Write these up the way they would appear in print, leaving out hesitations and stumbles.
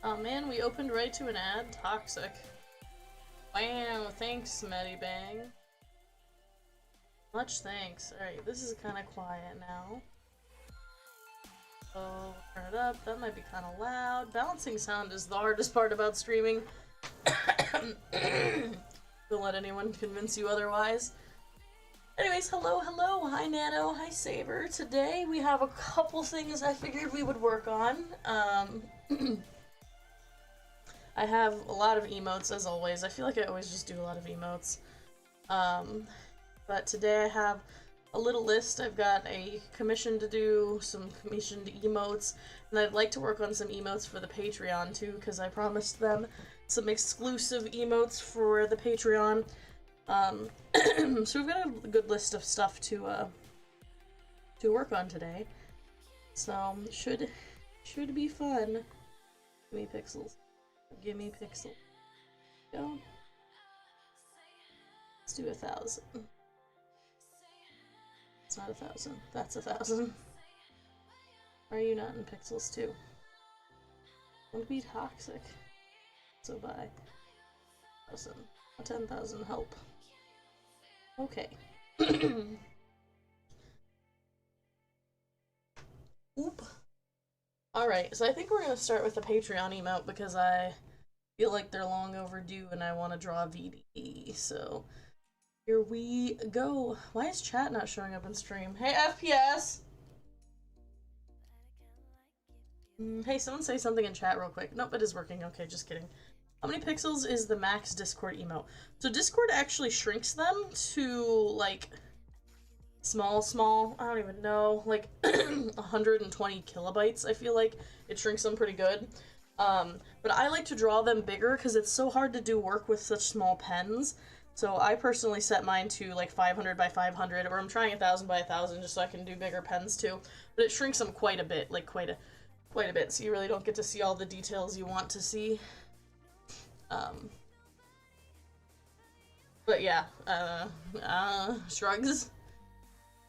Oh man, we opened right to an ad? Toxic. Wow, thanks, Medibang. Much thanks. Alright, this is kind of quiet now. So, turn it up. That might be kind of loud. Balancing sound is the hardest part about streaming. Don't let anyone convince you otherwise. Anyways, hello, hello. Hi, Nano. Hi, Saber. Today we have a couple things I figured we would work on. I have a lot of emotes, as always. I feel like I always just do a lot of emotes. But today I have a little list. I've got a commission to do, some commissioned emotes, and I'd like to work on some emotes for the Patreon too, because I promised them some exclusive emotes for the Patreon. So we've got a good list of stuff to work on today. So should be fun. Give me pixels. Give me pixels. Go. Let's do 1,000. It's not 1,000. That's 1,000. Are you not in pixels too? Don't be toxic. So by 1,000. 10,000 help. Okay. Oop. Alright, so I think we're gonna start with the Patreon emote because I feel like they're long overdue and I want to draw VD. So here we go. Why is chat not showing up in stream? Hey, FPS! Hey, someone say something in chat real quick. Nope, it is working. Okay, just kidding. How many pixels is the max Discord emote? So Discord actually shrinks them to, like, small, I don't even know, like 120 kilobytes, I feel like. It shrinks them pretty good. But I like to draw them bigger because it's so hard to do work with such small pens. So I personally set mine to like 500 by 500, or I'm trying 1,000 by 1,000 just so I can do bigger pens too. But it shrinks them quite a bit, like quite a bit, so you really don't get to see all the details you want to see. But yeah, shrugs.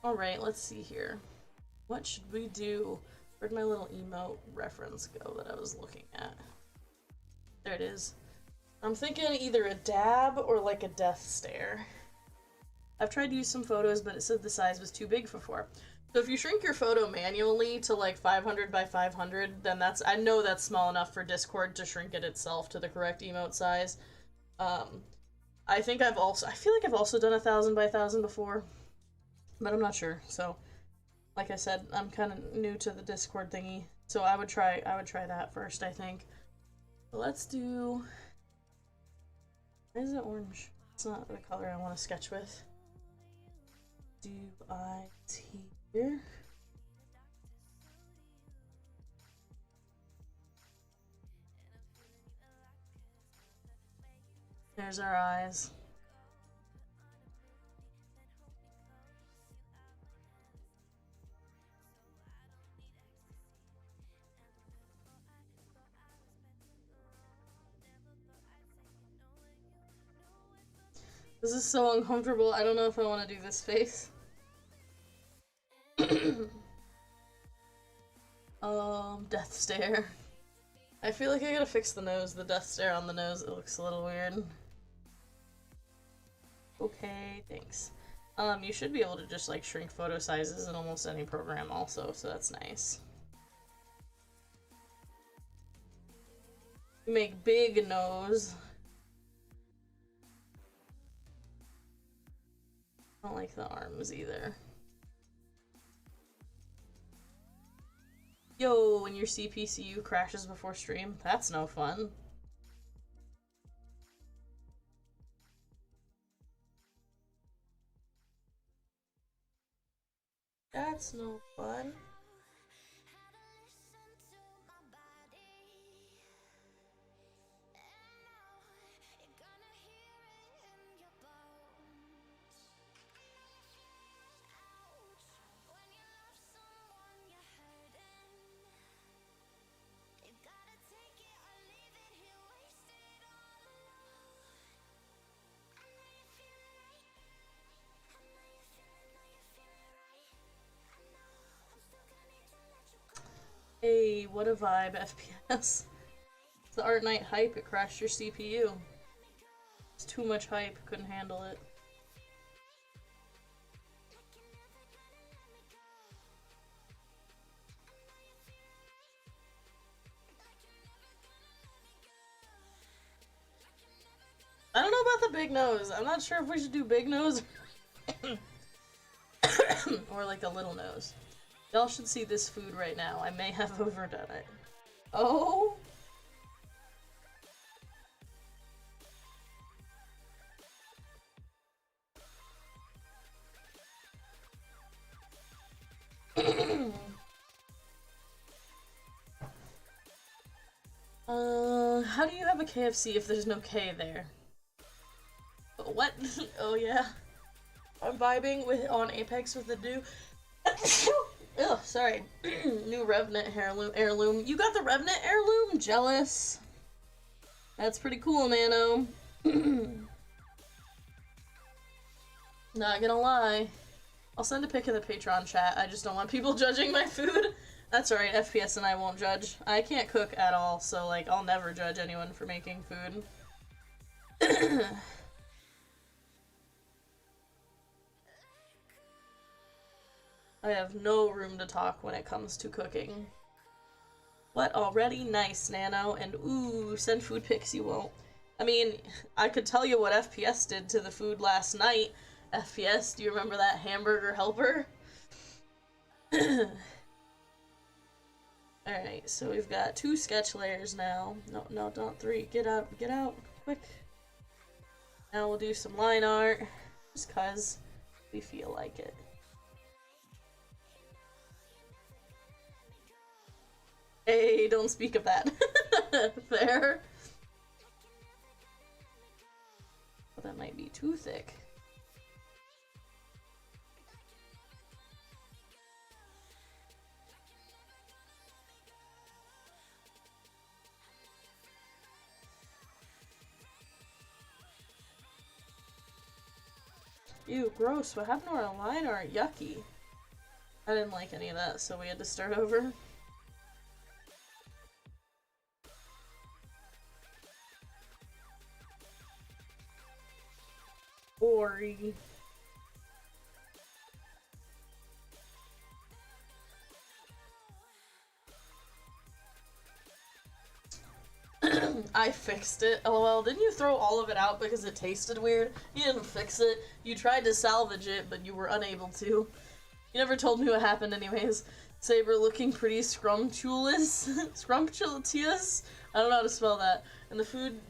Alright, let's see here. What should we do? Where'd my little emote reference go that I was looking at? There it is. I'm thinking either a dab or like a death stare. I've tried to use some photos, but it said the size was too big for. So if you shrink your photo manually to like 500 by 500, then I know that's small enough for Discord to shrink it itself to the correct emote size. I think I feel like I've also done 1,000 by 1,000 before, but I'm not sure. So, like I said, I'm kind of new to the Discord thingy, so I would try that first, I think. But let's do. Why is it orange? It's not the color I want to sketch with. Do I here? There's our eyes. This is so uncomfortable. I don't know if I want to do this face. Death stare. I feel like I gotta fix the nose. The death stare on the nose, it looks a little weird. Okay, thanks. You should be able to just like shrink photo sizes in almost any program also, so that's nice. Make big nose. I don't like the arms either. Yo, when your CPCU crashes before stream, that's no fun. That's no fun. Hey, what a vibe, FPS. It's the Art Night hype, it crashed your CPU. It's too much hype, couldn't handle it. I don't know about the big nose. I'm not sure if we should do big nose or like a little nose. Y'all should see this food right now. I may have overdone it. Oh! How do you have a KFC if there's no K there? What? Oh yeah. I'm vibing on Apex with the new oh, sorry. New Revenant heirloom. You got the Revenant heirloom? Jealous. That's pretty cool, Nano. Not gonna lie. I'll send a pic in the Patreon chat. I just don't want people judging my food. That's alright, FPS and I won't judge. I can't cook at all, so like I'll never judge anyone for making food. I have no room to talk when it comes to cooking. What already? Nice, Nano. And ooh, send food pics you won't. I mean, I could tell you what FPS did to the food last night. FPS, do you remember that hamburger helper? Alright, so we've got 2 sketch layers now. No, not 3. Get out, quick. Now we'll do some line art, just cause we feel like it. Hey, don't speak of that. Fair. Well, that might be too thick. Ew, gross. What happened to our line art? Yucky. I didn't like any of that, so we had to start over. Ori. I fixed it. LOL, didn't you throw all of it out because it tasted weird? You didn't fix it. You tried to salvage it, but you were unable to. You never told me what happened anyways. Saber looking pretty scrumptious. Scrumptious? I don't know how to spell that. And the food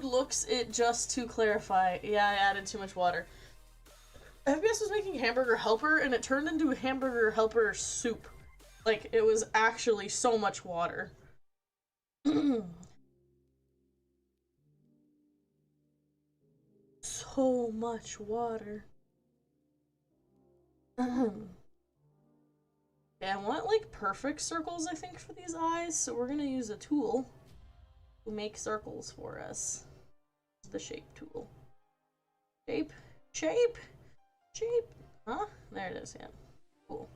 looks it just to clarify. Yeah, I added too much water. FPS was making hamburger helper and it turned into a hamburger helper soup. Like, it was actually so much water. So much water. Yeah, I want like perfect circles, I think, for these eyes, so we're gonna use a tool to make circles for us. The shape tool. Shape? Huh? There it is, yeah. Cool.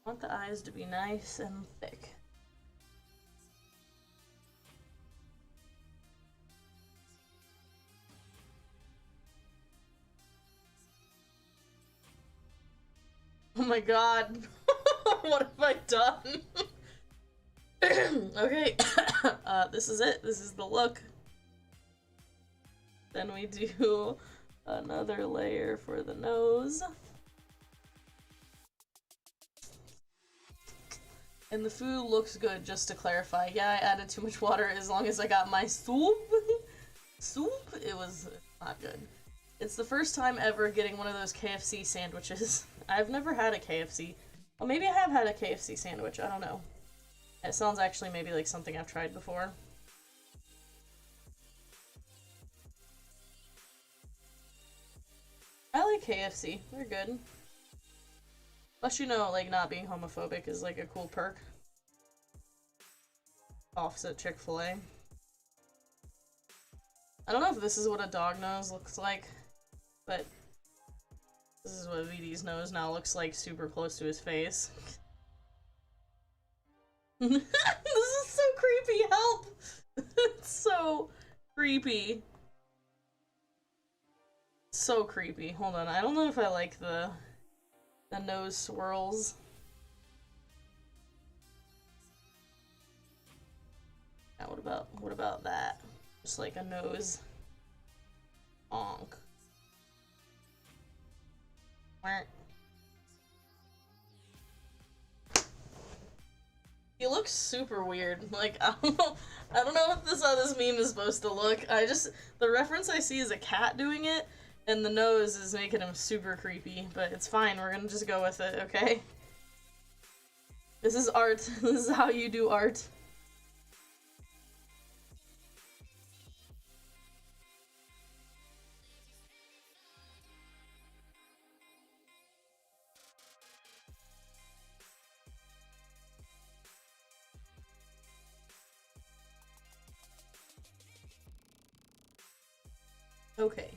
I want the eyes to be nice and thick. Oh my god. What have I done? Okay. This is it. This is the look. Then we do another layer for the nose. And the food looks good, just to clarify. Yeah, I added too much water as long as I got my soup. It was not good. It's the first time ever getting one of those KFC sandwiches. I've never had a KFC. Well, maybe I have had a KFC sandwich, I don't know. It sounds actually maybe like something I've tried before. I like KFC, they're good. Plus, you know, like, not being homophobic is, like, a cool perk. Opposite Chick-fil-A. I don't know if this is what a dog nose looks like, but this is what VD's nose now looks like, super close to his face. This is so creepy, help! It's so creepy. So creepy. Hold on, I don't know if I like the nose swirls. Now what about that? Just like a nose. Honk. He looks super weird. Like, I don't know what how this meme is supposed to look. The reference I see is a cat doing it, and the nose is making him super creepy, but it's fine, we're gonna just go with it, okay? This is art. This is how you do art. Okay.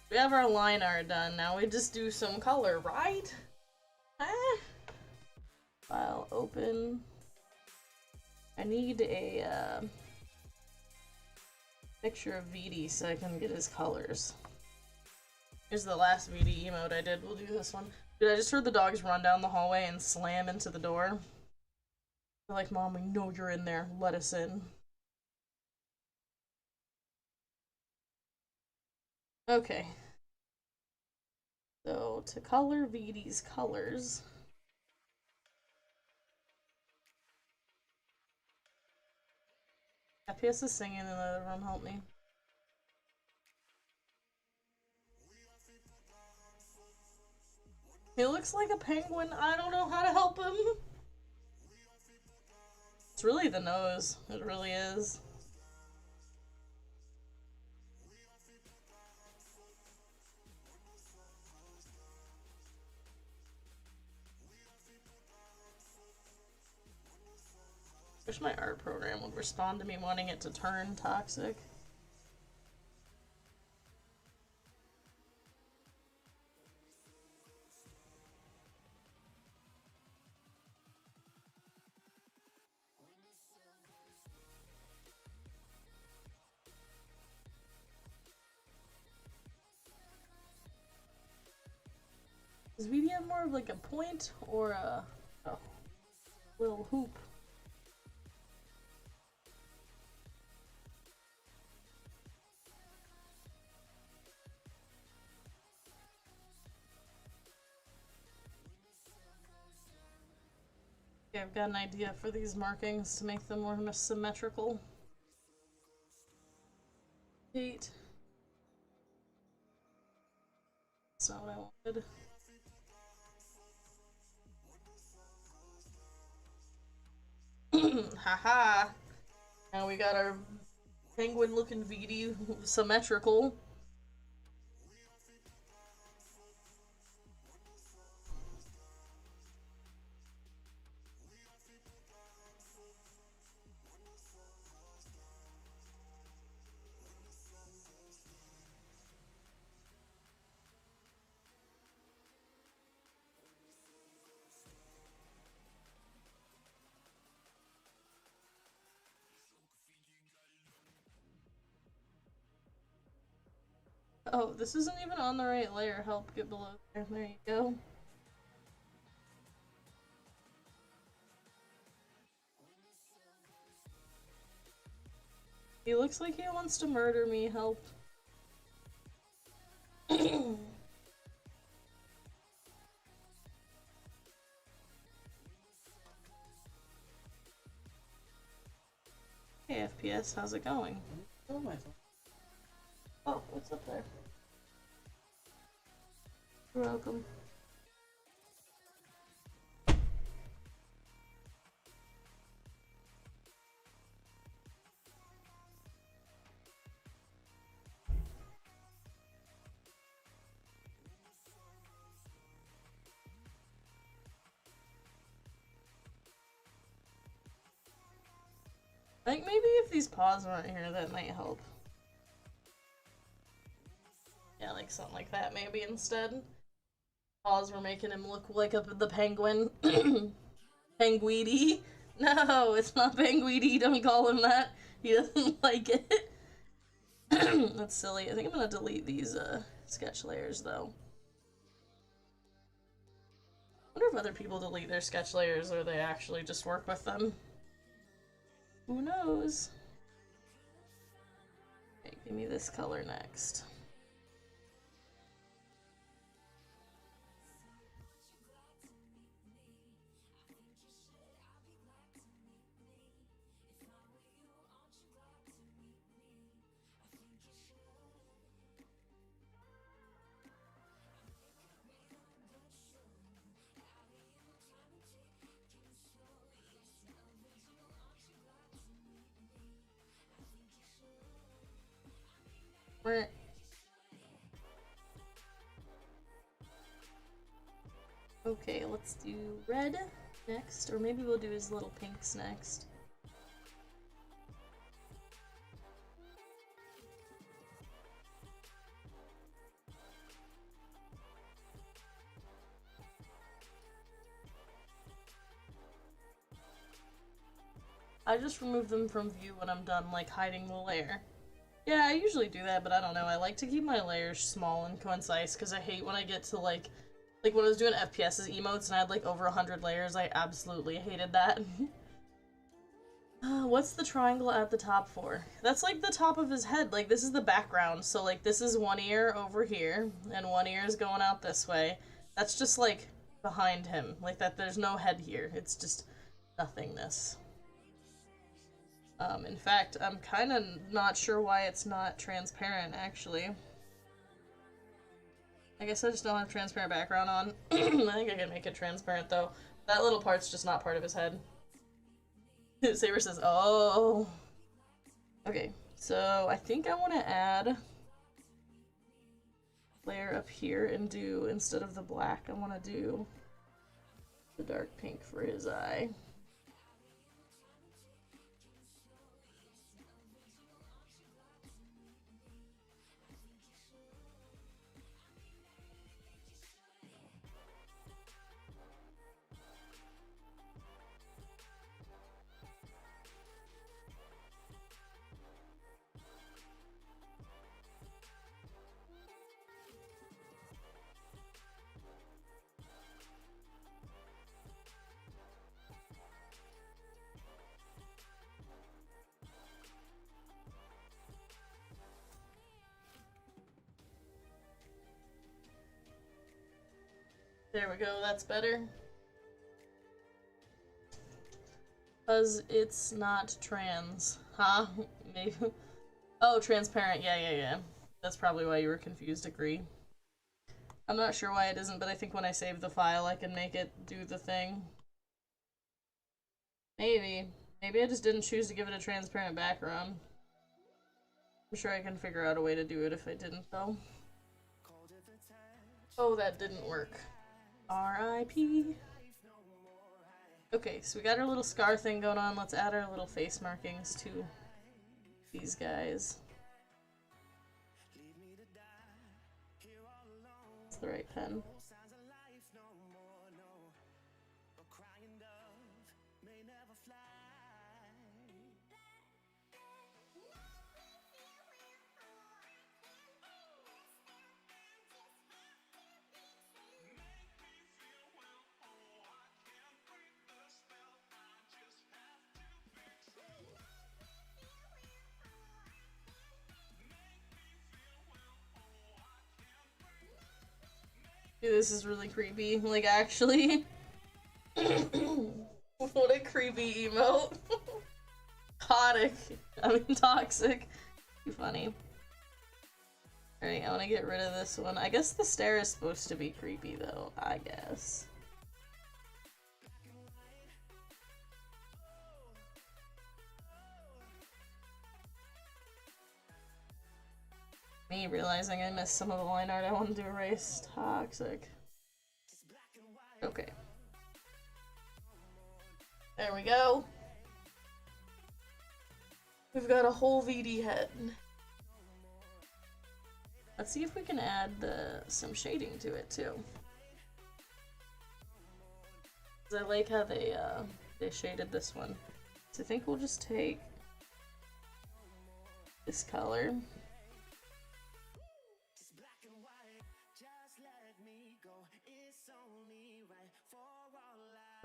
We have our line art done, now we just do some color, right? File open. I need a picture of VD so I can get his colors. Here's the last VD emote I did, we'll do this one. Dude, I just heard the dogs run down the hallway and slam into the door. They're like, Mom, we know you're in there, let us in. Okay. So, to color VD's colors... FPS is singing in the other room, help me. He looks like a penguin, I don't know how to help him. It's really the nose, it really is. Wish my art program would respond to me wanting it to turn toxic. Does VD have more of like a point or a little hoop? Okay, I've got an idea for these markings to make them more symmetrical. 8. That's not what I wanted. Haha! Now we got our penguin looking VD symmetrical. Oh, this isn't even on the right layer. Help, get below there. There you go. He looks like he wants to murder me. Help. Hey FPS, how's it going? Oh, my phone. Oh, what's up there? You're welcome. I think maybe if these paws weren't here, that might help. Yeah, like something like that maybe instead. Paws were making him look like the penguin. Penguidi? No, it's not Penguidi. Don't call him that. He doesn't like it. That's silly. I think I'm gonna delete these sketch layers though. I wonder if other people delete their sketch layers or they actually just work with them. Who knows? Okay, give me this color next. Okay, let's do red next, or maybe we'll do his little pinks next. I just remove them from view when I'm done, like, hiding the layer. Yeah, I usually do that, but I don't know. I like to keep my layers small and concise, because I hate when I get to, like when I was doing FPS's emotes and I had, like, over 100 layers, I absolutely hated that. What's the triangle at the top for? That's, like, the top of his head. Like, this is the background, so, like, this is one ear over here, and one ear is going out this way. That's just, like, behind him. Like, that there's no head here. It's just nothingness. In fact, I'm kind of not sure why it's not transparent, actually. I guess I just don't have transparent background on. I think I can make it transparent, though. That little part's just not part of his head. Saber says, oh. Okay, so I think I want to add layer up here and do, instead of the black, I want to do the dark pink for his eye. There we go, that's better. Because it's not trans. Huh? Maybe. Oh, transparent. Yeah. That's probably why you were confused. Agree. I'm not sure why it isn't, but I think when I save the file, I can make it do the thing. Maybe. Maybe I just didn't choose to give it a transparent background. I'm sure I can figure out a way to do it if I didn't, though. Oh, that didn't work. R.I.P. Okay, so we got our little scar thing going on. Let's add our little face markings to these guys. It's the right pen. Dude, this is really creepy. Like, actually. What a creepy emote. Toxic. I mean, toxic. Too funny. Alright, I want to get rid of this one. I guess the stare is supposed to be creepy, though. I guess. Me realizing I missed some of the line art I wanted to erase. Toxic. Okay. There we go. We've got a whole VD head. Let's see if we can add some shading to it too. I like how they shaded this one. So I think we'll just take this color.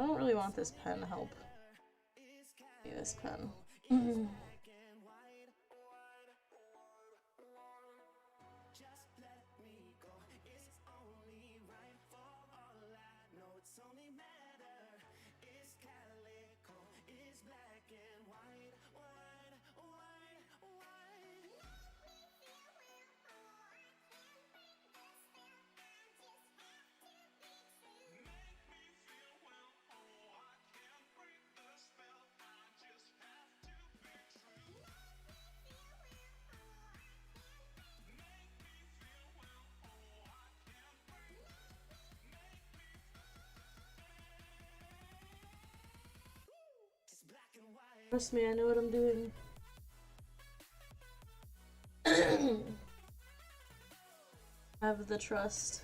I don't really want this pen to help. Maybe this pen. Trust me, I know what I'm doing. Have the trust.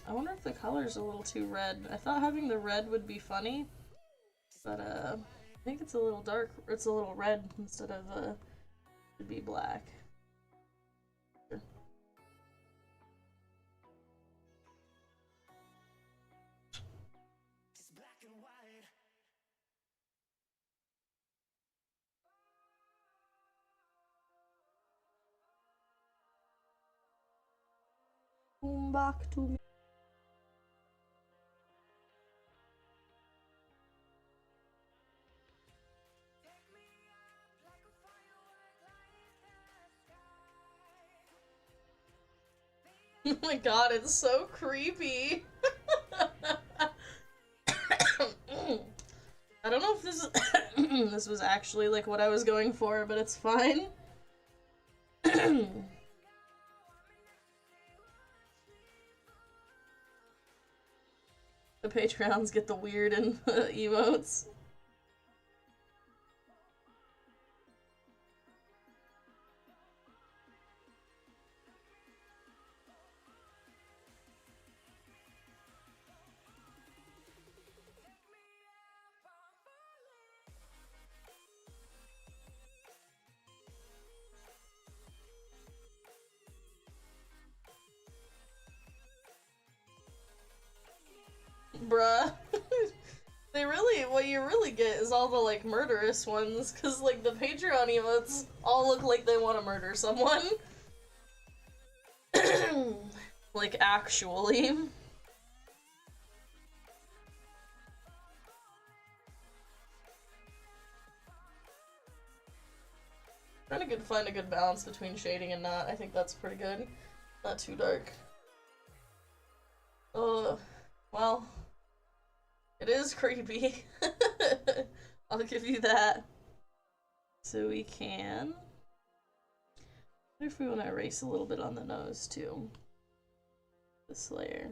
I wonder if the color's a little too red. I thought having the red would be funny, but I think it's a little dark. It's a little red instead of it'd be black. Come back to me. Oh my god, it's so creepy. I don't know if this is this was actually like what I was going for, but it's fine. The Patreons get the weird and emotes. Bruh. They really, what you really get is all the, like, murderous ones, because, like, the Patreon emotes all look like they want to murder someone. Like, actually. Trying to find a good balance between shading and not. I think that's pretty good. Not too dark. Well, it is creepy. I'll give you that. So we can... I wonder if we want to erase a little bit on the nose too. This layer.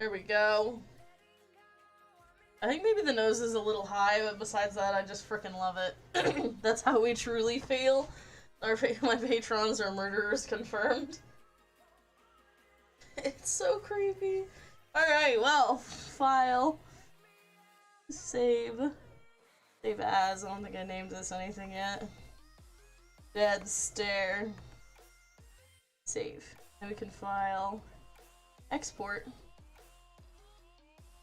There we go. I think maybe the nose is a little high, but besides that, I just freaking love it. That's how we truly feel. My patrons are murderers confirmed. It's so creepy. Alright, well, file. Save. Save as. I don't think I named this anything yet. Dead stare. Save. And we can file. Export.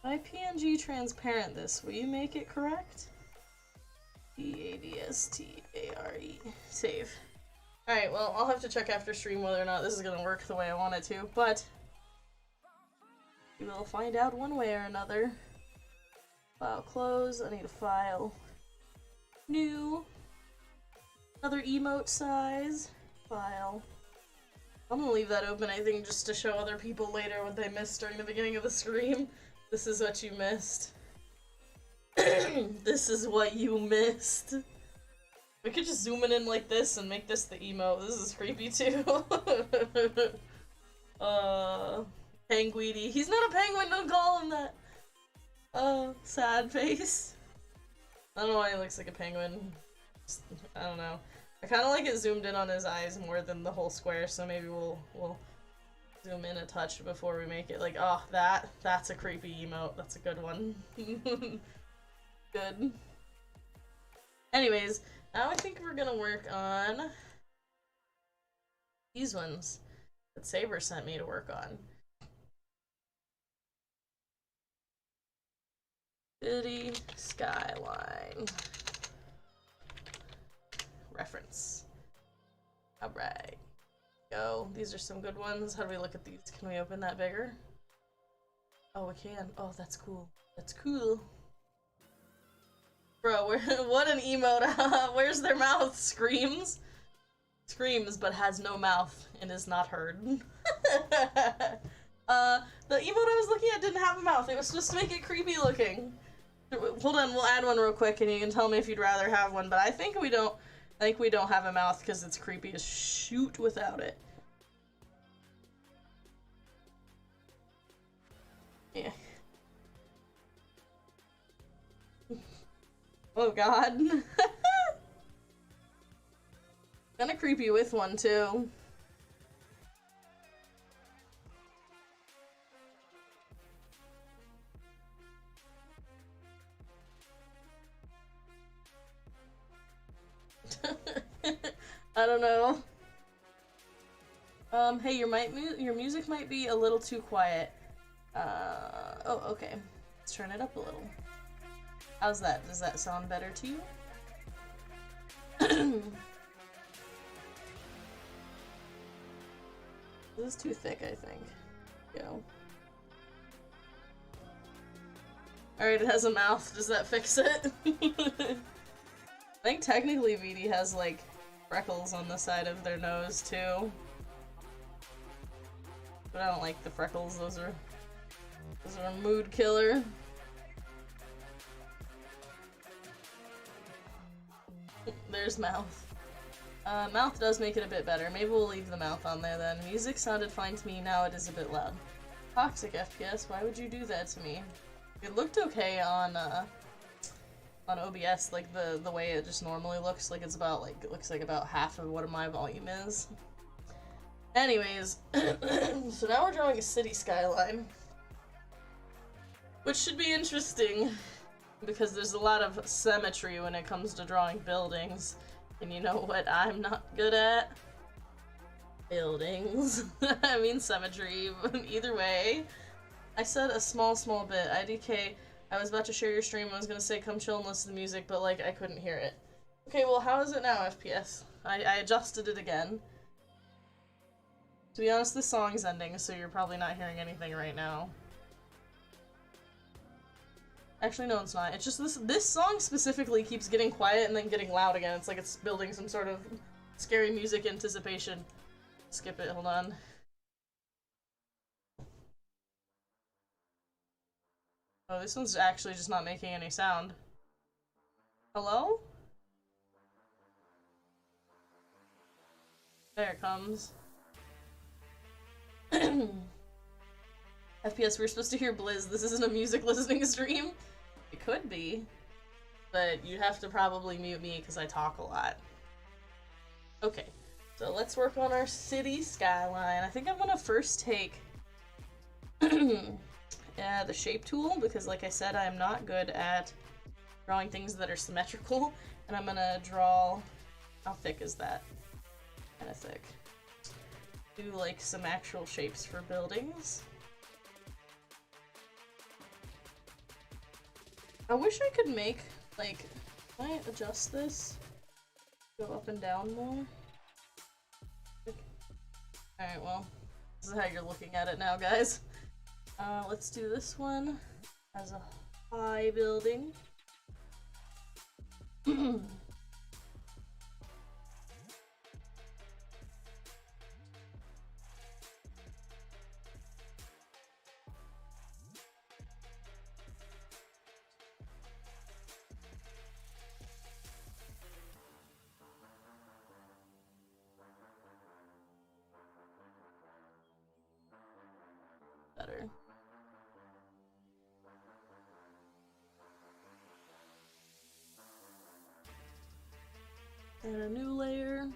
My PNG transparent this. Will you make it correct? PADSTARE. Save. Alright, well, I'll have to check after stream whether or not this is gonna work the way I want it to, but we will find out one way or another. File close. I need to file new. Another emote size file. I'm gonna leave that open, I think, just to show other people later what they missed during the beginning of the stream. This is what you missed. This is what you missed. We could just zoom it in like this and make this the emote. This is creepy too. Penguity. He's not a penguin, don't call him that. Sad face. I don't know why he looks like a penguin. Just, I don't know. I kind of like it zoomed in on his eyes more than the whole square, so maybe we'll zoom in a touch before we make it. Like, oh, that's a creepy emote. That's a good one. Good. Anyways, now I think we're gonna work on these ones that Saber sent me to work on. City skyline. Reference. Alright. Go. These are some good ones. How do we look at these? Can we open that bigger? Oh, we can. Oh, that's cool. That's cool. Bro, what an emote. Where's their mouth? Screams? Screams, but has no mouth and is not heard. The emote I was looking at didn't have a mouth. It was supposed to make it creepy looking. Hold on, we'll add one real quick and you can tell me if you'd rather have one, but I think we don't have a mouth because it's creepy as shoot without it. Yeah. Oh god. Kinda creepy with one too. I don't know. Hey, your music might be a little too quiet. Oh, okay. Let's turn it up a little. How's that? Does that sound better to you? This is too thick, I think. Go. Alright, it has a mouth. Does that fix it? I think technically VD has, like, freckles on the side of their nose, too. But I don't like the freckles. Those are a mood killer. There's mouth. Mouth does make it a bit better. Maybe we'll leave the mouth on there then. Music sounded fine to me, now it is a bit loud. Toxic FPS, why would you do that to me? It looked okay on OBS, like the way it just normally looks, like it's about it looks like about half of what my volume is. Anyways, so now we're drawing a city skyline, which should be interesting because there's a lot of symmetry when it comes to drawing buildings, and you know what I'm not good at? Buildings. I mean symmetry, but either way. I said a small bit. IDK, I was about to share your stream. I was gonna say come chill and listen to music, but like I couldn't hear it. Okay, well how is it now, FPS? I adjusted it again. To be honest, this song's ending, so you're probably not hearing anything right now. Actually, no, it's not. It's just this song specifically keeps getting quiet and then getting loud again. It's like it's building some sort of scary music anticipation. Skip it, hold on. Oh, this one's actually just not making any sound. Hello? There it comes. FPS, we're supposed to hear Blizz. This isn't a music listening stream. It could be, but you have to probably mute me because I talk a lot. Okay, so let's work on our city skyline. I think I'm gonna first take the shape tool because, like I said, I'm not good at drawing things that are symmetrical, and I'm gonna draw. How thick is that? Kind of thick. Do like some actual shapes for buildings. I wish I could make, like, can I adjust this? Go up and down more? Alright, well, this is how you're looking at it now, guys. Let's do this one as a high building. Add a new layer.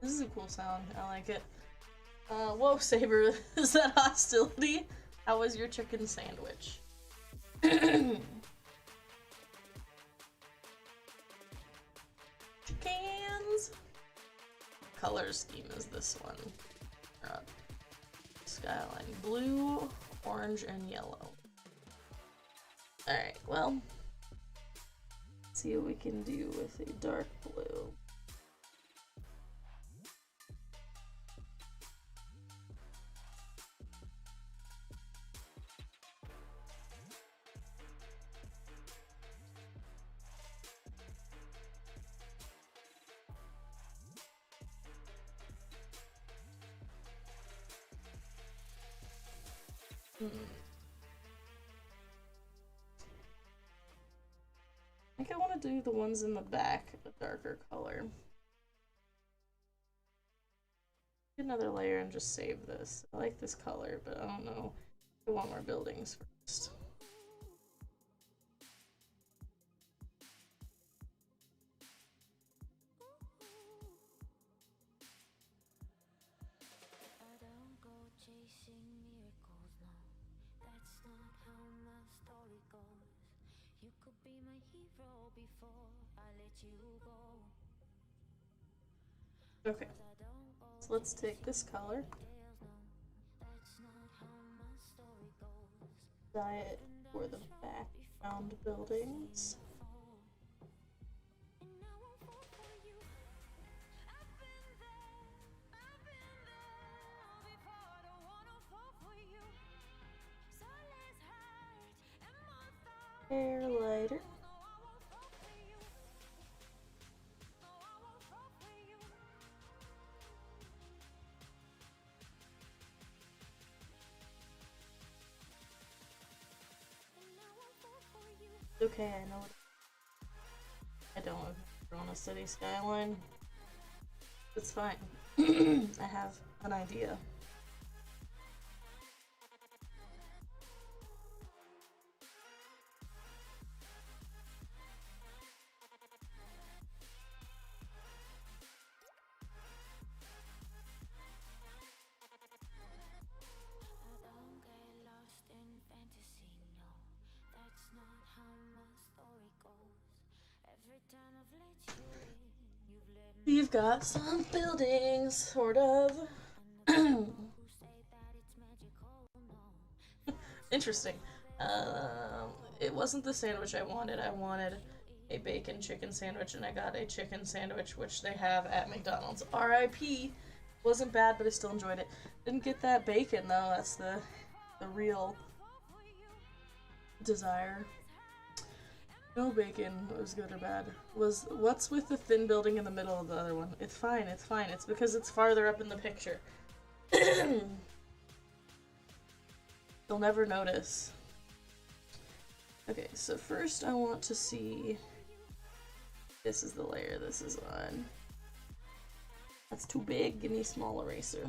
This is a cool sound. I like it. Whoa, Saber, is that hostility? How was your chicken sandwich? Chickens. Color scheme is this one. Skyline blue, orange, and yellow. Alright, well, let's see what we can do with a dark blue. I think I want to do the ones in the back a darker color. Get another layer and just save this. I like this color, but I don't know. I want more buildings first. Okay, so let's take this color, dye it for the background buildings. Highlighter. Okay, I know what I don't have drawn a city skyline. It's fine. I have an idea. We've got some buildings, sort of. Interesting. It wasn't the sandwich I wanted. I wanted a bacon chicken sandwich, and I got a chicken sandwich, which they have at McDonald's. R.I.P. Wasn't bad, but I still enjoyed it. Didn't get that bacon though. That's the real desire. No bacon was good or bad. What's with the thin building in the middle of the other one? It's fine, it's fine. It's because it's farther up in the picture. You'll never notice. Okay, so first I want to see... This is the layer this is on. That's too big. Give me a small eraser.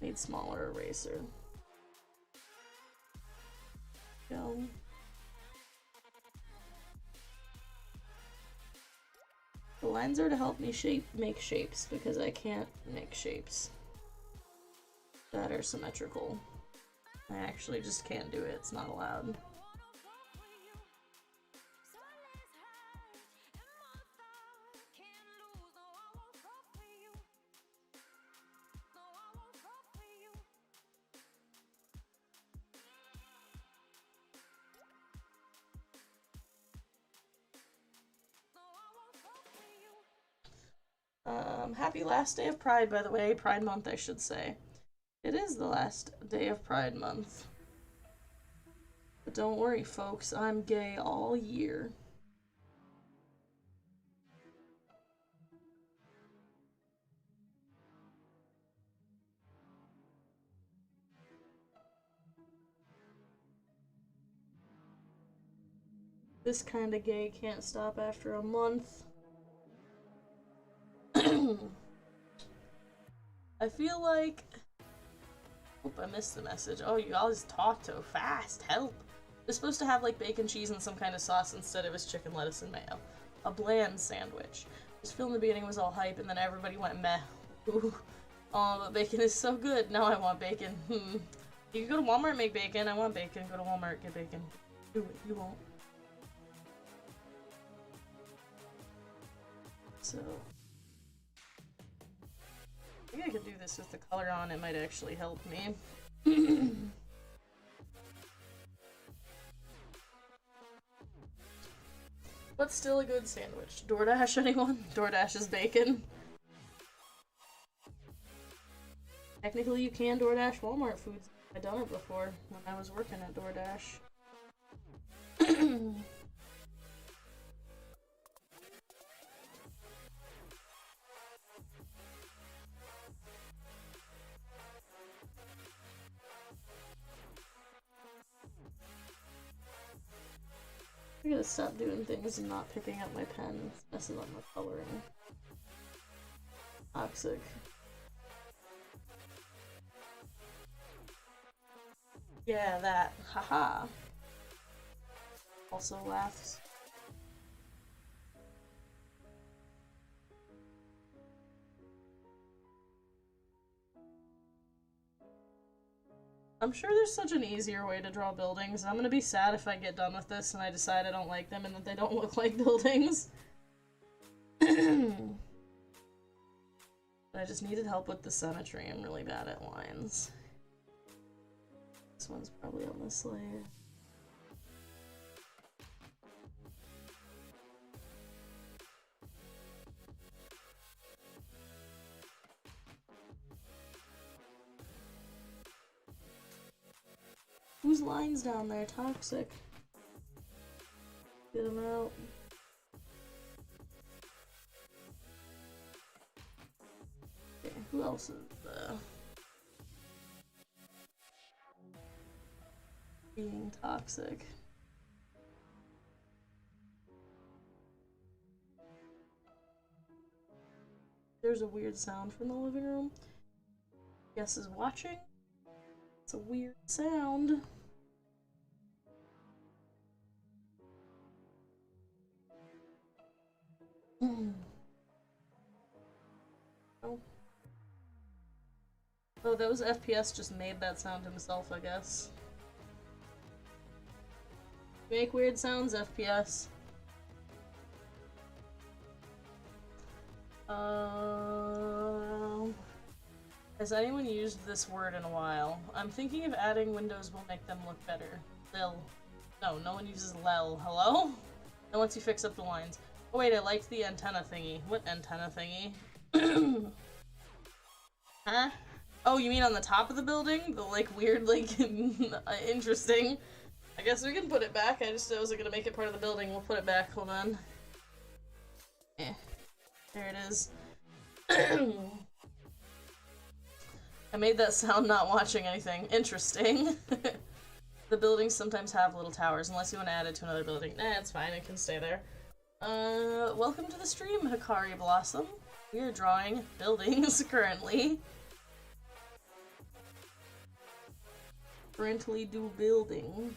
Need smaller eraser. Go. The lines are to help me make shapes because I can't make shapes that are symmetrical. I actually just can't do it. It's not allowed. Happy last day of Pride, by the way. Pride Month, I should say. It is the last day of Pride Month. But don't worry, folks. I'm gay all year. This kind of gay can't stop after a month. I feel like... Oop, I missed the message. Oh, you all just talk so fast. Help. It's supposed to have like bacon, cheese, and some kind of sauce instead of his chicken, lettuce, and mayo. A bland sandwich. This film in the beginning was all hype, and then everybody went meh. Ooh. Oh, but bacon is so good. Now I want bacon. You can go to Walmart and make bacon. I want bacon. Go to Walmart, get bacon. Do it. You won't. So... I think I could do this with the color on. It might actually help me. But still a good sandwich. DoorDash, anyone? DoorDash's bacon. Technically, you can DoorDash Walmart foods. I've done it before when I was working at DoorDash. I gotta stop doing things and not picking up my pen. It's messing up my coloring. Toxic. Yeah, that. Haha. Also laughs. I'm sure there's such an easier way to draw buildings. I'm gonna be sad if I get done with this and I decide I don't like them and that they don't look like buildings. But I just needed help with the symmetry. I'm really bad at lines. This one's probably on this layer. Whose line's down there? Toxic. Get him out. Okay, who else is being toxic? There's a weird sound from the living room. Guess is watching. It's a weird sound. Oh. Oh, that was FPS just made that sound himself, I guess. Make weird sounds, FPS. Has anyone used this word in a while? I'm thinking of adding windows will make them look better. Lil. No, no one uses lel. Hello? And once you fix up the lines. Oh wait, I liked the antenna thingy. What antenna thingy? Huh? Oh, you mean on the top of the building? The, like, weird, like, interesting. I guess we can put it back. I wasn't gonna make it part of the building. We'll put it back. Hold on. Eh. There it is. I made that sound not watching anything. Interesting. The buildings sometimes have little towers, unless you want to add it to another building. Nah, it's fine. It can stay there. Welcome to the stream, Hikari Blossom. We are drawing buildings currently. Currently do building.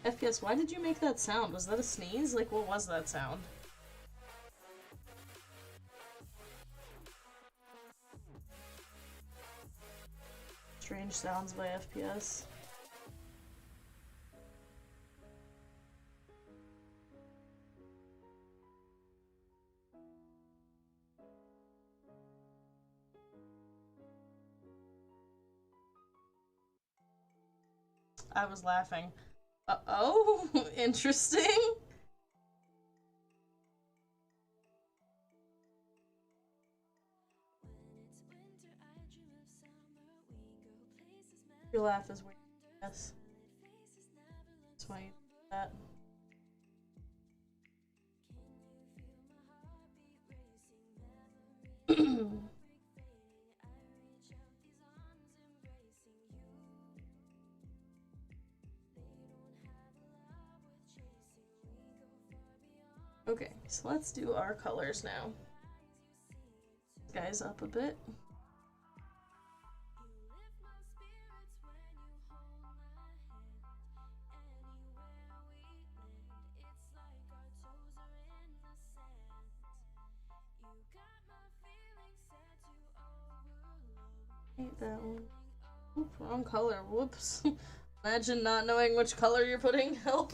FPS, why did you make that sound? Was that a sneeze? Like, what was that sound? Strange sounds by FPS. I was laughing. Uh-oh, interesting. Your laugh is weird. Yes. That's why you do that. Okay, so let's do our colors now. Guys up a bit. Hate that one. Oop, wrong color. Whoops. Imagine not knowing which color you're putting. Help.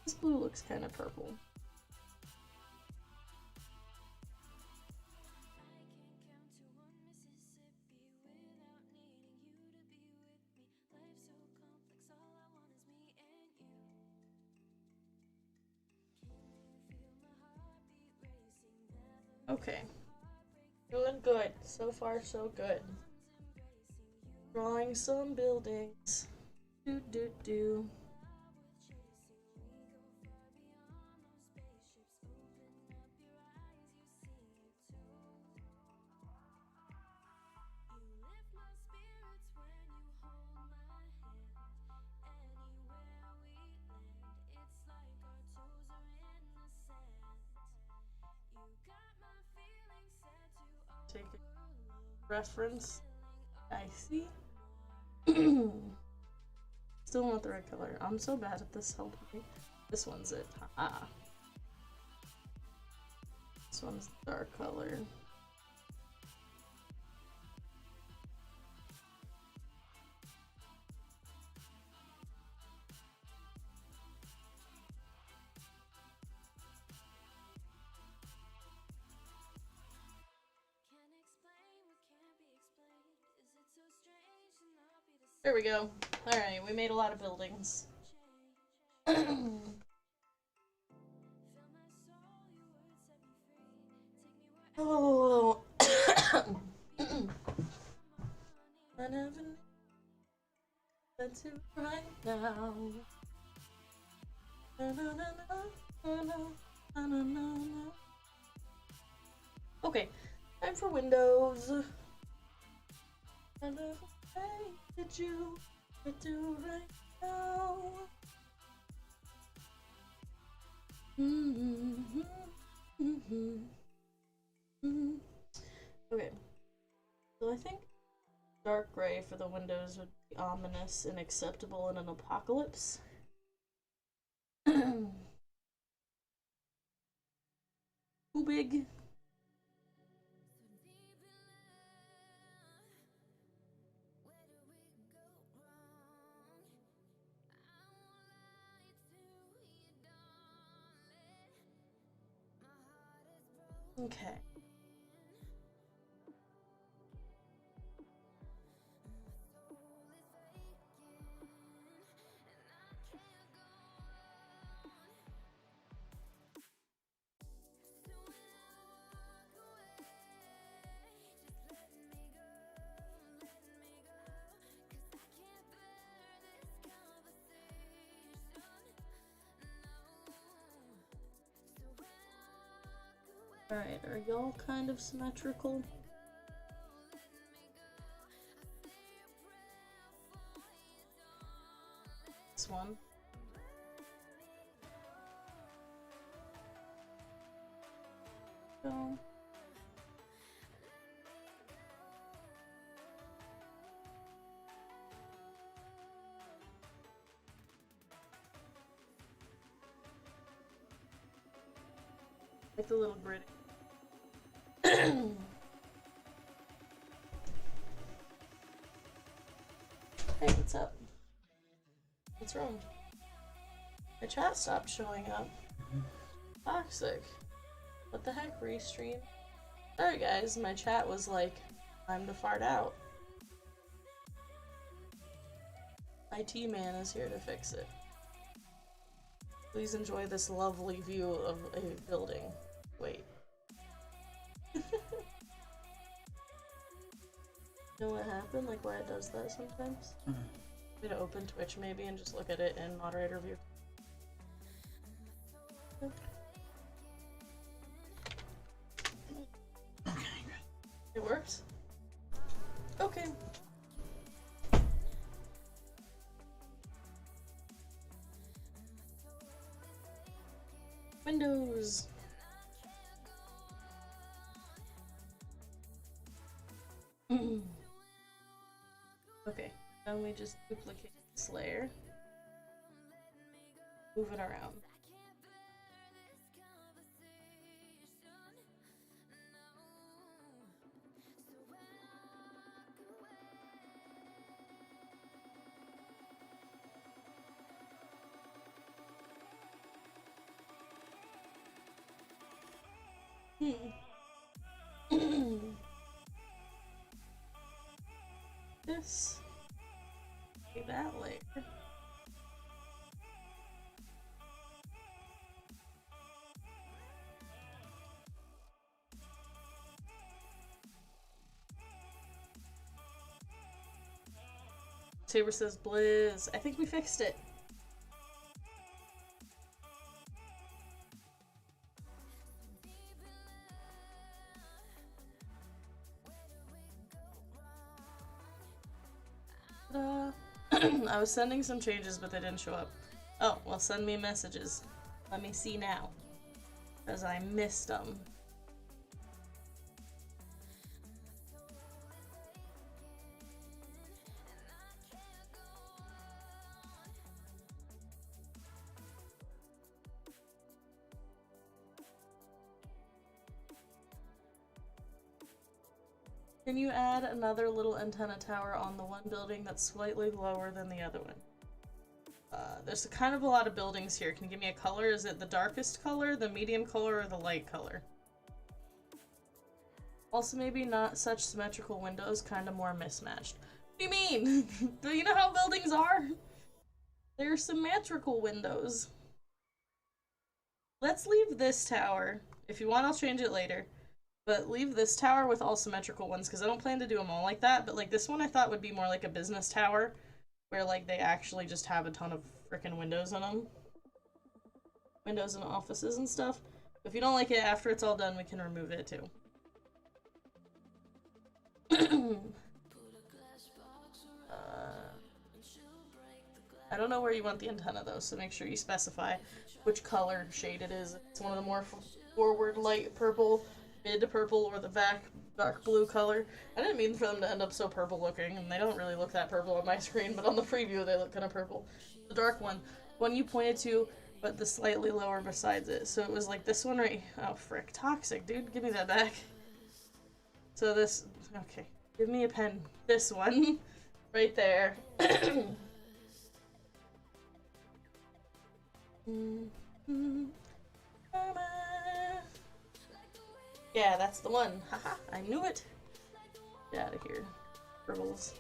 This blue looks kind of purple. Okay. Doing good. So far, so good. Drawing some buildings. Do do do. Take a reference. I see. Still not the right color. I'm so bad at this. Help me. This one's it. Ah. This one's the dark color. There we go. Alright, we made a lot of buildings. Oh. I never knew that to right now. Okay, time for windows. I never did you do right now? Okay, so I think dark gray for the windows would be ominous and acceptable in an apocalypse. Too big. Okay. Alright, are y'all kind of symmetrical? This one. Go. Like the little grid. Hey, what's up? What's wrong? My chat stopped showing up. Toxic. What the heck, restream? Sorry guys, my chat was like, time to fart out. IT man is here to fix it. Please enjoy this lovely view of a building. Wait. You know what happened? Like why it does that sometimes? I'm gonna open Twitch maybe and just look at it in moderator view. windows. Okay, then we just duplicate this layer. Move it around. This. Take that layer. Saber says Blizz. I think we fixed it. I was sending some changes, but they didn't show up. Oh, well, send me messages. Let me see now. Because I missed them. Can you add another little antenna tower on the one building that's slightly lower than the other one? There's kind of a lot of buildings here. Can you give me a color? Is it the darkest color, the medium color, or the light color? Also, maybe not such symmetrical windows, kind of more mismatched. What do you mean? Do you know how buildings are? They're symmetrical windows. Let's leave this tower. If you want, I'll change it later. But leave this tower with all symmetrical ones, because I don't plan to do them all like that. But like this one I thought would be more like a business tower, where like they actually just have a ton of freaking windows in them. Windows and offices and stuff. If you don't like it after it's all done, we can remove it too. I don't know where you want the antenna though, so make sure you specify which color shade it is. It's one of the more forward light purple, mid purple, or the back dark blue color. I didn't mean for them to end up so purple looking, and they don't really look that purple on my screen, but on the preview they look kind of purple. The dark one you pointed to, but the slightly lower besides it. So it was like this one right. Oh frick, toxic, dude, give me that back. So this, okay, give me a pen. This one, right there. Yeah, that's the one. Haha, I knew it. Get out of here. Purples.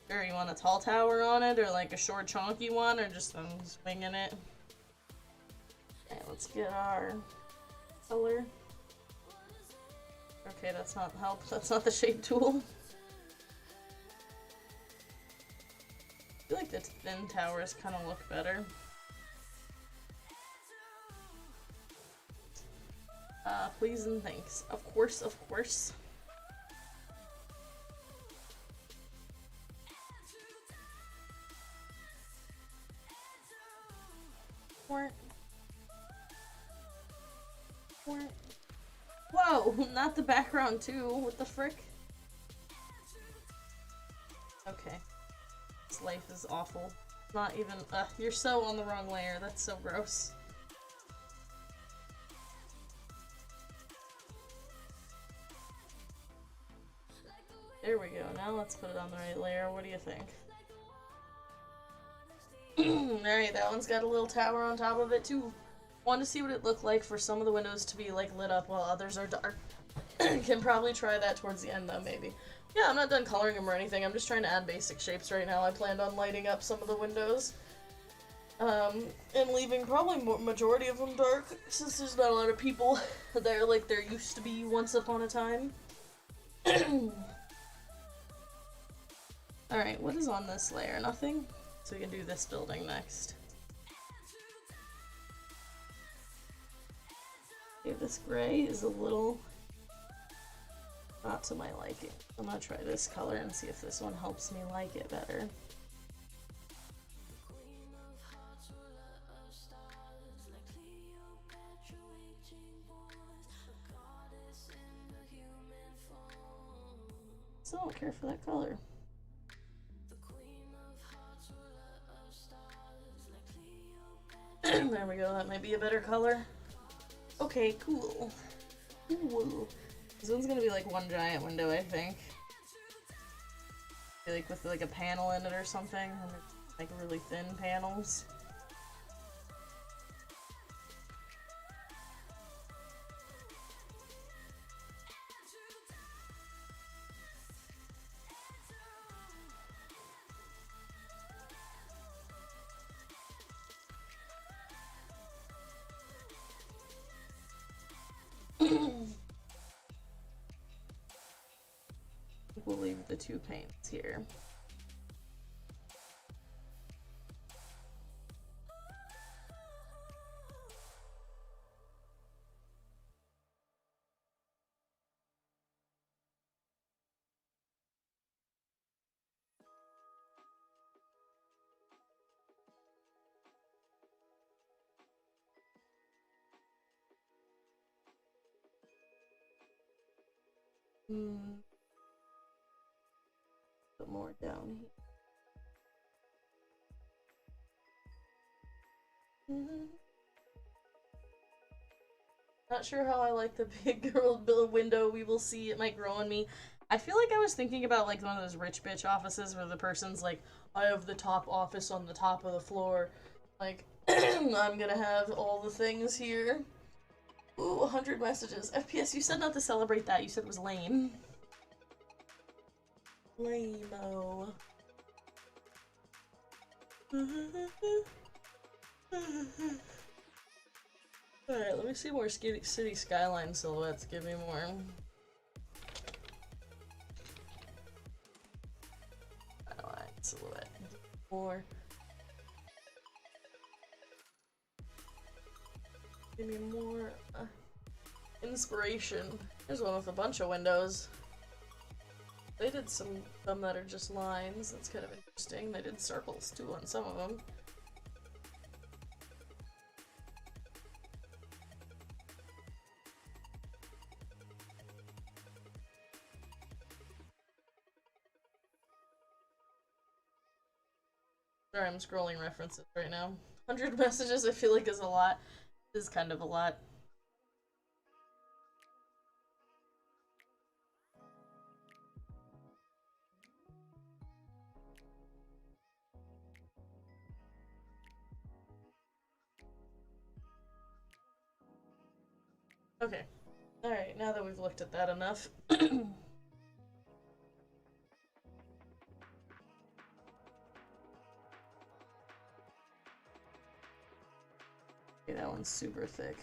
Sure, you want a tall tower on it, or like a short chonky one, or just swinging it? Okay, let's get our color. Okay, that's not help. That's not the shade tool. I feel like the thin towers kind of look better. Please and thanks. Of course, of course. Whoa, not the background too. What the frick? Okay. This life is awful. Not even, you're so on the wrong layer. That's so gross. There we go. Now let's put it on the right layer. What do you think? Alright, that one's got a little tower on top of it too. Want to see what it looked like for some of the windows to be like lit up while others are dark. Can probably try that towards the end though, maybe. Yeah, I'm not done coloring them or anything. I'm just trying to add basic shapes right now. I planned on lighting up some of the windows. And leaving probably majority of them dark, since there's not a lot of people there like there used to be once upon a time. Alright, what is on this layer? Nothing? So we can do this building next. Okay, this gray is a little not to my liking. I'm gonna try this color and see if this one helps me like it better. don't care for that color. There we go, that might be a better color. Okay, cool. Cool. This one's gonna be like one giant window, I think. Like with like a panel in it or something. Like really thin panels. We'll leave the two paints here. Put more down here. Not sure how I like the big girl window. We will see. It might grow on me. I feel like I was thinking about like one of those rich bitch offices where the person's like, I have the top office on the top of the floor. Like, I'm gonna have all the things here. Ooh, 100 messages. FPS, you said not to celebrate that. You said it was lame. Lame-o. Alright, let me see more city skyline silhouettes. Give me more. Skyline silhouette. More. Give me more inspiration. Here's one with a bunch of windows. They did some that are just lines. That's kind of interesting. They did circles too on some of them. Sorry, I'm scrolling references right now. 100 messages I feel like is a lot. Is kind of a lot. Okay. Alright, now that we've looked at that enough. Okay, that one's super thick.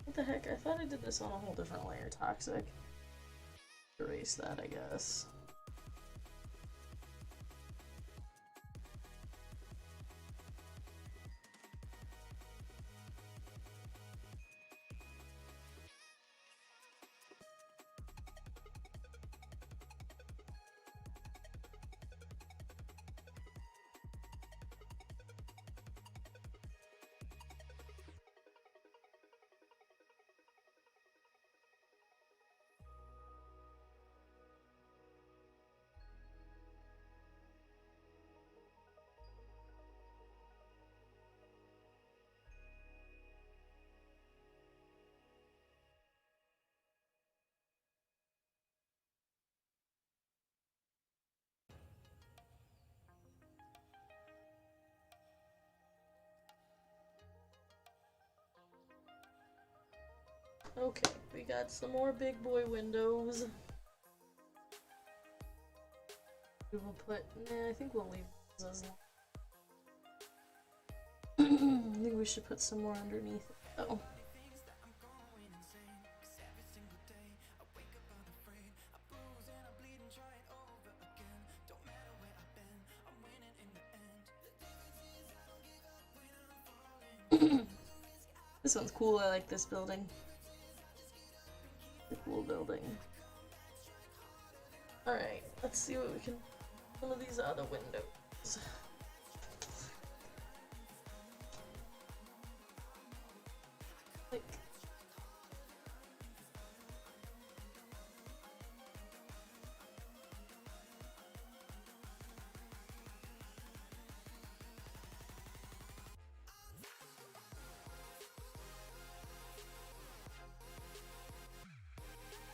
What the heck? I thought I did this on a whole different layer. Toxic. Erase that, I guess. Okay, we got some more big boy windows. We will put. Nah, I think we'll leave these as long. I think we should put some more underneath it, though. This one's cool. I like this building. A cool building. Alright, let's see what we can... Some of these other windows. Like...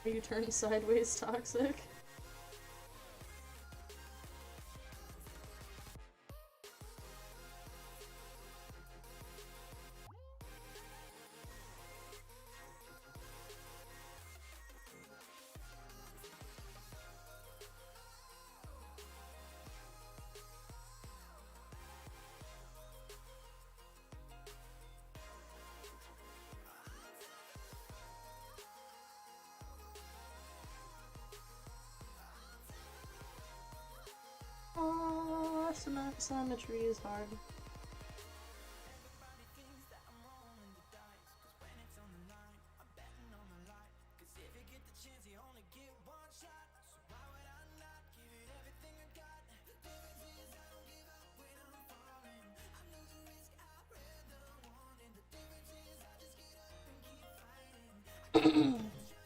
Are you turning sideways toxic? Oh, symmetry is hard.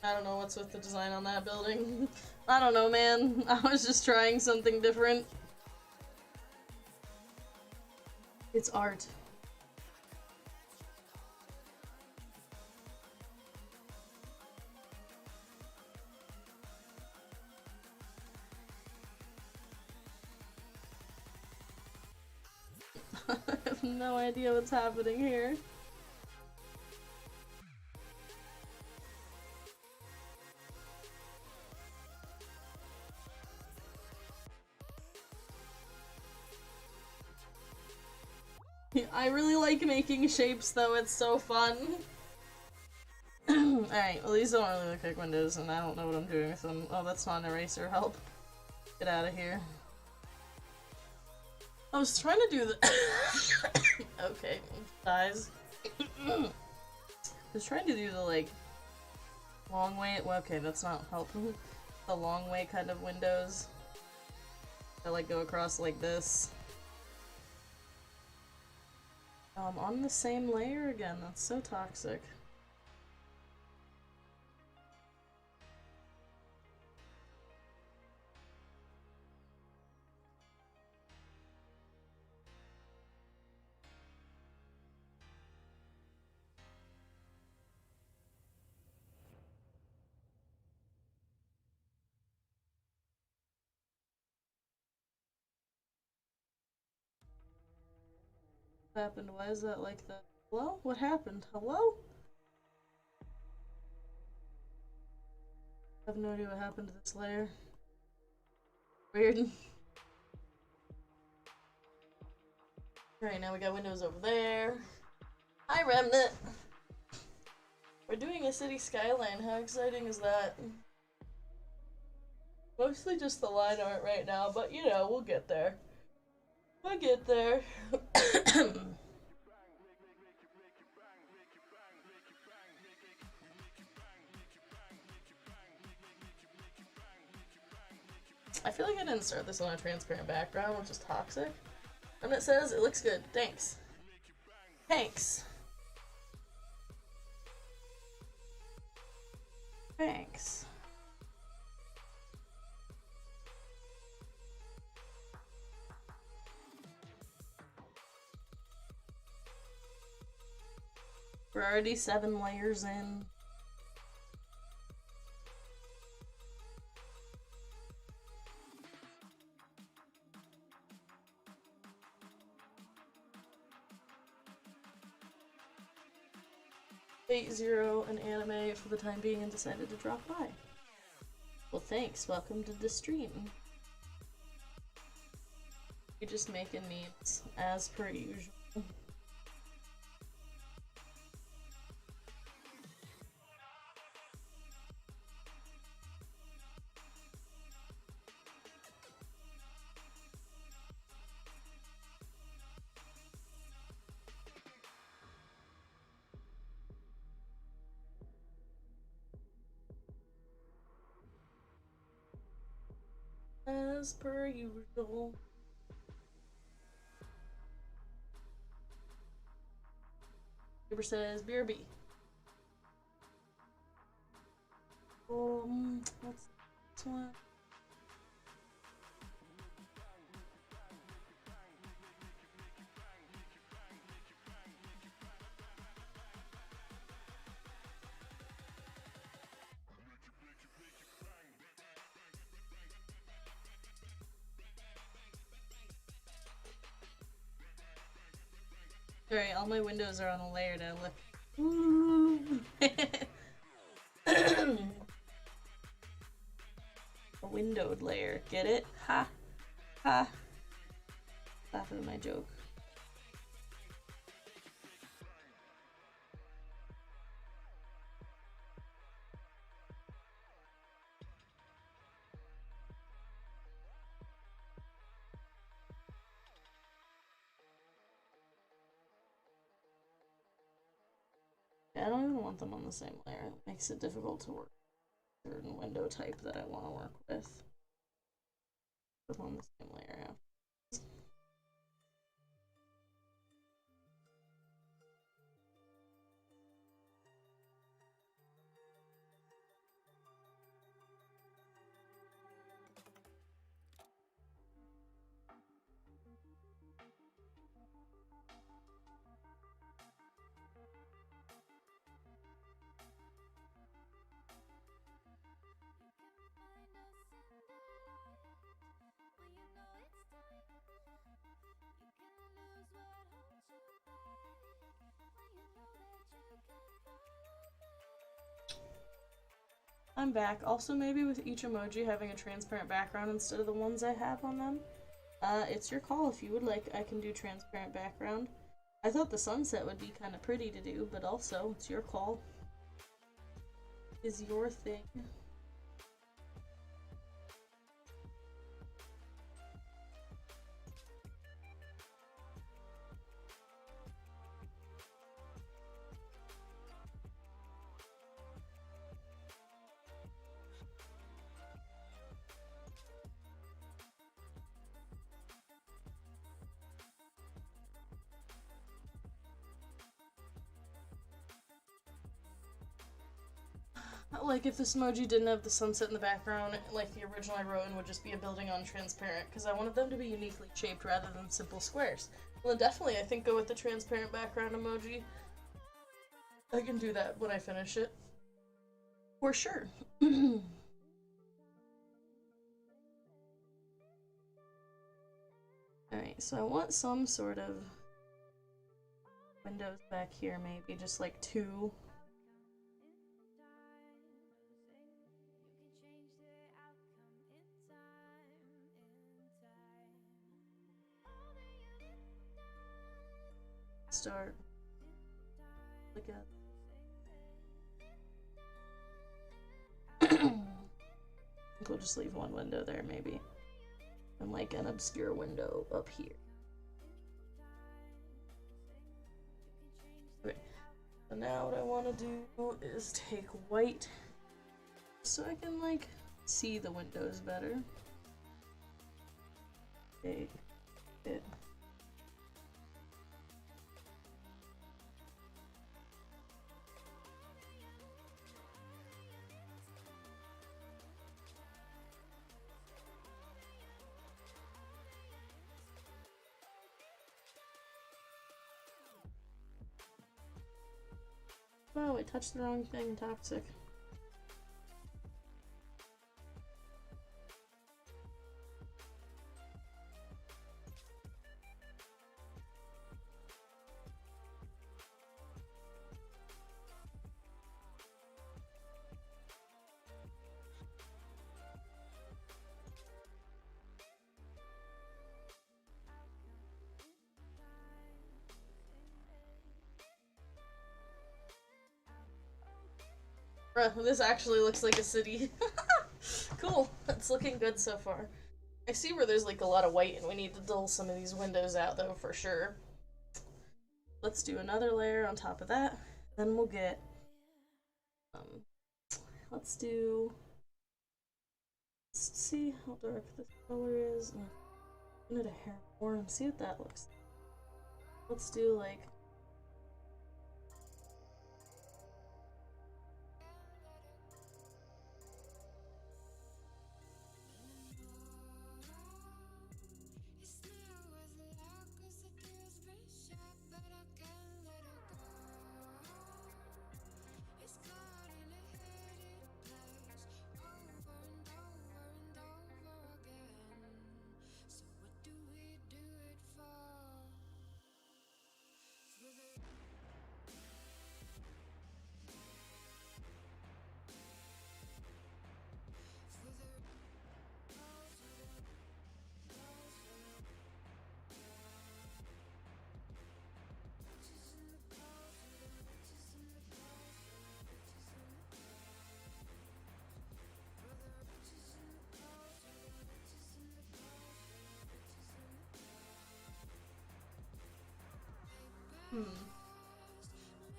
I don't know what's with the design on that building. I don't know, man. I was just trying something different. It's art. I have no idea what's happening here. I really like making shapes though, it's so fun. Alright, well these don't really look like windows and I don't know what I'm doing with them. Oh, that's not an eraser, help. Get out of here. I was trying to do the- Okay, guys. I was trying to do the like, long way- well, okay, that's not helpful. The long way kind of windows. That like go across like this. On the same layer again, that's so toxic. What happened? Why is that like that? Hello? What happened? Hello? I have no idea what happened to this layer. Weird. Alright, now we got windows over there. Hi, Remnant! We're doing a city skyline. How exciting is that? Mostly just the line art right now, but you know, we'll get there. We'll get there. I feel like I didn't start this on a transparent background, which is toxic. And it says, it looks good. Thanks. Thanks. Thanks. We're already 7 layers in. Zero an anime for the time being and decided to drop by. Well, thanks. Welcome to the stream. You're just making memes, as per usual. As per usual. Neighbor says BRB. What's this one? Alright, all my windows are on a layer now. Look. A windowed layer. Get it? Ha! Ha! Laughing at my joke. I don't even want them on the same layer. It makes it difficult to work with a certain window type that I want to work with. Put them on the same layer now. I'm back. Also, maybe with each emoji having a transparent background instead of the ones I have on them. It's your call if you would like. I can do transparent background. I thought the sunset would be kind of pretty to do, but also, it's your call. Is your thing. Like, if this emoji didn't have the sunset in the background, like the original I wrote, and would just be a building on transparent, because I wanted them to be uniquely shaped rather than simple squares. Well, then definitely, I think, go with the transparent background emoji. I can do that when I finish it. For sure. Alright, so I want some sort of windows back here, maybe, just like two. Start. Look at. I think we'll just leave one window there, maybe. And like an obscure window up here. Okay. So now what I want to do is take white so I can like see the windows better. Take it. Oh, I touched the wrong thing, toxic. Bruh, this actually looks like a city. Cool. It's looking good so far. I see where there's like a lot of white and we need to dull some of these windows out though for sure. Let's do another layer on top of that. Then we'll get, let's Let's see how dark this color is. And I'm gonna hair more and see what that looks like. Let's do like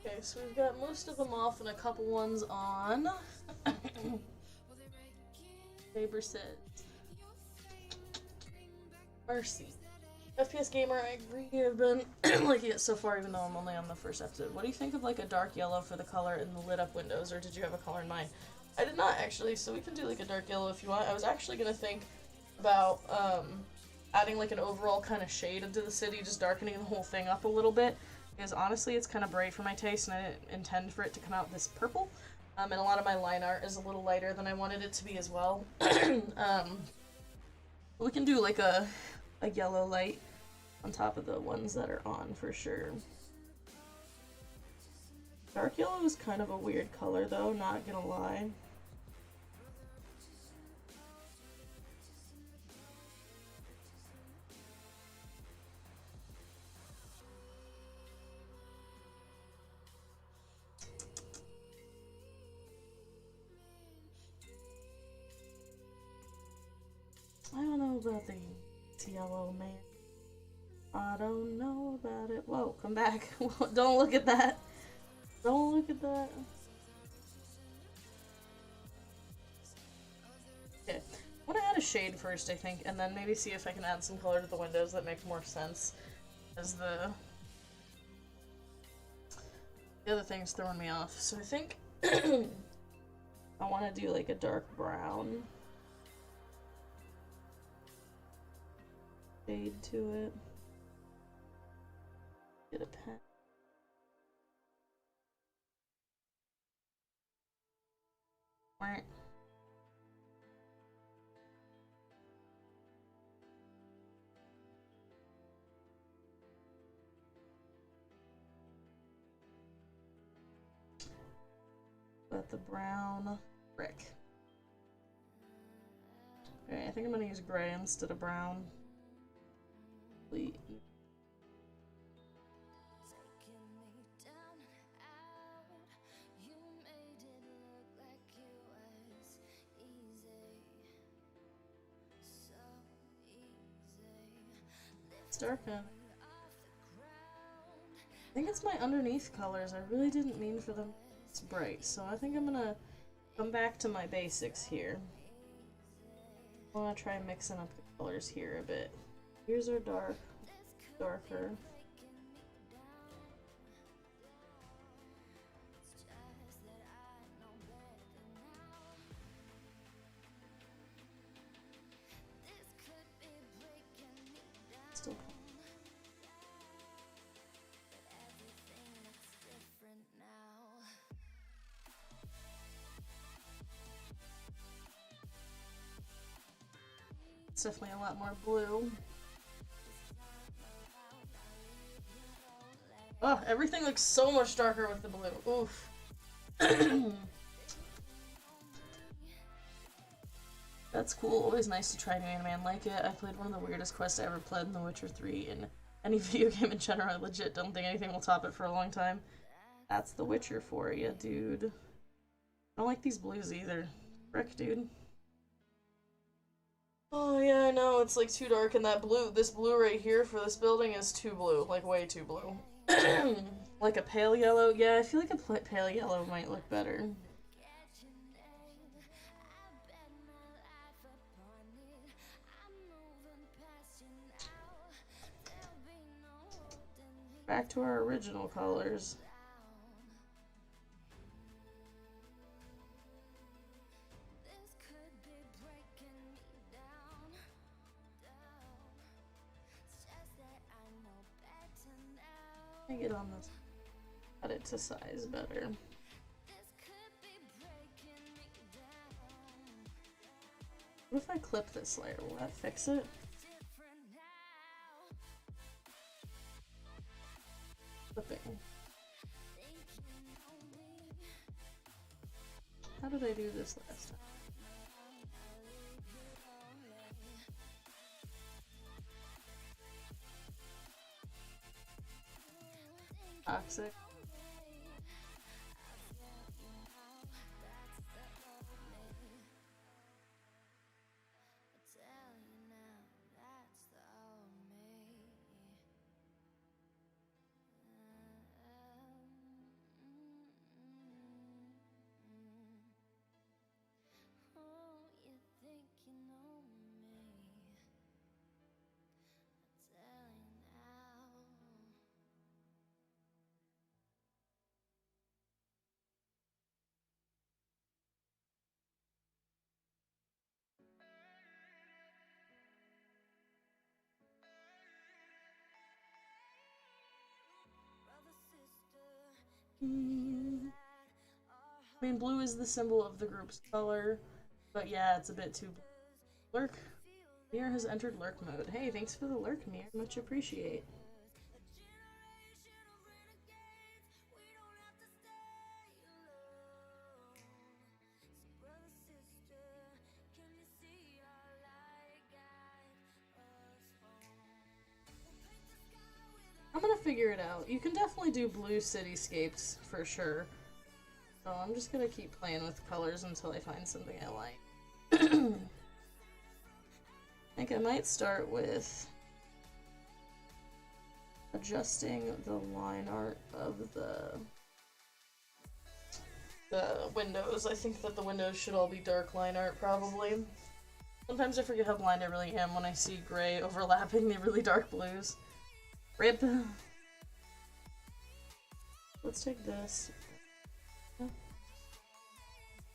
Okay, so we've got most of them off and a couple ones on. Neighbor says, Mercy. FPS Gamer, I agree. I've been liking it so far, even though I'm only on the first episode. What do you think of like a dark yellow for the color in the lit up windows, or did you have a color in mind? I did not actually, so we can do like a dark yellow if you want. I was actually gonna think about adding like an overall kind of shade into the city, just darkening the whole thing up a little bit. Because honestly, it's kind of bright for my taste, and I didn't intend for it to come out this purple. And a lot of my line art is a little lighter than I wanted it to be as well. We can do like a yellow light on top of the ones that are on for sure. Dark yellow is kind of a weird color though, not gonna lie. I don't know about the yellow, man. I don't know about it. Whoa, come back. Don't look at that. Don't look at that. Okay. I want to add a shade first, I think, and then maybe see if I can add some color to the windows that make more sense. As the other thing's throwing me off. So I think I want to do like a dark brown shade to it. Get a pen. Right. But the brown brick. Okay, I think I'm gonna use gray instead of brown. Please. It's dark now. I think it's my underneath colors. I really didn't mean for them to be bright, so I think I'm gonna come back to my basics here. I wanna try mixing up the colors here a bit. Here's our darker. Still it's definitely a lot more blue. Oh, everything looks so much darker with the blue. Oof. That's cool. Always nice to try new anime and like it. I played one of the weirdest quests I ever played in The Witcher 3 in any video game in general. I legit don't think anything will top it for a long time. That's The Witcher for you, dude. I don't like these blues either. Frick, dude. Oh yeah, I know, it's like too dark, and that blue, this blue right here for this building is too blue, like way too blue. Like a pale yellow, yeah, I feel like a pale yellow might look better. Back to our original colors. I get on this. Cut it to size better. What if I clip this layer? Will that fix it? Clipping. How did I do this last time? Toxic. I mean, blue is the symbol of the group's color, but yeah, it's a bit too blue. Lurk. Mir has entered lurk mode. Hey, thanks for the lurk, Mir. Much appreciate. I'm gonna figure it out. You can definitely do blue cityscapes for sure. So I'm just gonna keep playing with colors until I find something I like. I think I might start with adjusting the line art of the windows. I think that the windows should all be dark line art, probably. Sometimes I forget how blind I really am when I see gray overlapping the really dark blues. Rip. Let's take this.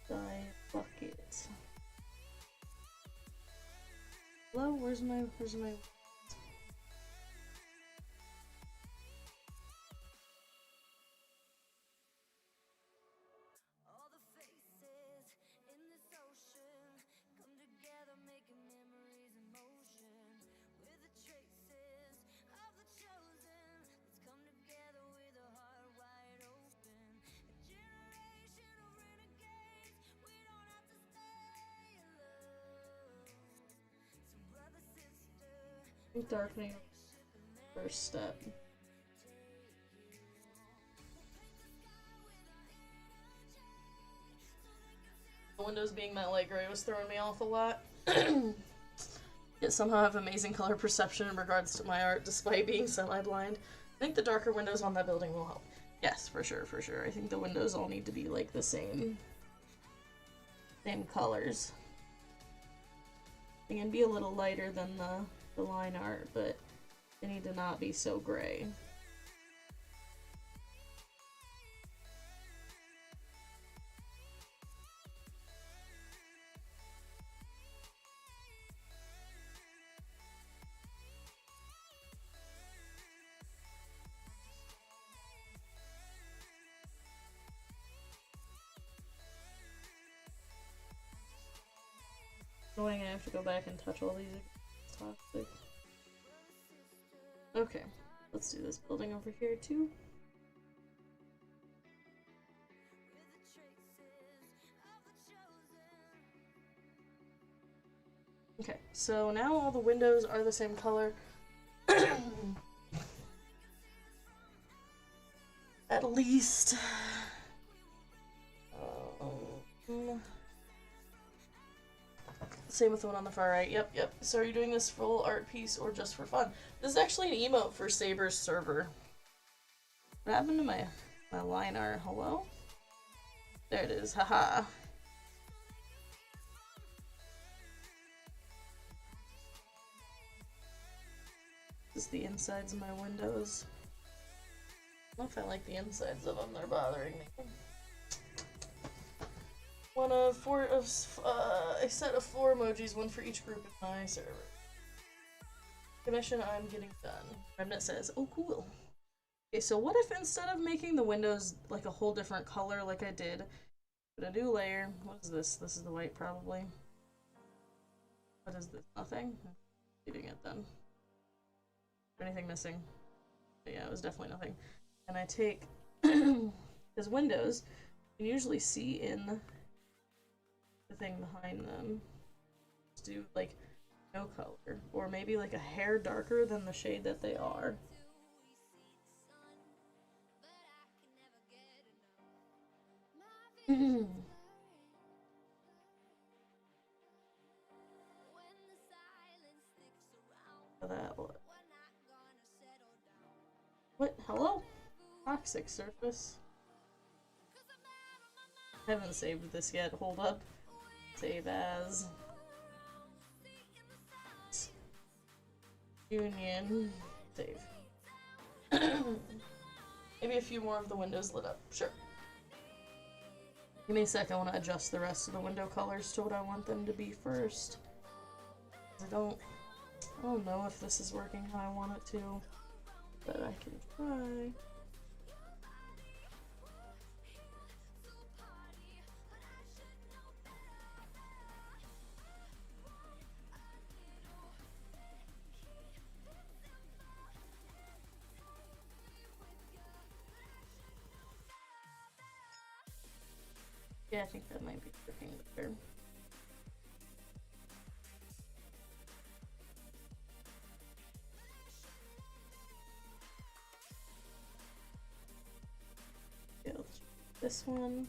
Dye bucket. Hello, where's my darkening first step. The windows being that light gray was throwing me off a lot. Yet somehow have amazing color perception in regards to my art despite being semi-blind. I think the darker windows on that building will help. Yes, for sure, for sure. I think the windows all need to be like the same colors. They can be a little lighter than the line art, but they need to not be so gray. Annoying, I have to go back and touch all these. Toxic. Okay, let's do this building over here too. Okay, so now all the windows are the same color. At least. Same with the one on the far right. Yep, yep. So are you doing this full art piece or just for fun? This is actually an emote for Saber's server. What happened to my line art? Hello? There it is. Haha. This is the insides of my windows. I don't know if I like the insides of them, they're bothering me. A set of 4 emojis, one for each group in my server. Commission I'm getting done. Remnant says, oh cool. Okay, so what if instead of making the windows like a whole different color like I did, put a new layer. What is this? This is the white probably. What is this? Nothing? Leaving it then. Anything missing? But yeah, it was definitely nothing. And I take his windows, you can usually see in the thing behind them. Just do like no color, or maybe like a hair darker than the shade that they are. That what? Hello? Toxic surface. I haven't saved this yet. Hold up. Save as. Union. Save. Maybe a few more of the windows lit up. Sure. Give me a sec. I want to adjust the rest of the window colors to what I want them to be first. I don't know if this is working how I want it to, but I can try. Yeah, I think that might be working better. Okay, let's try this one.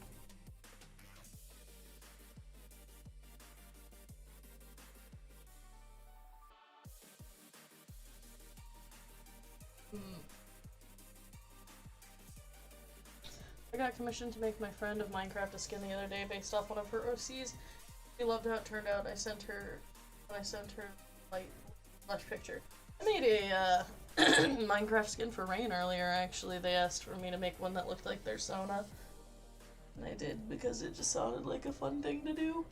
I got commissioned to make my friend of Minecraft a skin the other day based off one of her OCs. She loved how it turned out. When I sent her like flash picture. I made a Minecraft skin for Rain earlier. Actually, they asked for me to make one that looked like their Sona, and I did because it just sounded like a fun thing to do.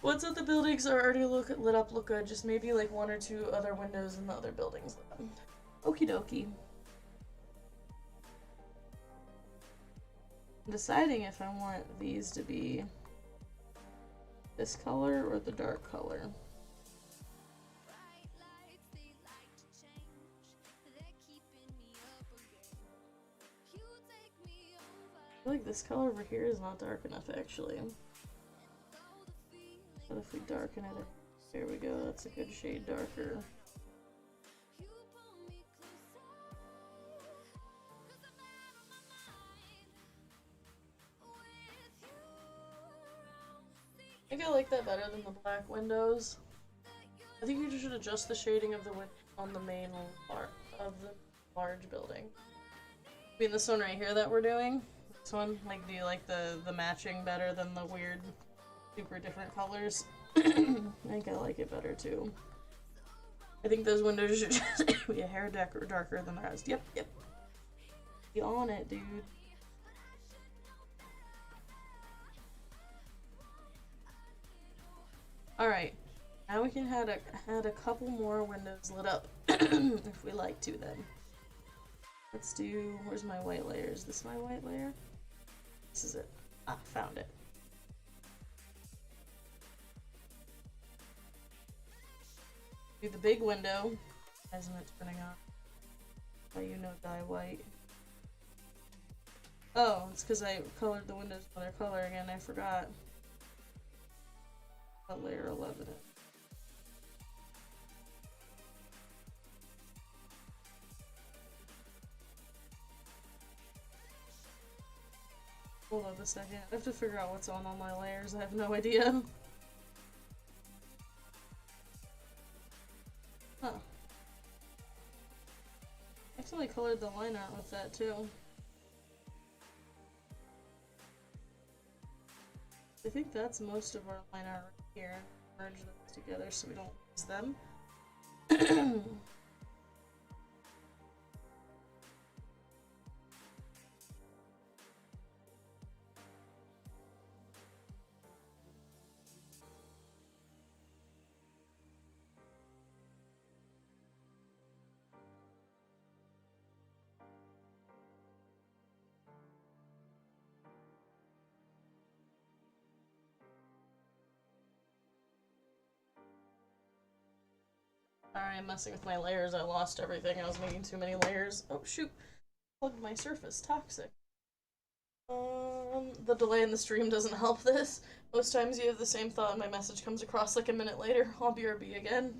Once that the buildings are already lit up, look good. Just maybe like 1 or 2 other windows in the other buildings lit up. Okie dokie. I'm deciding if I want these to be this color or the dark color. I feel like this color over here is not dark enough actually. But if we darken it, there we go, that's a good shade darker. I think I like that better than the black windows. I think you should adjust the shading of the on the main part of the large building. I mean this one right here that we're doing. This one, like, do you like the matching better than the weird, super different colors? I think I like it better too. I think those windows should just be a hair darker than the rest. Yep. Be on it, dude. Alright, now we can add a couple more windows lit up, if we like to then. Let's do, where's my white layer? Is this my white layer? This is it. Ah, found it. Do the big window. Why isn't it turning on? Why you know dye white? Oh, it's because I colored the windows another color again, I forgot. Layer 11 it. Hold on a second. I have to figure out what's on all my layers. I have no idea. Huh. I actually colored the line art with that too. I think that's most of our line art right here. Merge those together so we don't lose them. Sorry, I'm messing with my layers. I lost everything. I was making too many layers. Oh, shoot. Plugged my surface. Toxic. The delay in the stream doesn't help this. Most times you have the same thought and my message comes across like a minute later. I'll BRB again.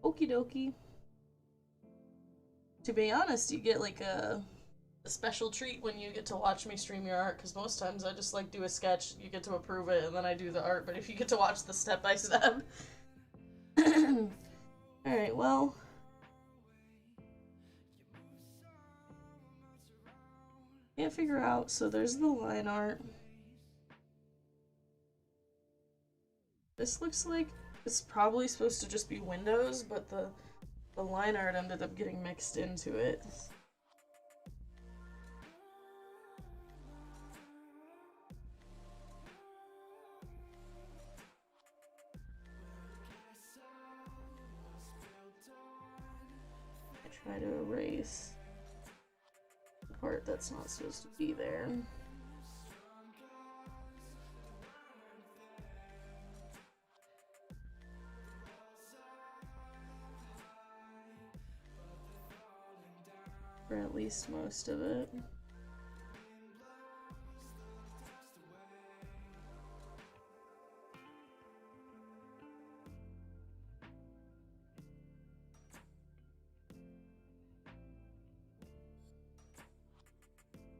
Okie dokie. To be honest, you get like a special treat when you get to watch me stream your art, because most times I just like do a sketch, you get to approve it, and then I do the art, but if you get to watch the step by step. Alright, well. Can't figure out, so there's the line art. This looks like it's probably supposed to just be windows, but the line art ended up getting mixed into it. I try to erase the part that's not supposed to be there. Or at least most of it.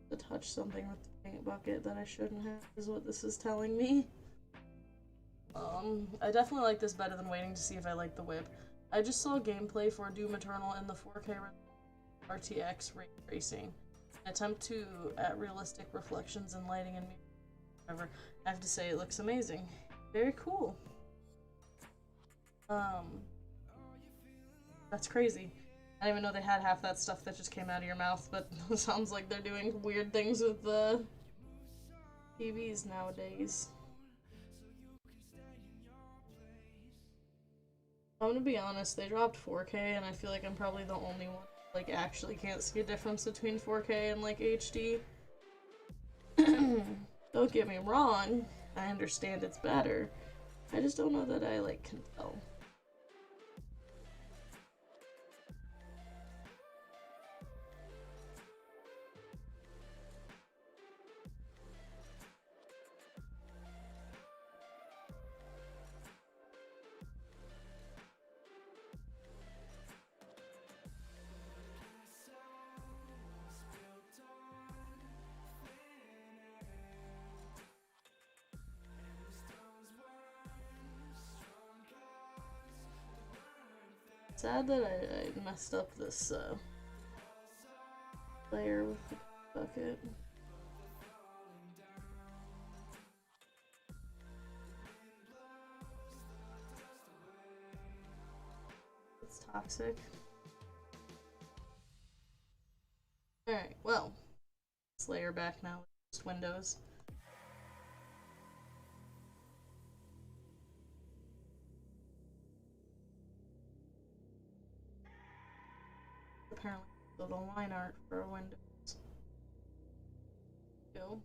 To touch something with the paint bucket that I shouldn't have is what this is telling me. I definitely like this better than waiting to see if I like the whip. I just saw gameplay for Doom Eternal in the 4K RTX ray tracing. An attempt to at realistic reflections and lighting and whatever. I have to say it looks amazing. Very cool. That's crazy. I didn't even know they had half that stuff that just came out of your mouth, but it sounds like they're doing weird things with the TVs nowadays. I'm gonna be honest, they dropped 4K and I feel like I'm probably the only one who, like, actually can't see a difference between 4K and, like, HD. Don't get me wrong, I understand it's better. I just don't know that I, like, can tell. Sad that I messed up this layer with the bucket. It's toxic. Alright, well, this layer back now with just windows. Apparently, little line art for windows. Go.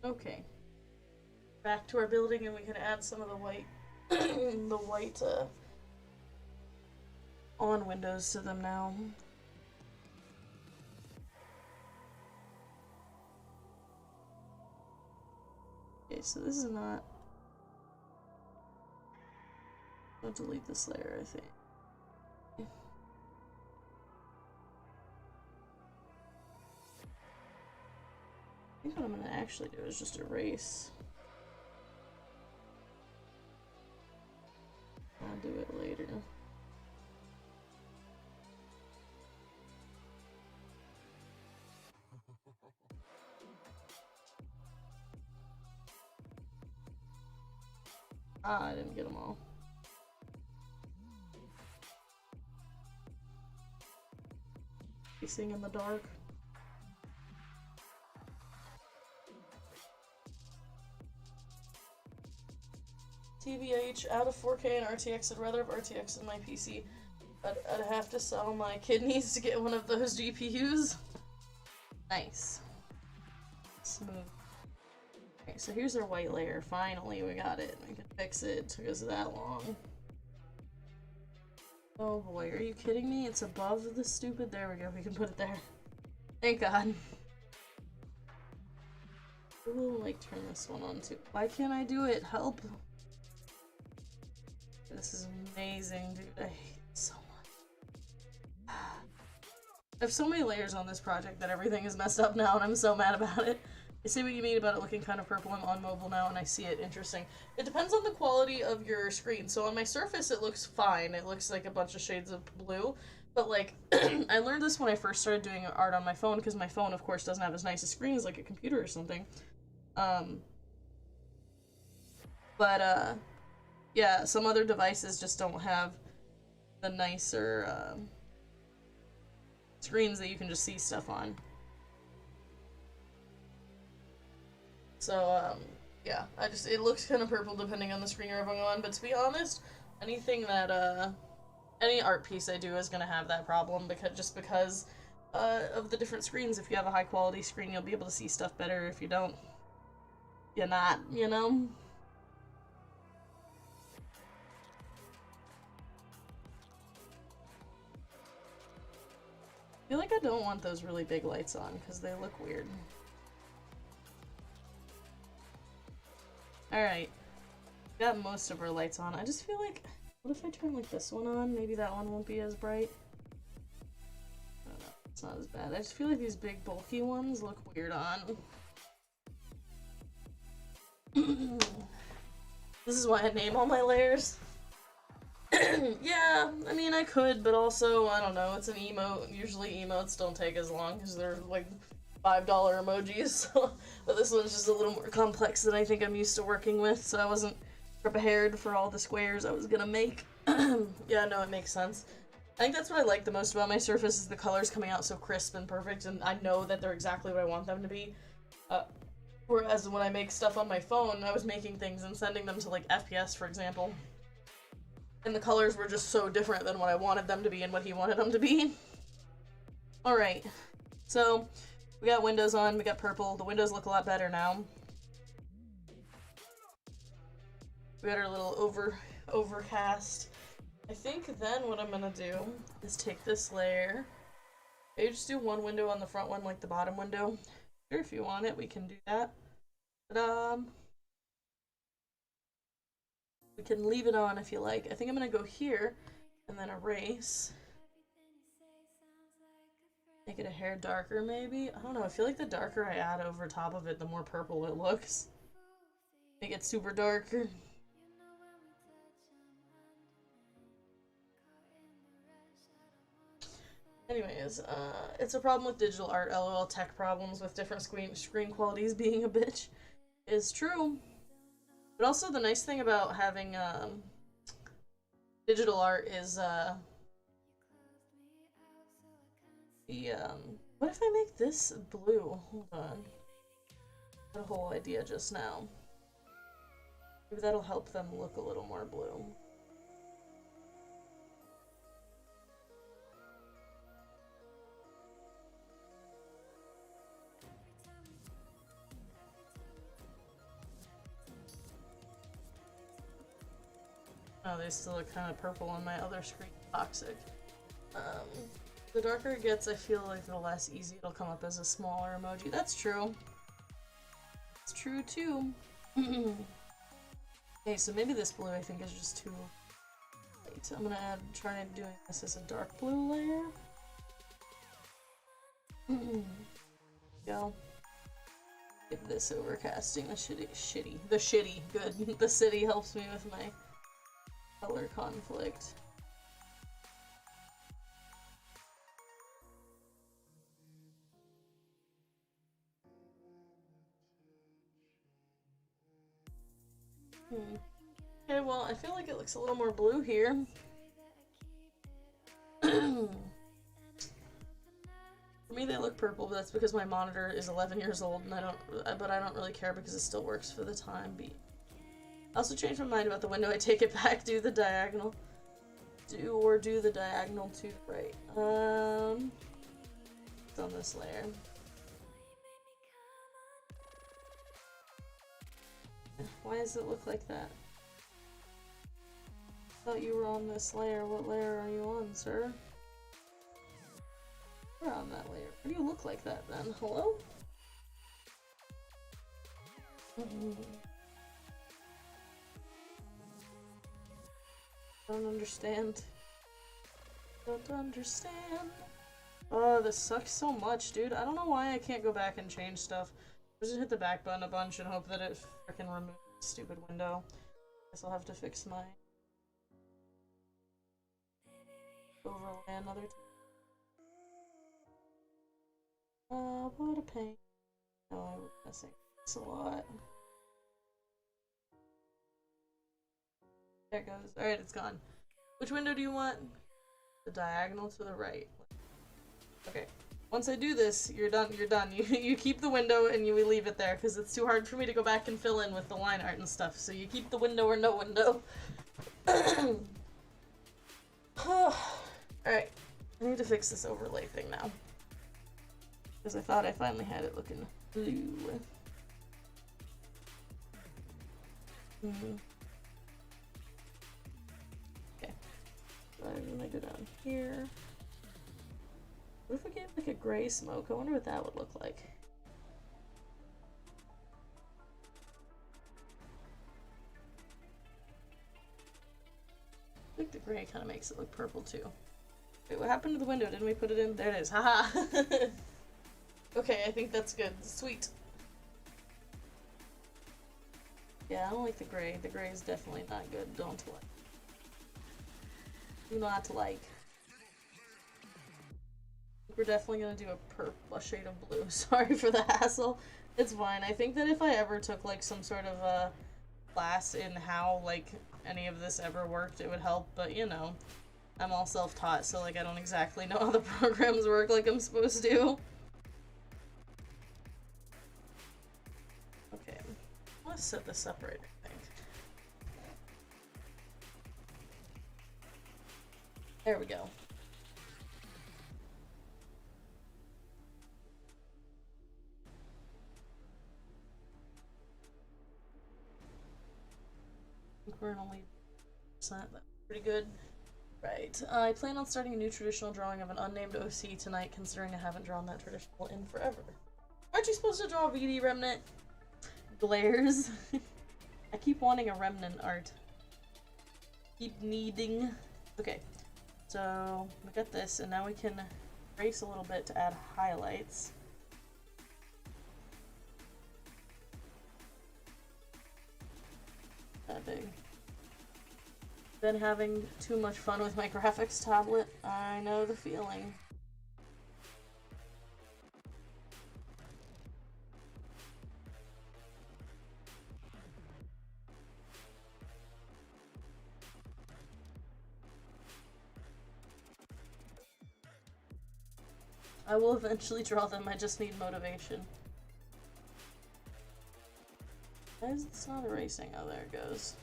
Okay. Back to our building, and we can add some of the white, the white on windows to them now. Okay, so this is not. I'll delete this layer, I think. I think what I'm gonna actually do is just erase. I'll do it later. Ah, I didn't get them all. Facing in the dark. TBH, out of 4K and RTX, I'd rather have RTX in my PC, but I'd have to sell my kidneys to get one of those GPUs. Nice. Smooth. Okay, so here's our white layer. Finally, we got it. We can fix it. It took us that long. Oh boy, are you kidding me? It's above the stupid. There we go. We can put it there. Thank God. We'll like turn this one on too. Why can't I do it? Help! This is amazing, dude. I hate it so much. I have so many layers on this project that everything is messed up now, and I'm so mad about it. I see what you mean about it looking kind of purple. I'm on mobile now, and I see it. Interesting. It depends on the quality of your screen. So on my Surface, it looks fine. It looks like a bunch of shades of blue. But, like, I learned this when I first started doing art on my phone, because my phone, of course, doesn't have as nice a screen as, like, a computer or something. Yeah, some other devices just don't have the nicer, screens that you can just see stuff on. So, yeah, it looks kind of purple depending on the screen you're on, but to be honest, anything that, any art piece I do is gonna have that problem, because of the different screens. If you have a high quality screen, you'll be able to see stuff better. If you don't, you're not, you know? I feel like I don't want those really big lights on, because they look weird. Alright. Got most of our lights on. I just feel like, what if I turn like this one on? Maybe that one won't be as bright. I don't know. It's not as bad. I just feel like these big bulky ones look weird on. This is why I name all my layers. Yeah, I mean, I could, but also, I don't know, it's an emote. Usually emotes don't take as long because they're like $5 emojis. But this one's just a little more complex than I think I'm used to working with, so I wasn't prepared for all the squares I was gonna make. Yeah, no, it makes sense. I think that's what I like the most about my Surface is the colors coming out so crisp and perfect, and I know that they're exactly what I want them to be. Whereas when I make stuff on my phone, I was making things and sending them to like FPS, for example. And the colors were just so different than what I wanted them to be and what he wanted them to be. Alright, so we got windows on, we got purple. The windows look a lot better now. We got our little overcast. I think then what I'm gonna do is take this layer. Maybe just do one window on the front one, like the bottom window. Sure, if you want it, we can do that. But, we can leave it on if you like. I think I'm gonna go here and then erase. Make it a hair darker, maybe? I don't know, I feel like the darker I add over top of it, the more purple it looks. Make it super dark. Anyways, it's a problem with digital art, lol, tech problems with different screen qualities being a bitch is true. But also the nice thing about having, digital art is, what if I make this blue? Hold on. I had a whole idea just now. Maybe that'll help them look a little more blue. Oh, they still look kind of purple on my other screen. Toxic. The darker it gets, I feel like the less easy it'll come up as a smaller emoji. That's true. It's true too. Okay, so maybe this blue I think is just too light. I'm gonna try doing this as a dark blue layer. Go. Give this overcasting the shitty, good. The city helps me with my color conflict. Okay, well, I feel like it looks a little more blue here. For me, they look purple, but that's because my monitor is 11 years old, and I don't really care because it still works for the time being. I also changed my mind about the window. I take it back. Do the diagonal. Do the diagonal to the right. It's on this layer. Why does it look like that? Thought you were on this layer. What layer are you on, sir? You're on that layer. Why do you look like that then? Hello? Don't understand. Don't understand. Oh, this sucks so much, dude. I don't know why I can't go back and change stuff. I just hit the back button a bunch and hope that it frickin' removes the stupid window. Guess I'll have to fix my overlay another time. What a pain. No, I was messing this a lot. There it goes. Alright, it's gone. Which window do you want? The diagonal to the right. Okay. Once I do this, you're done. You're done. You keep the window and you leave it there because it's too hard for me to go back and fill in with the line art and stuff. So you keep the window or no window. Alright. I need to fix this overlay thing now. Because I thought I finally had it looking blue. Okay. So I'm gonna go down here. What if we get like a gray smoke? I wonder what that would look like. I think the gray kind of makes it look purple too. Wait, what happened to the window? Didn't we put it in? There it is. Haha! Okay, I think that's good. Sweet. Yeah, I don't like the gray. The gray is definitely not good. Don't like. Do not like. We're definitely gonna do a shade of blue. Sorry for the hassle. It's fine. I think that if I ever took like some sort of a class in how like any of this ever worked, it would help. But you know, I'm all self-taught, so like I don't exactly know how the programs work like I'm supposed to. Okay, let's set this up right, I think. There we go. I think we're only percent. That's pretty good. Right. I plan on starting a new traditional drawing of an unnamed OC tonight, considering I haven't drawn that traditional in forever. Aren't you supposed to draw VD Remnant? Glares. I keep wanting a Remnant art. Keep needing. Okay. So, we got this, and now we can erase a little bit to add highlights. That big. Been having too much fun with my graphics tablet. I know the feeling. I will eventually draw them, I just need motivation. Why is this not erasing? Oh, there it goes.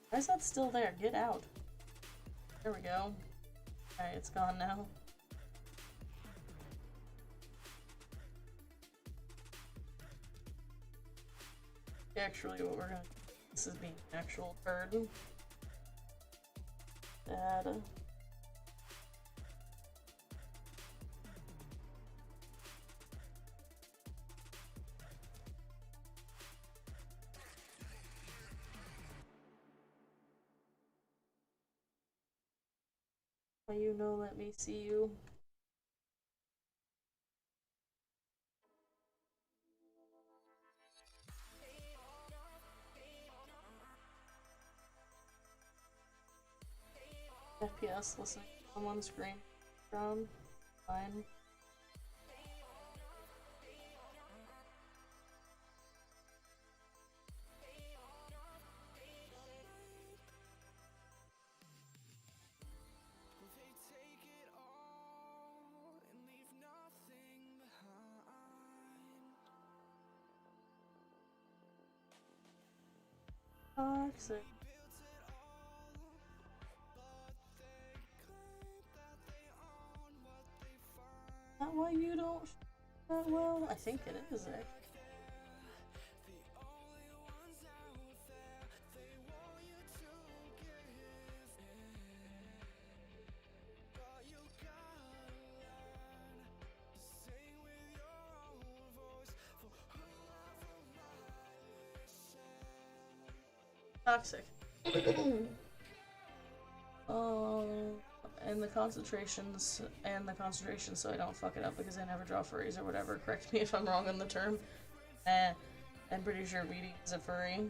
Why is that still there? Get out. There we go. Alright, it's gone now. Actually, what we're gonna... This is being an actual bird. Data. You know, let me see you. FPS listening to someone scream from fine. Toxic. that why you don't that well? I think it is, actually. Toxic. And the concentrations so I don't fuck it up because I never draw furries or whatever. Correct me if I'm wrong on the term. I'm pretty sure BD is a furry.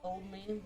Told me.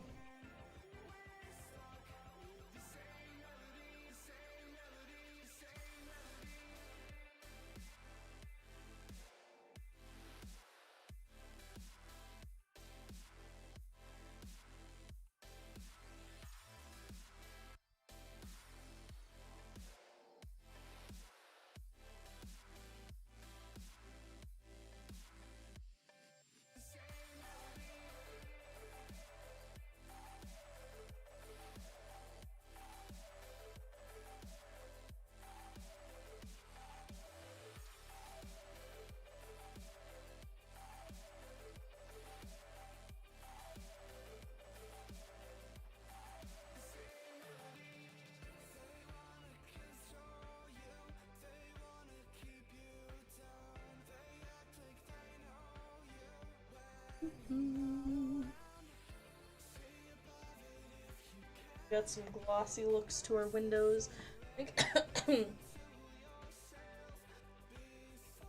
Got some glossy looks to our windows. I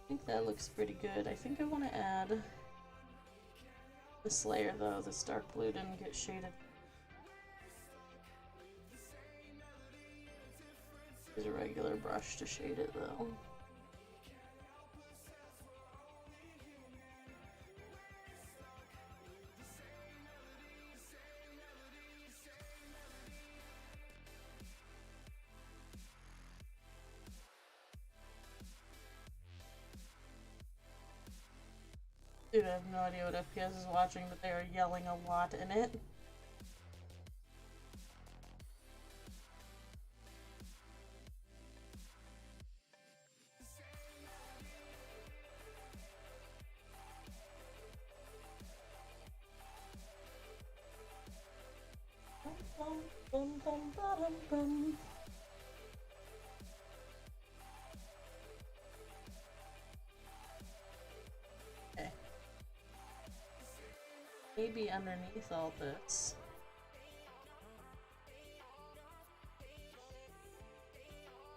think that looks pretty good. I think I want to add this layer though. This dark blue didn't get shaded. Use a regular brush to shade it though. Dude, I have no idea what FPS is watching, but they are yelling a lot in it. Bum, bum, bum, bum. Okay. Maybe underneath all this.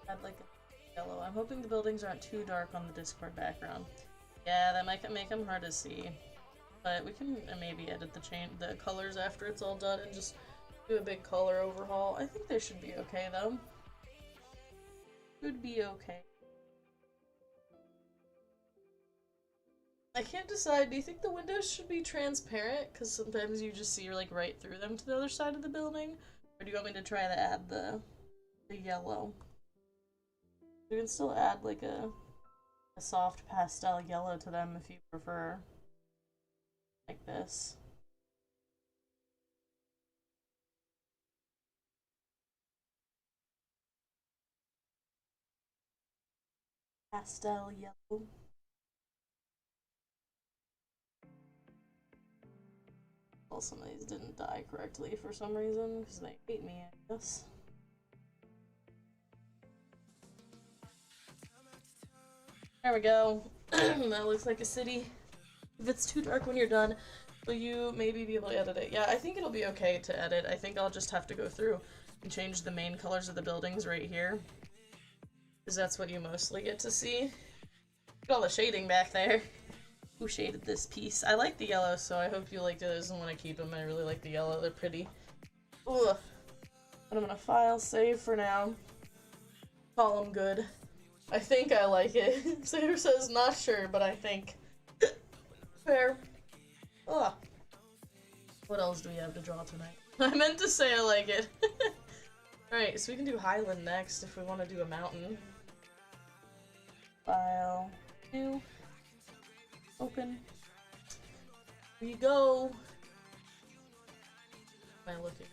Add like a yellow. I'm hoping the buildings aren't too dark on the Discord background. Yeah, that might make them hard to see. But we can maybe edit the colors after it's all done and just do a big color overhaul. I think they should be okay though. Should be okay. I can't decide. Do you think the windows should be transparent? Because sometimes you just see like right through them to the other side of the building. Or do you want me to try to add the yellow? You can still add like a soft pastel yellow to them if you prefer. Like this. Pastel yellow. Well, some of these didn't die correctly for some reason, because they hate me, I guess. There we go. That looks like a city. If it's too dark when you're done, will you maybe be able to edit it? Yeah, I think it'll be okay to edit. I think I'll just have to go through and change the main colors of the buildings right here. Because that's what you mostly get to see. Look at all the shading back there. Who shaded this piece? I like the yellow, so I hope you liked those and want to keep them. I really like the yellow. They're pretty. Ugh. But I'm gonna file save for now. Call them good. I think I like it. Saber says not sure, but I think. Fair. Ugh. What else do we have to draw tonight? I meant to say I like it. Alright, so we can do Highland next if we want to do a mountain. File. New. Open. Here you go. Am I looking?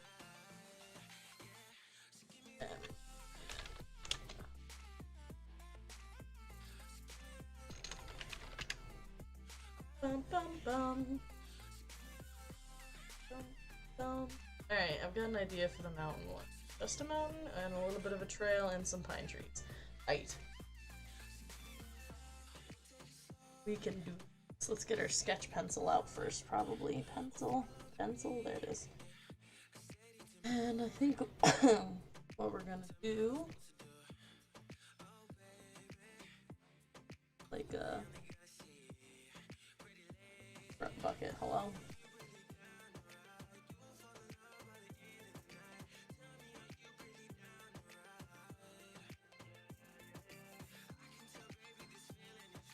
bum. Alright, I've got an idea for the mountain one. Just a mountain and a little bit of a trail and some pine trees. Right. We can do this. Let's get our sketch pencil out first, probably. Pencil, there it is. And I think what we're gonna do, like a bucket, hello?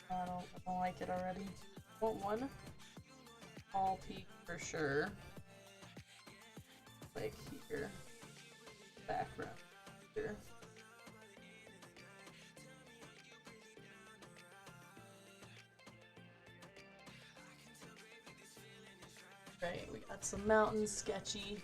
I don't like it already. I want one tall peak for sure. Like here. Background here. Right, we got some mountains sketchy.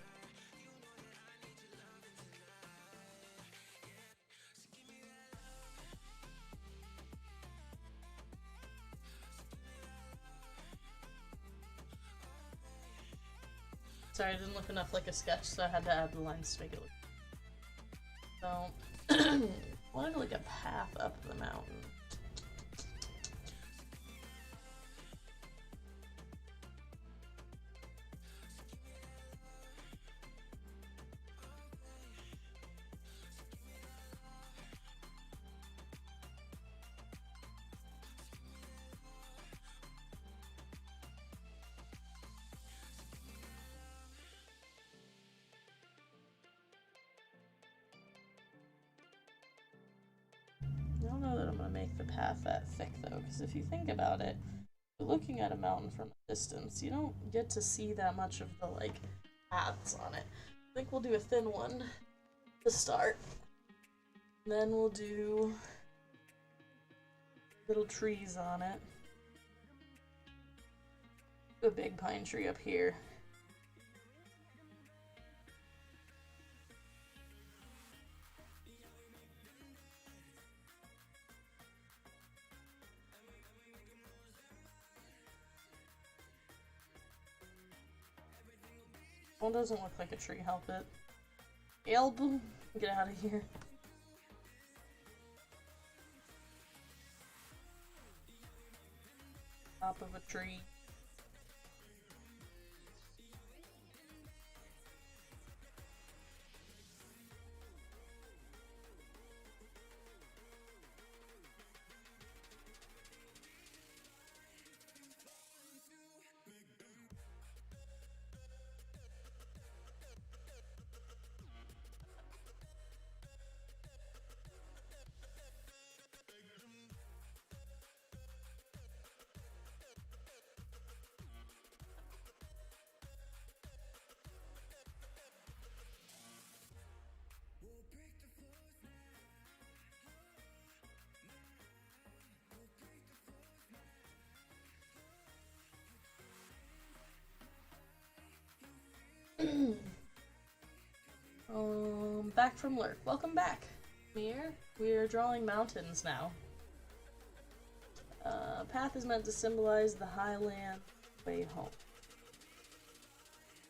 Sorry, it didn't look enough like a sketch, so I had to add the lines to make it look. So, wanted like a path up the mountain. I don't know that I'm gonna make the path that thick though, because if you think about it, you're looking at a mountain from a distance, you don't get to see that much of the like paths on it. I think we'll do a thin one to start. And then we'll do little trees on it. A big pine tree up here. One doesn't look like a tree, help it. Album, get out of here. Top of a tree. Back from lurk. Welcome back, Mir. We're drawing mountains now. Path is meant to symbolize the highland way home.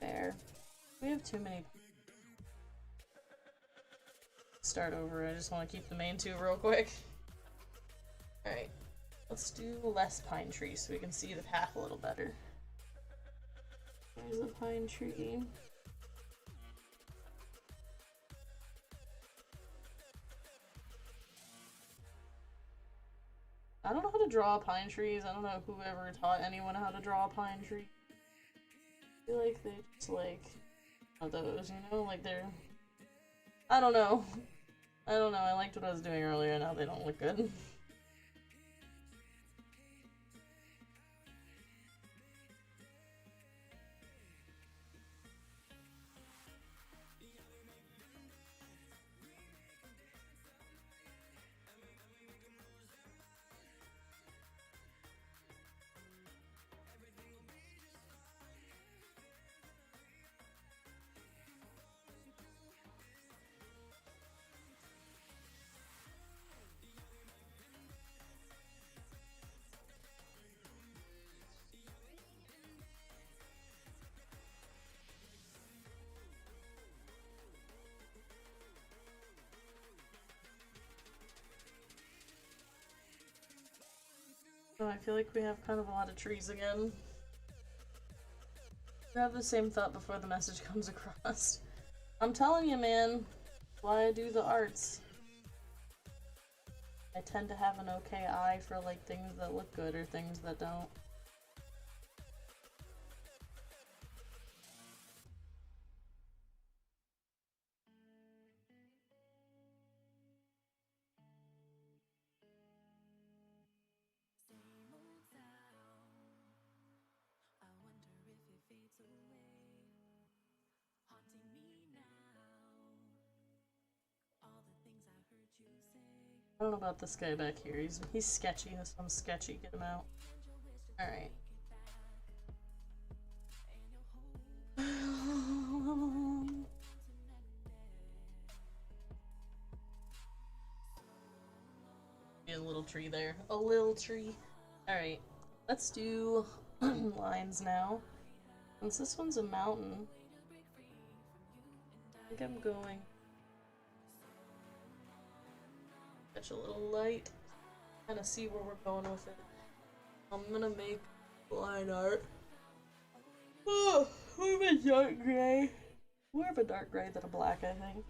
There. We have too many. Start over. I just want to keep the main two real quick. Alright. Let's do less pine trees so we can see the path a little better. There's a pine tree. I don't know how to draw pine trees. I don't know whoever taught anyone how to draw a pine tree. I feel like they just like those, you know? Like they're... I don't know. I don't know. I liked what I was doing earlier, now they don't look good. Oh, I feel like we have kind of a lot of trees again. I have the same thought before the message comes across. I'm telling you, man, why I do the arts. I tend to have an okay eye for like things that look good or things that don't. I don't know about this guy back here. He's sketchy. This one's sketchy. Get him out. Alright. Be a little tree there. A little tree. Alright. Let's do lines now. Since this one's a mountain, I think I'm going catch a little light. Kind of see where we're going with it. I'm gonna make line art. Oh, more of a dark gray. More of a dark gray than a black, I think.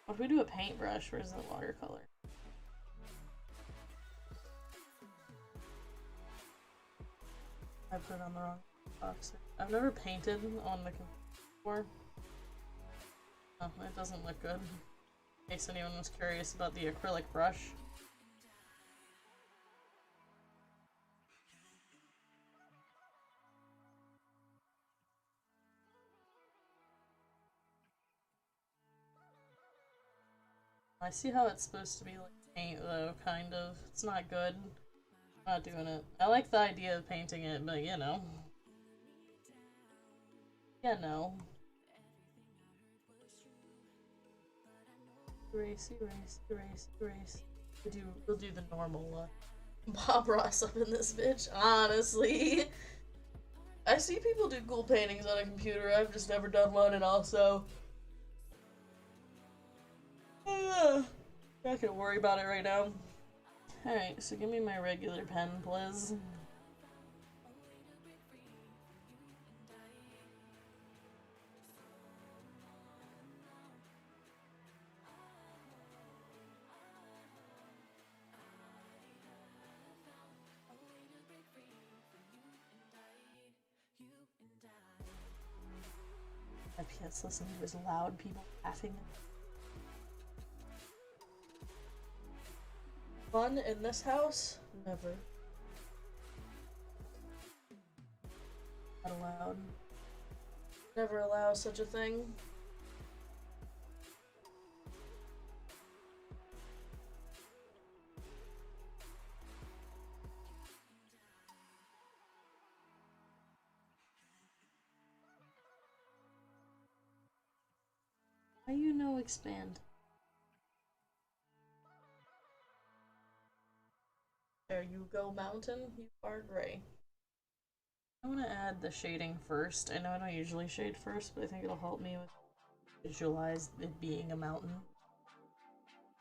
What if we do a paintbrush versus a watercolor? I put it on the wrong box. I've never painted on the computer before. Oh, it doesn't look good. In case anyone was curious about the acrylic brush. I see how it's supposed to be like paint though, kind of. It's not good. I'm not doing it. I like the idea of painting it, but you know. Yeah, no. Erase, erase, erase, erase. We'll do the normal Bob Ross up in this bitch, honestly. I see people do cool paintings on a computer. I've just never done one, and also not gonna worry about it right now. Alright, so give me my regular pen, please. My PS listening to is loud, people laughing. Fun in this house? Never. Not allowed. Never allow such a thing. Why you no expand? There you go, mountain. You are gray. I want to add the shading first. I know I don't usually shade first, but I think it'll help me with visualize it being a mountain.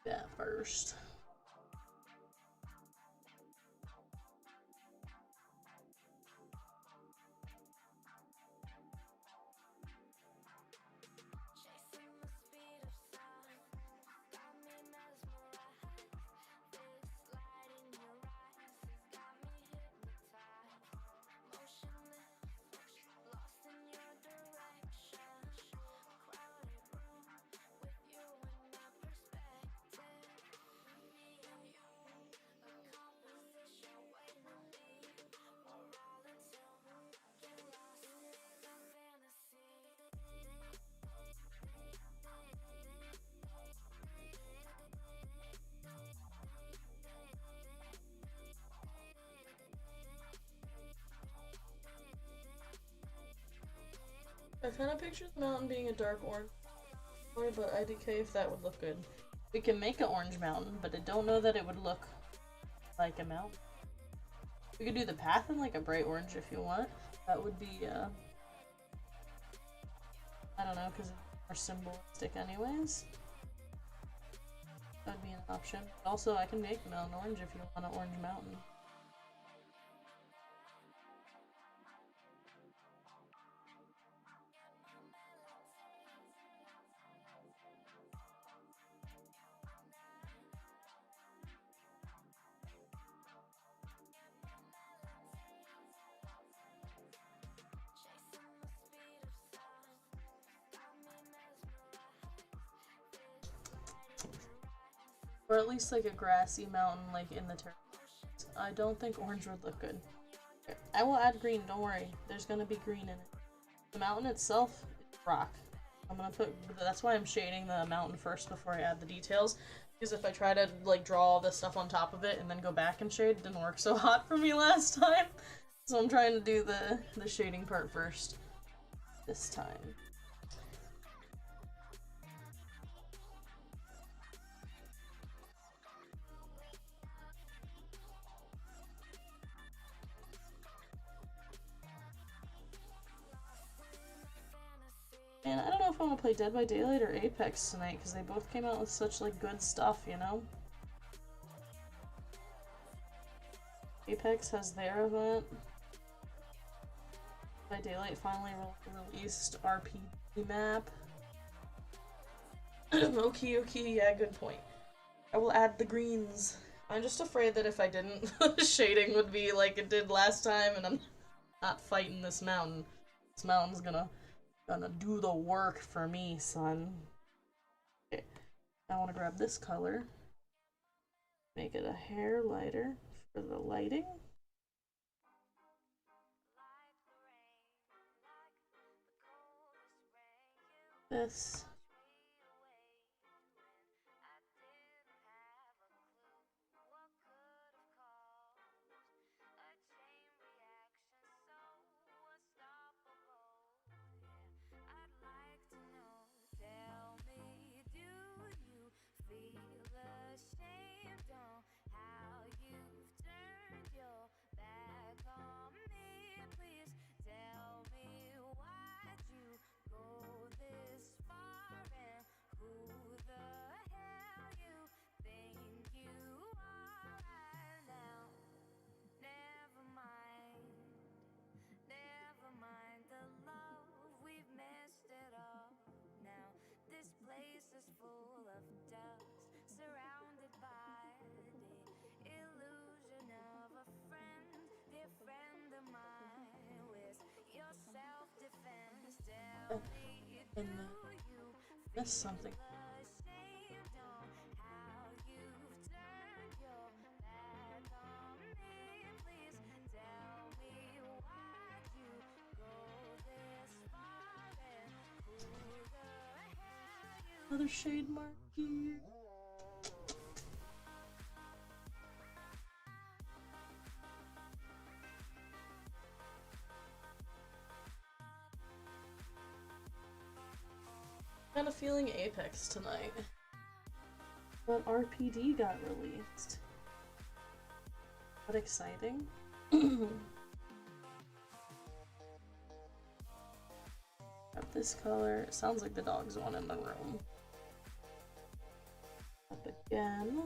That first. I kind of picture the mountain being a dark orange color, but IDK if that would look good. We can make an orange mountain, but I don't know that it would look like a mountain. We could do the path in like a bright orange if you want. That would be, I don't know, because it's more symbolistic anyways. That would be an option. Also, I can make Mountain Orange if you want an orange mountain. Or at least like a grassy mountain like in the terrain. I don't think orange would look good. I will add green, don't worry. There's gonna be green in it. The mountain itself is rock. I'm gonna put, that's why I'm shading the mountain first before I add the details. Because if I try to like draw all this stuff on top of it and then go back and shade, it didn't work so hot for me last time. So I'm trying to do the shading part first this time. And I don't know if I want to play Dead by Daylight or Apex tonight, because they both came out with such, like, good stuff, you know? Apex has their event. Dead by Daylight finally released RPG map. Okay, yeah, good point. I will add the greens. I'm just afraid that if I didn't, shading would be like it did last time, and I'm not fighting this mountain. This mountain's gonna do the work for me, son. Okay, I want to grab this color, make it a hair lighter for the lighting. This. And missed something. Another shade mark here. Kind of feeling Apex tonight. But RPD got released. What exciting. Got this color. It sounds like the dog's one in the room. Up again.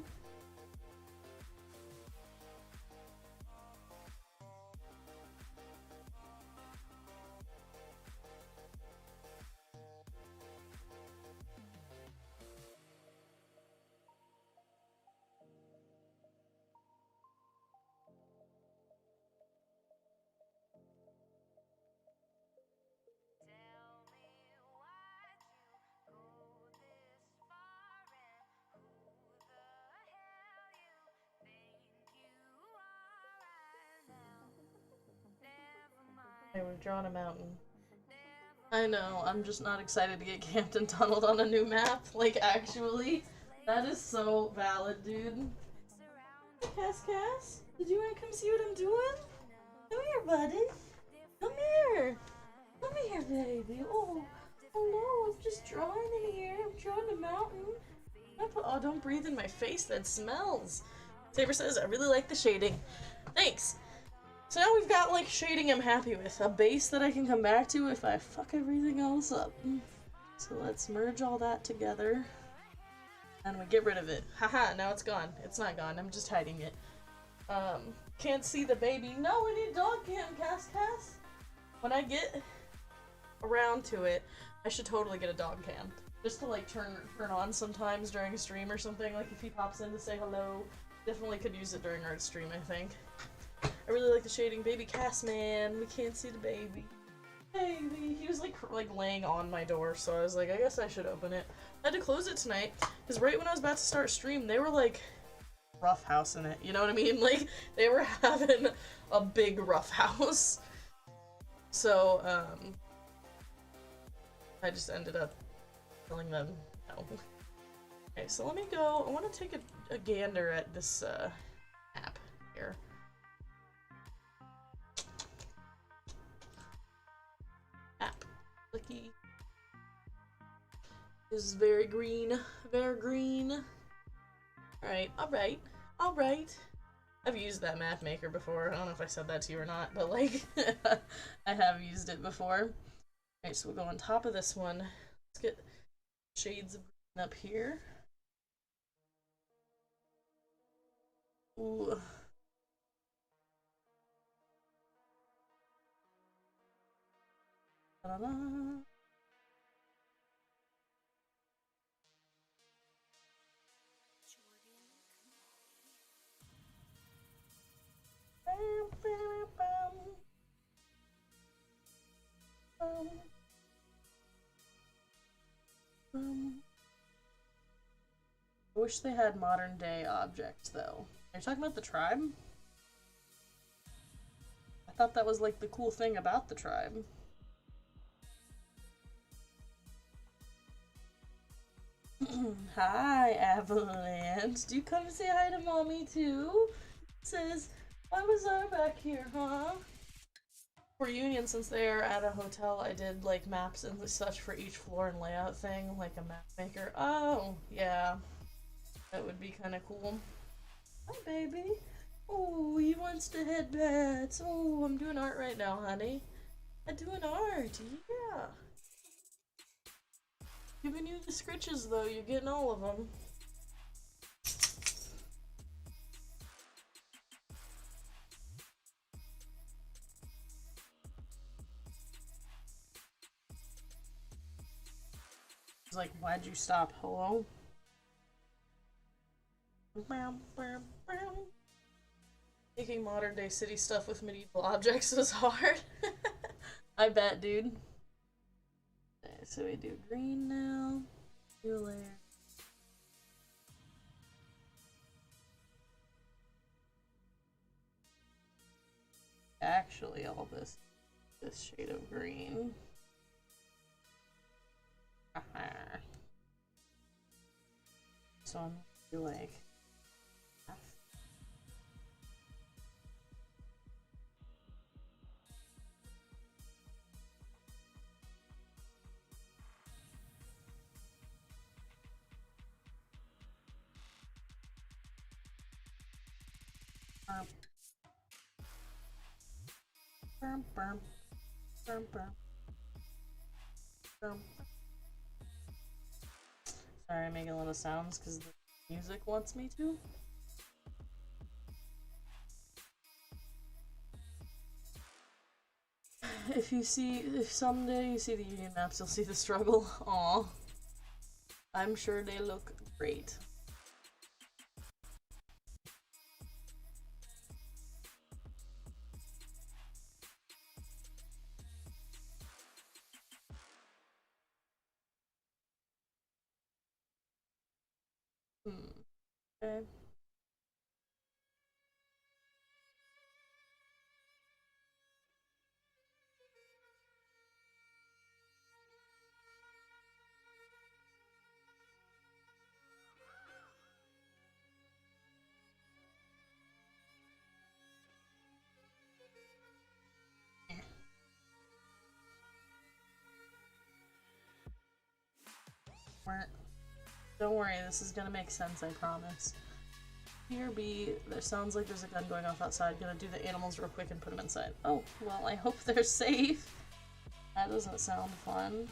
Okay, we've drawn a mountain. I know, I'm just not excited to get camped and tunneled on a new map. Like, actually. That is so valid, dude. Cass? Did you want to come see what I'm doing? Come here, buddy. Come here. Come here, baby. Oh no, I'm just drawing in here. I'm drawing a mountain. Oh, don't breathe in my face. That smells. Saber says, I really like the shading. Thanks. So now we've got, like, shading I'm happy with. A base that I can come back to if I fuck everything else up. So let's merge all that together. And we get rid of it. Haha, now it's gone. It's not gone, I'm just hiding it. Can't see the baby. No, we need dog cam, Cass. When I get around to it, I should totally get a dog cam. Just to like turn on sometimes during a stream or something. Like if he pops in to say hello, definitely could use it during our stream, I think. I really like the shading. Baby Cass, man. We can't see the baby. Baby. He was like laying on my door, so I was like, I guess I should open it. I had to close it tonight, because right when I was about to start stream, they were like rough house in it, you know what I mean? Like, they were having a big rough house. So, I just ended up telling them no. Okay, so let me go. I want to take a gander at this app here. App. Clicky. This is very green. Very green. Alright. I've used that map maker before. I don't know if I said that to you or not, but like, I have used it before. Alright, so we'll go on top of this one. Let's get shades of green up here. Ooh. Ta-da-da. I wish they had modern day objects though. Are you talking about the tribe? I thought that was like the cool thing about the tribe. Hi, Avalanche. Do you come say hi to mommy too? It says, why was I back here, huh? For Union, since they are at a hotel, I did like maps and such for each floor and layout thing, like a map maker. Oh, yeah. That would be kind of cool. Hi, baby. Oh, he wants to headbats. Oh, I'm doing art right now, honey. I'm doing art, yeah. Giving you the scritches, though. You're getting all of them. It's like, why'd you stop? Hello? Making modern day city stuff with medieval objects was hard. I bet, dude. Okay, so we do green now. New layer. Actually, all this shade of green. So I'm gonna do like Sorry, I'm making a lot of sounds because the music wants me to. If someday you see the Union maps, you'll see the struggle. Aw. I'm sure they look great. Okay. Don't worry, this is gonna make sense, I promise. Here B, there sounds like there's a gun going off outside. Gonna do the animals real quick and put them inside. Oh, well, I hope they're safe. That doesn't sound fun.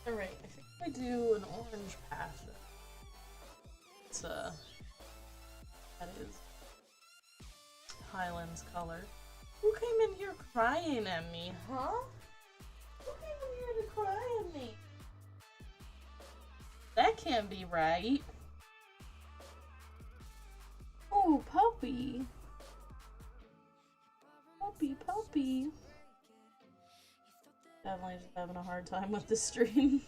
Alright, I think I do an orange path. It's that is Highland's color. Who came in here crying at me, huh? Who came in here to cry at me? That can't be right. Oh, puppy. Puppy. Definitely just having a hard time with this stream.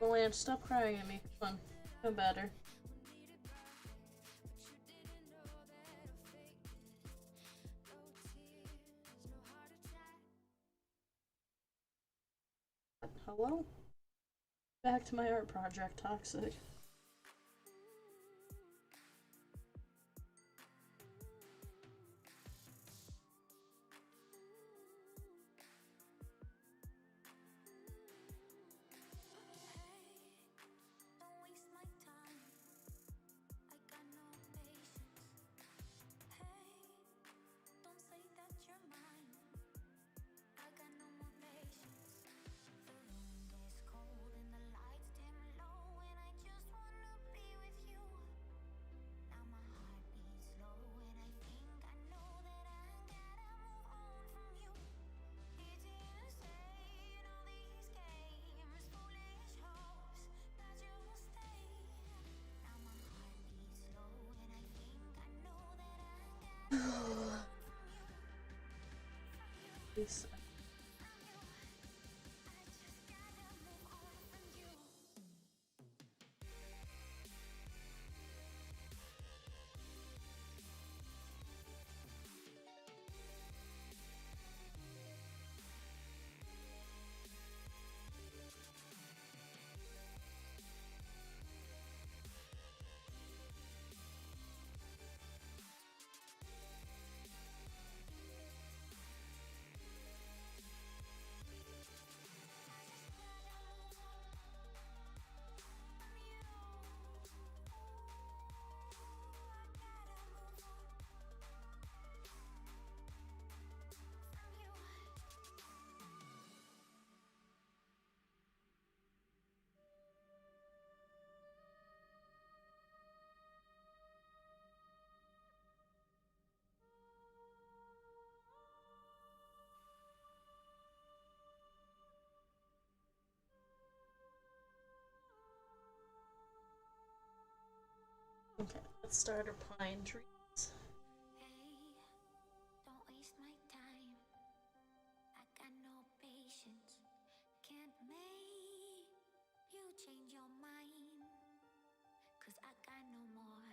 Blanche, stop crying at me. Come on, feel better. Hello? Back to my art project, Toxic. Peace. Okay, let's start our pine trees. Hey, don't waste my time. I got no patience. Can't make you change your mind. 'Cause I got no more.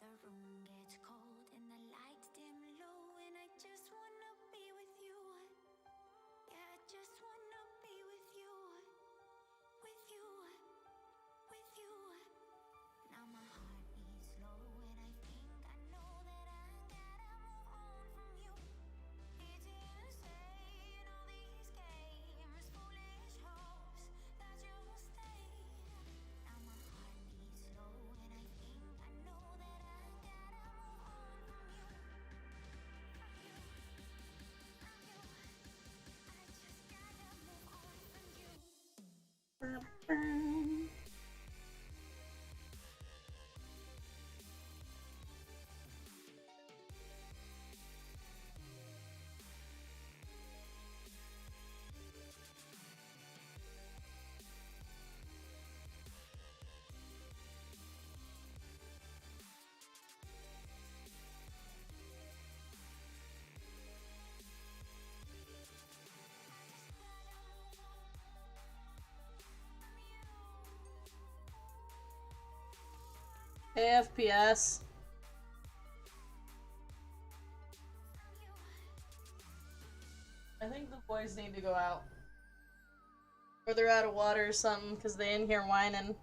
The room gets cold and the lights dim low, and I just wanna be with you. Yeah, I just wanna be with you, with you, with you. Now my heart beats slow, and I think I know that I gotta move on from you. It's insane, all these games, foolish hopes that you'll stay. Now my heart beats slow, and I think I know that I gotta move on from you, from you, from you. I just gotta move on from you. Hey, FPS. I think the boys need to go out. Or they're out of water or something, because they in here whining.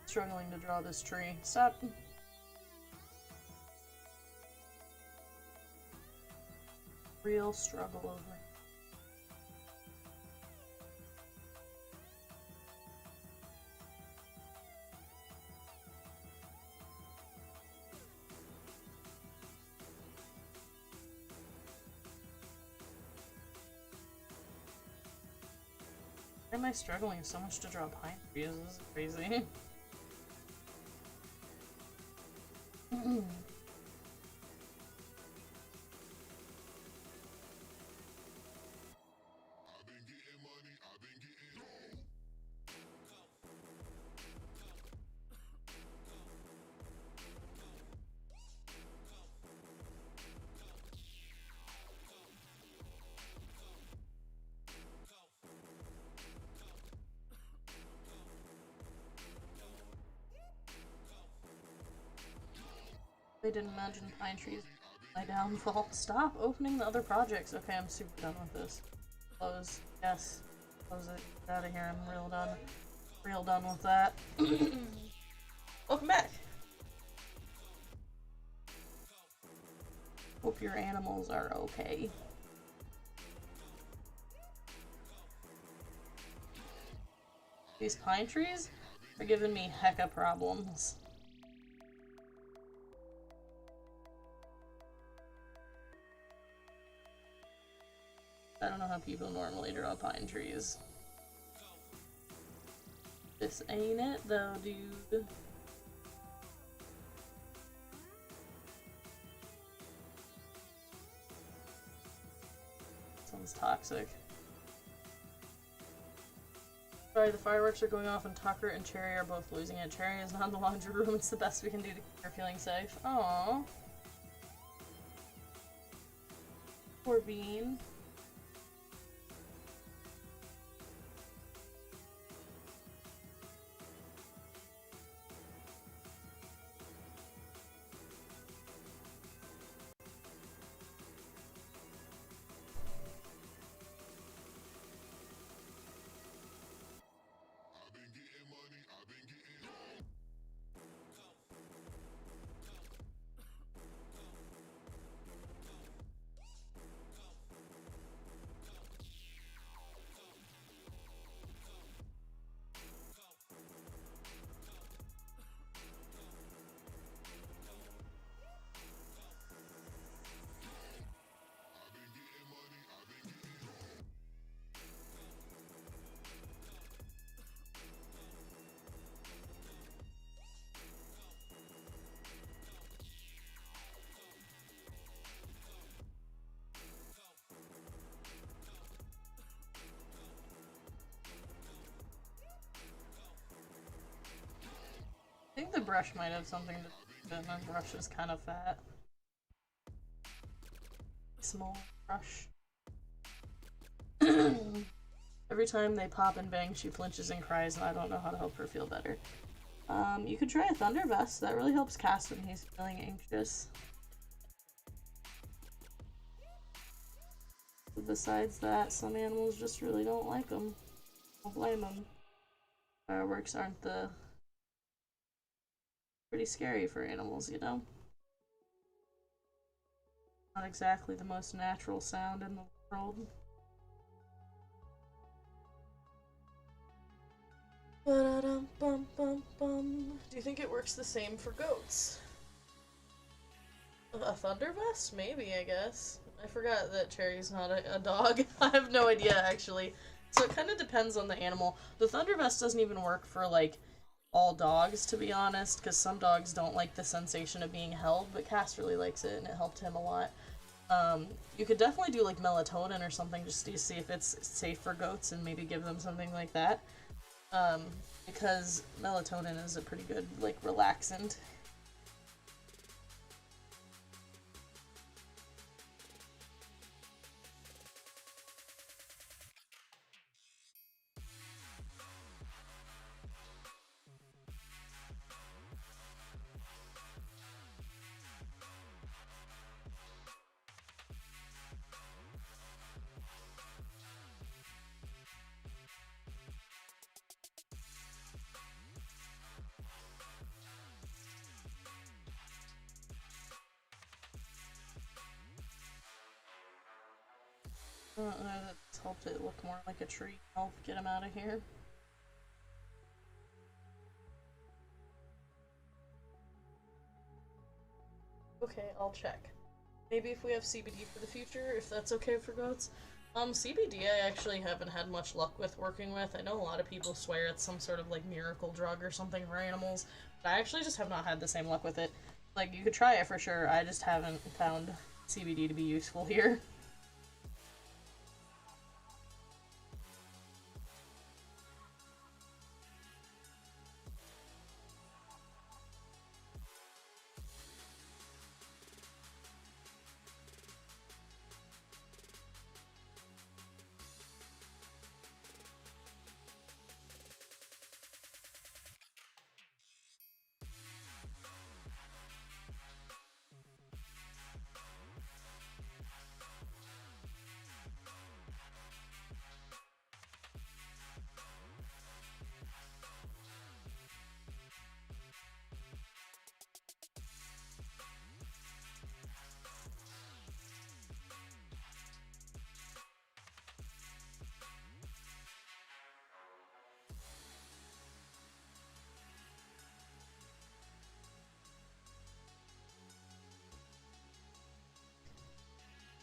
Struggling to draw this tree. Stop. Real struggle over. Why am I struggling so much to draw pine trees? This is crazy. They didn't imagine pine trees. My downfall. Stop opening the other projects. Okay, I'm super done with this. Close. Yes. Close it. Get out of here. I'm real done. Real done with that. Welcome back. Hope your animals are okay. These pine trees are giving me hecka problems. I don't know how people normally draw pine trees. This ain't it though, dude. Sounds toxic. Sorry, the fireworks are going off and Tucker and Cherry are both losing it. Cherry is not in the laundry room. It's the best we can do to keep her feeling safe. Aww. Poor Bean. think the brush might have something to do with it. My brush is kind of fat. Small brush. Every time they pop and bang, she flinches and cries, and I don't know how to help her feel better. You could try a thunder vest. That really helps Cass when he's feeling anxious. But besides that, some animals just really don't like them. Don't blame them. Fireworks aren't the... pretty scary for animals, you know? Not exactly the most natural sound in the world. Do you think it works the same for goats? A thunder vest? Maybe, I guess. I forgot that Cherry's not a dog. I have no idea, actually. So it kind of depends on the animal. The thunder vest doesn't even work for, like, all dogs, to be honest, because some dogs don't like the sensation of being held, but Cass really likes it, and it helped him a lot. You could definitely do, like, melatonin or something just to see if it's safe for goats and maybe give them something like that. Because melatonin is a pretty good, like, relaxant. I don't know, that's helped it look more like a tree. I'll get him out of here. Okay, I'll check. Maybe if we have CBD for the future, if that's okay for goats. CBD I actually haven't had much luck with working with. I know a lot of people swear it's some sort of like miracle drug or something for animals, but I actually just have not had the same luck with it. Like, you could try it for sure, I just haven't found CBD to be useful here.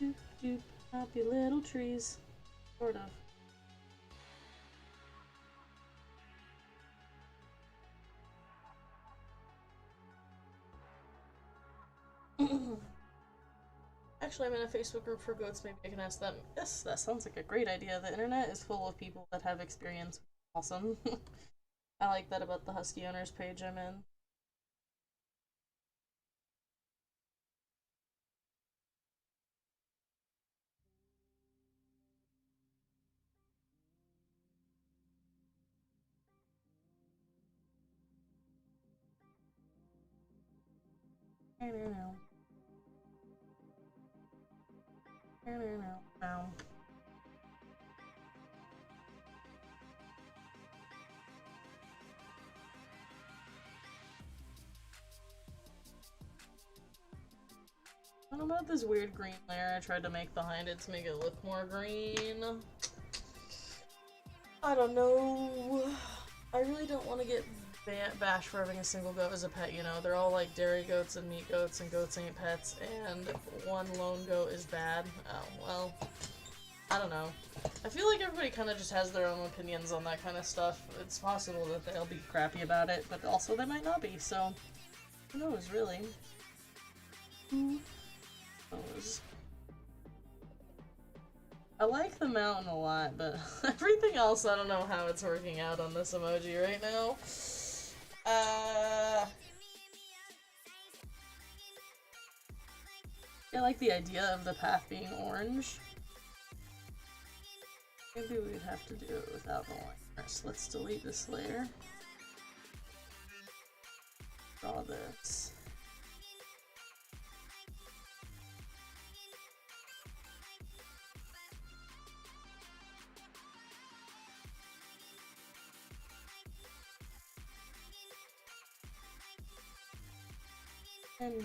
Doop doop, happy little trees. Sort of. Actually, I'm in a Facebook group for goats. Maybe I can ask them. Yes, that sounds like a great idea. The internet is full of people that have experience. Awesome. I like that about the Husky Owners page I'm in. What about this weird green layer I tried to make behind it to make it look more green? I don't know. I really don't want to get bashed for having a single goat as a pet, you know? They're all like dairy goats and meat goats, and goats ain't pets, and one lone goat is bad. Oh, well, I don't know. I feel like everybody kind of just has their own opinions on that kind of stuff. It's possible that they'll be crappy about it, but also they might not be, so who knows, really? Who knows? I like the mountain a lot, but everything else, I don't know how it's working out on this emoji right now. I like the idea of the path being orange. Maybe we'd have to do it without the line. So let's delete this layer. Draw this. And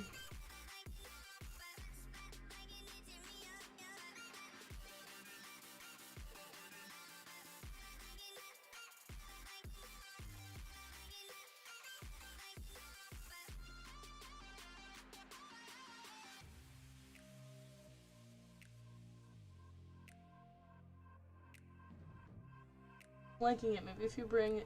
liking it. Maybe if you bring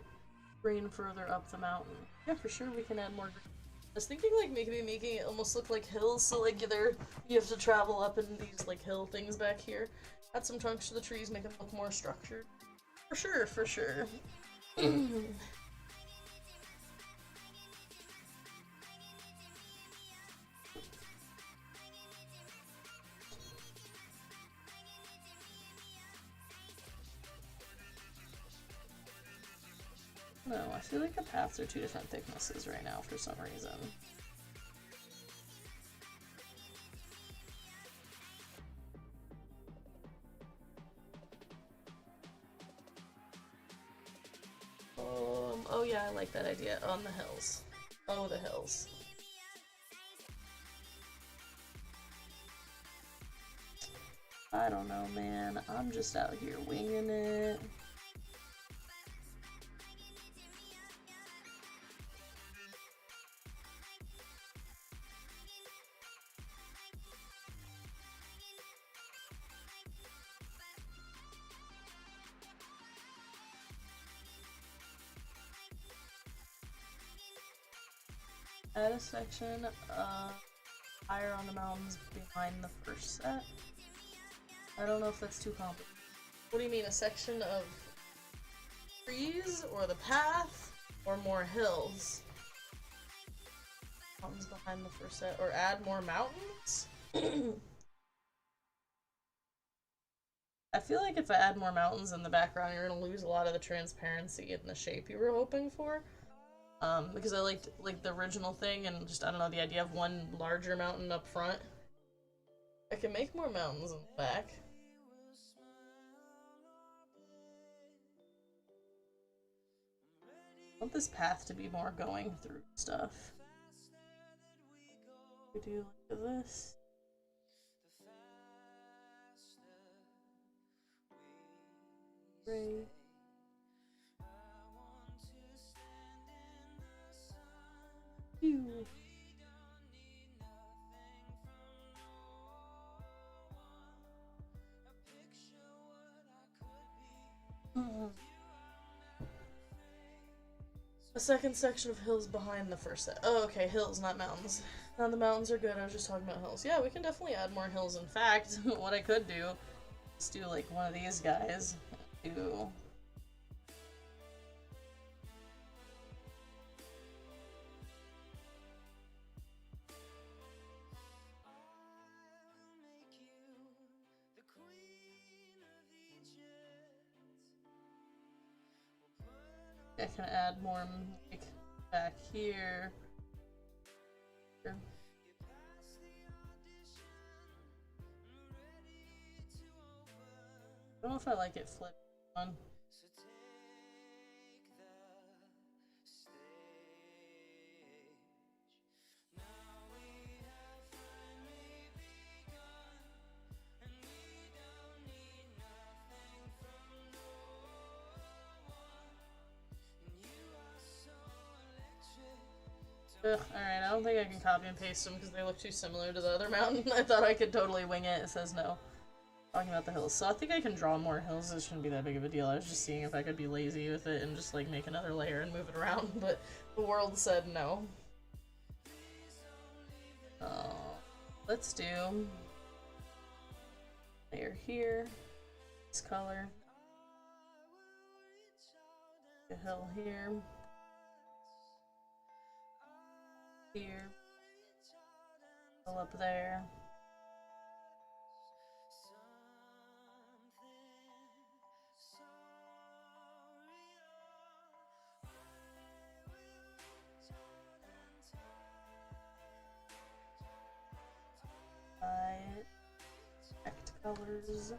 green further up the mountain. Yeah, for sure we can add more green. I was thinking like maybe making it almost look like hills, so like you have to travel up in these like hill things back here. Add some trunks to the trees, make it look more structured. For sure, for sure. No, I feel like the paths are two different thicknesses right now for some reason. Oh yeah, I like that idea. On the hills. Oh, the hills. I don't know, man. I'm just out here winging it. Add a section higher on the mountains behind the first set. I don't know if that's too complicated. What do you mean, a section of trees, or the path, or more hills? Mountains behind the first set, or add more mountains? I feel like if I add more mountains in the background, you're gonna lose a lot of the transparency and the shape you were hoping for. Because I liked like the original thing, and just I don't know, the idea of one larger mountain up front. I can make more mountains in the back. I want this path to be more going through stuff. We do like this. Great. Ew. A second section of hills behind the first set. Oh, okay, hills, not mountains. Now the mountains are good, I was just talking about hills. Yeah, we can definitely add more hills. In fact, what I could do is do like one of these guys. Do I can add more like back here. I don't know if I like it flipped on. Ugh, alright, I don't think I can copy and paste them because they look too similar to the other mountain. I thought I could totally wing it. It says no. Talking about the hills. So I think I can draw more hills. It shouldn't be that big of a deal. I was just seeing if I could be lazy with it and just like make another layer and move it around, but the world said no. Let's do layer here. This color. A hill here. Here. All up there. Act colors.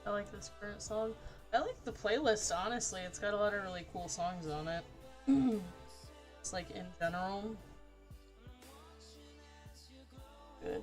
I like this current song. I like the playlist, honestly. It's got a lot of really cool songs on it. It's like in general. Good.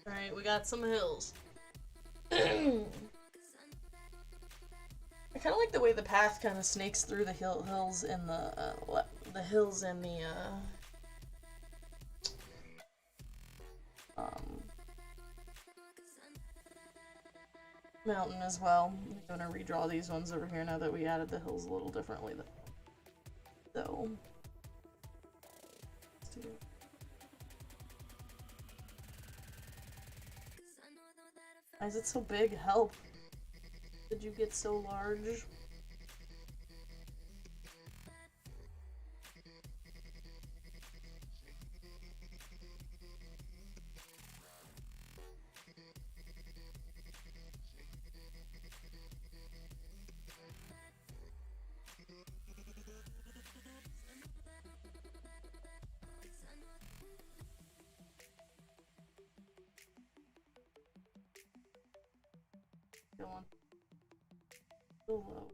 Alright, we got some hills. I kind of like the way the path kind of snakes through the hills and the hills and the mountain as well. I'm gonna redraw these ones over here now that we added the hills a little differently. So, why is it so big? Help! Did you get so large? Go on. So low.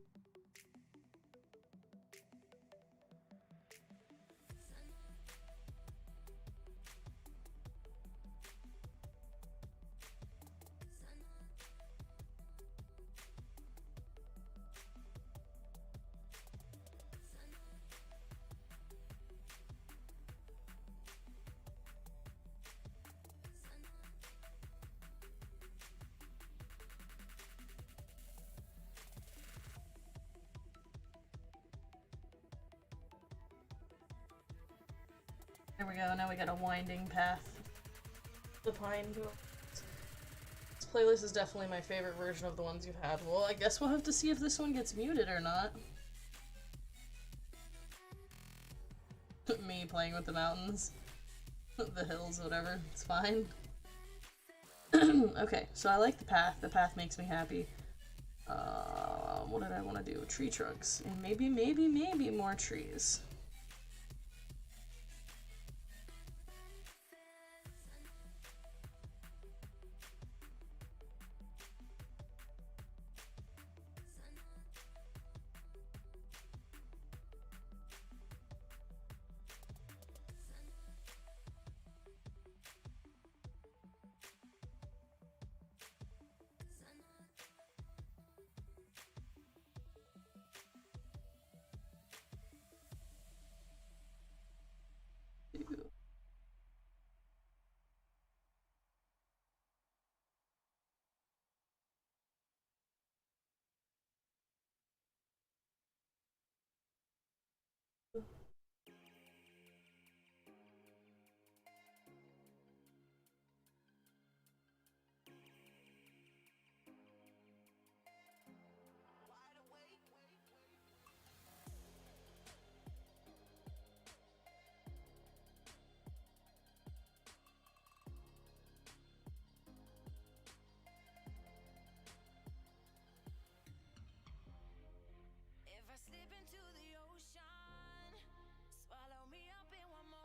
There we go, now we got a winding path. The pine to This playlist is definitely my favorite version of the ones you've had. Well, I guess we'll have to see if this one gets muted or not. Me playing with the mountains. The hills, whatever. It's fine. Okay, so I like the path. The path makes me happy. What did I want to do? Tree trunks. And maybe more trees.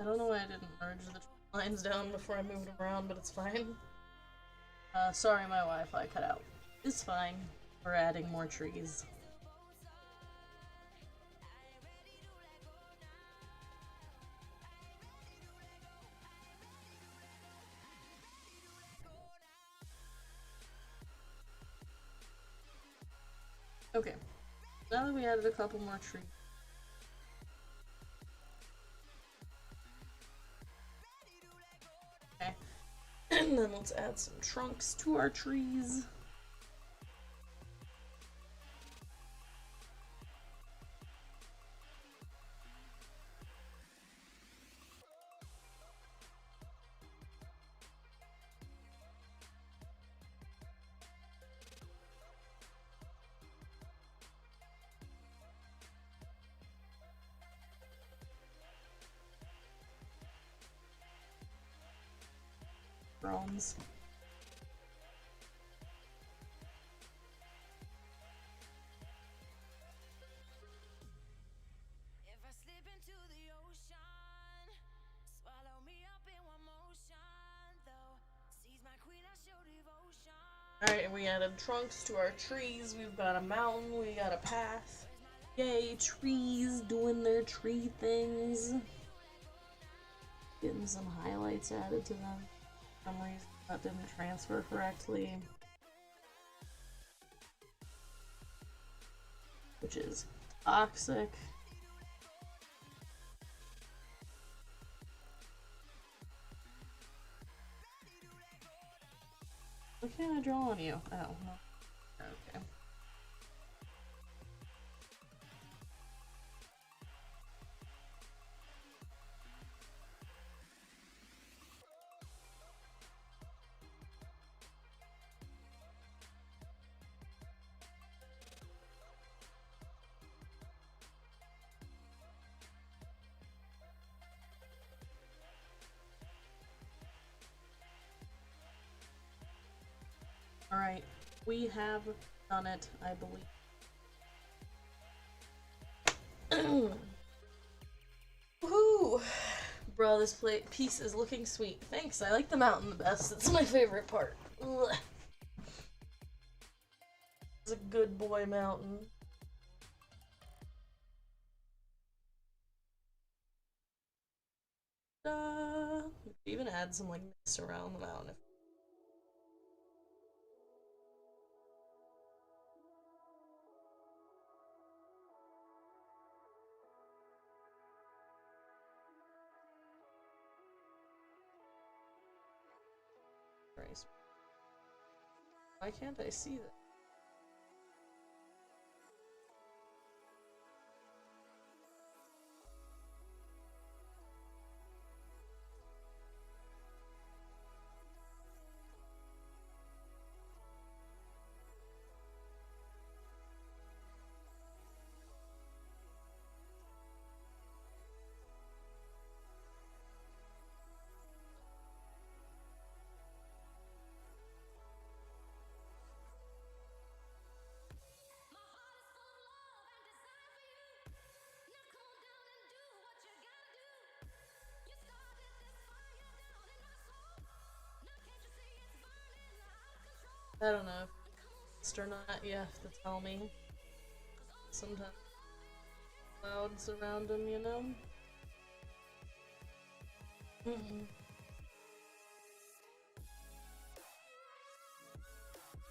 I don't know why I didn't merge the lines down before I moved them around, but it's fine. Sorry, my Wi-Fi cut out. It's fine. We're adding more trees. Okay, now that we added a couple more trees. Okay, and then let's add some trunks to our trees. Bronze. If I slip into the ocean, swallow me up in one motion. Though sees my queen, I show devotion. Alright, we added trunks to our trees. We've got a mountain, we got a path. Yay, trees doing their tree things. Getting some highlights added to them. For some reason that didn't transfer correctly. Which is toxic. Why can't I draw on you? Oh, no. Okay. Alright, we have done it, I believe. Woohoo! Bro, this piece is looking sweet. Thanks, I like the mountain the best. It's my favorite part. Ugh. It's a good boy mountain. Even add some like mist around the mountain. Why can't I see that? I don't know if it's or not, you have to tell me. Sometimes clouds around him, you know?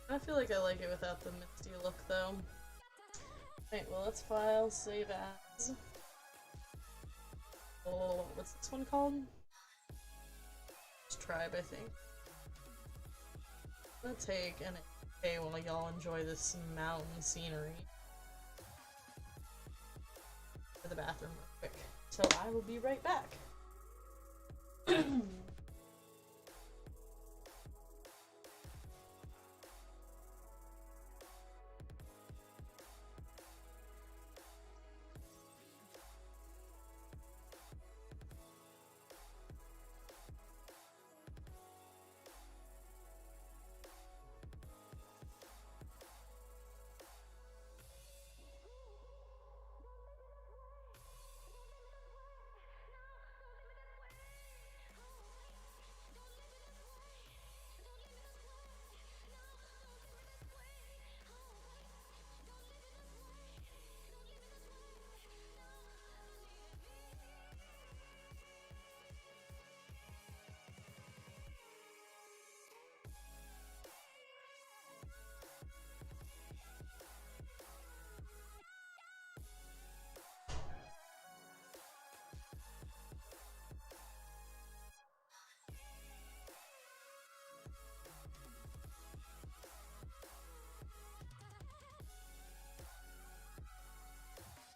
I feel like I like it without the misty look, though. Right, well, let's file, save as. Oh, what's this one called? It's Tribe, I think. I'm gonna take an A while y'all enjoy this mountain scenery. To the bathroom real quick. So I will be right back.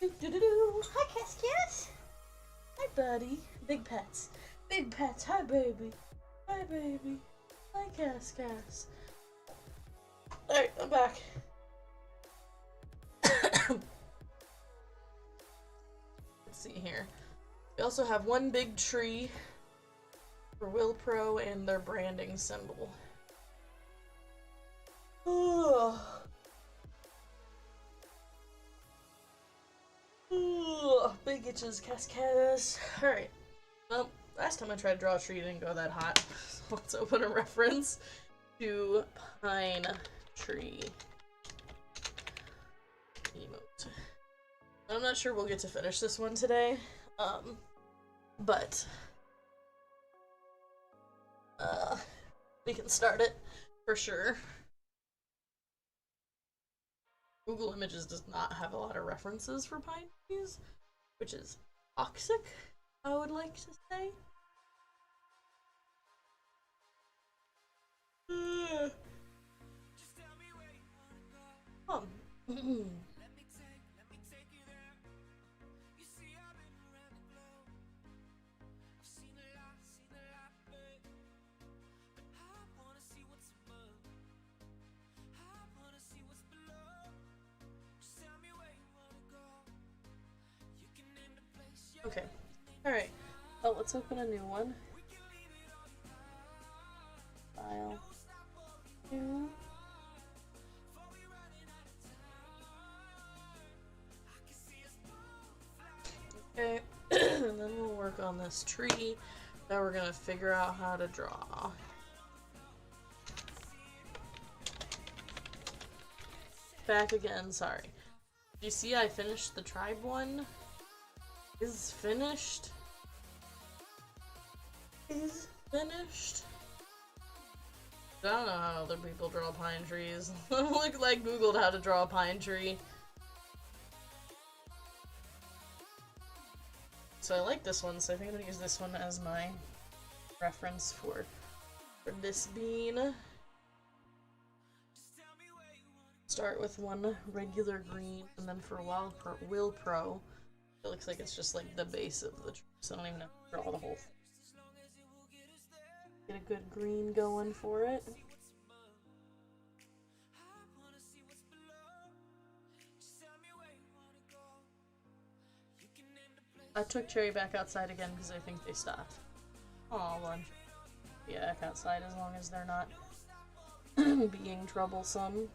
Do-do-do-do. Hi, Cass. Hi, buddy. Big pets. Big pets. Hi, baby. Hi, baby. Hi, Cass. Alright, I'm back. Let's see here. We also have one big tree for Will Pro and their branding symbol. Ugh. Ugh, big itches, Cass. Alright. Well, last time I tried to draw a tree, it didn't go that hot. So let's open a reference to pine tree emote. I'm not sure we'll get to finish this one today, but we can start it for sure. Google Images does not have a lot of references for pine trees, which is toxic, I would like to say. Okay. Alright. Oh, let's open a new one. File. New. Okay. And then we'll work on this tree that we're gonna figure out how to draw. Back again, sorry. Do you see I finished the tribe one? Is finished. Is finished. I don't know how other people draw pine trees. Look, like Googled how to draw a pine tree. So I like this one, so I think I'm gonna use this one as my reference for this bean. Start with one regular green, and then for Will Pro, it looks like it's just like the base of the tree, so I don't even have to draw the whole thing. Get a good green going for it. I took Cherry back outside again because I think they stopped. Aw, lunch. Yeah, back outside as long as they're not being troublesome.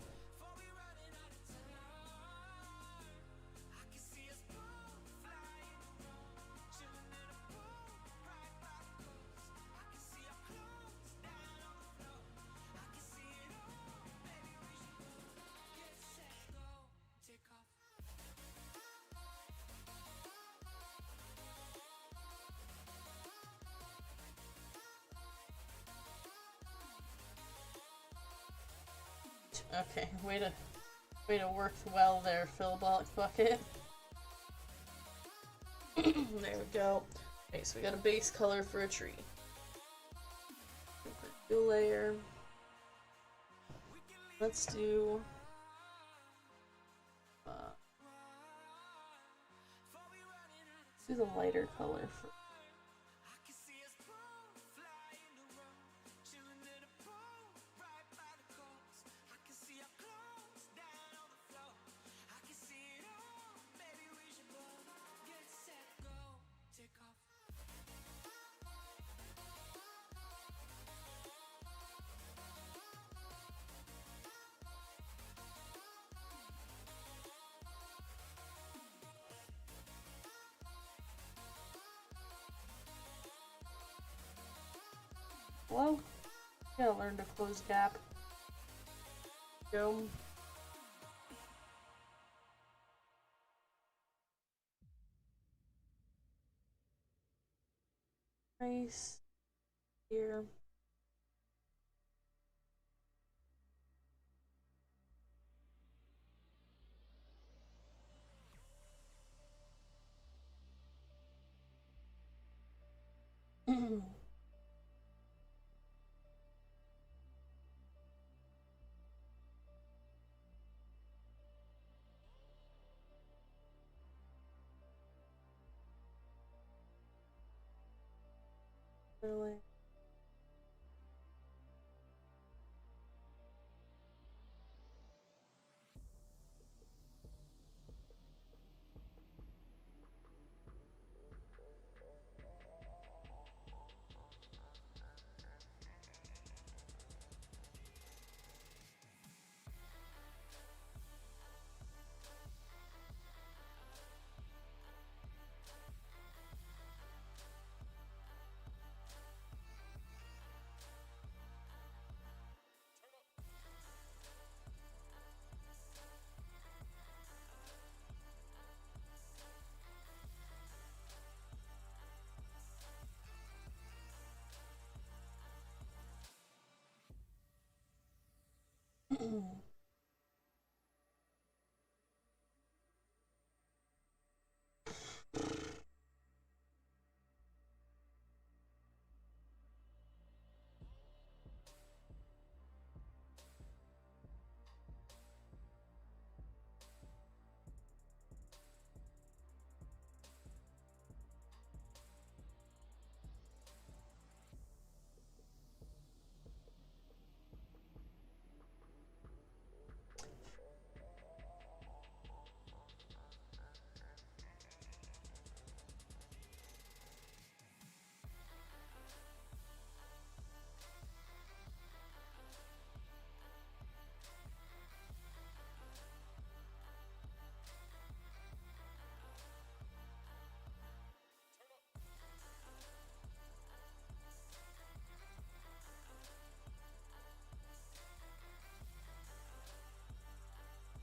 Okay, way to work well there, Phil Bucket. There we go. Okay, so we got a base color for a tree. New layer. Let's do the lighter color for. Well, gotta learn to close gap. Go. Nice. Here. Really?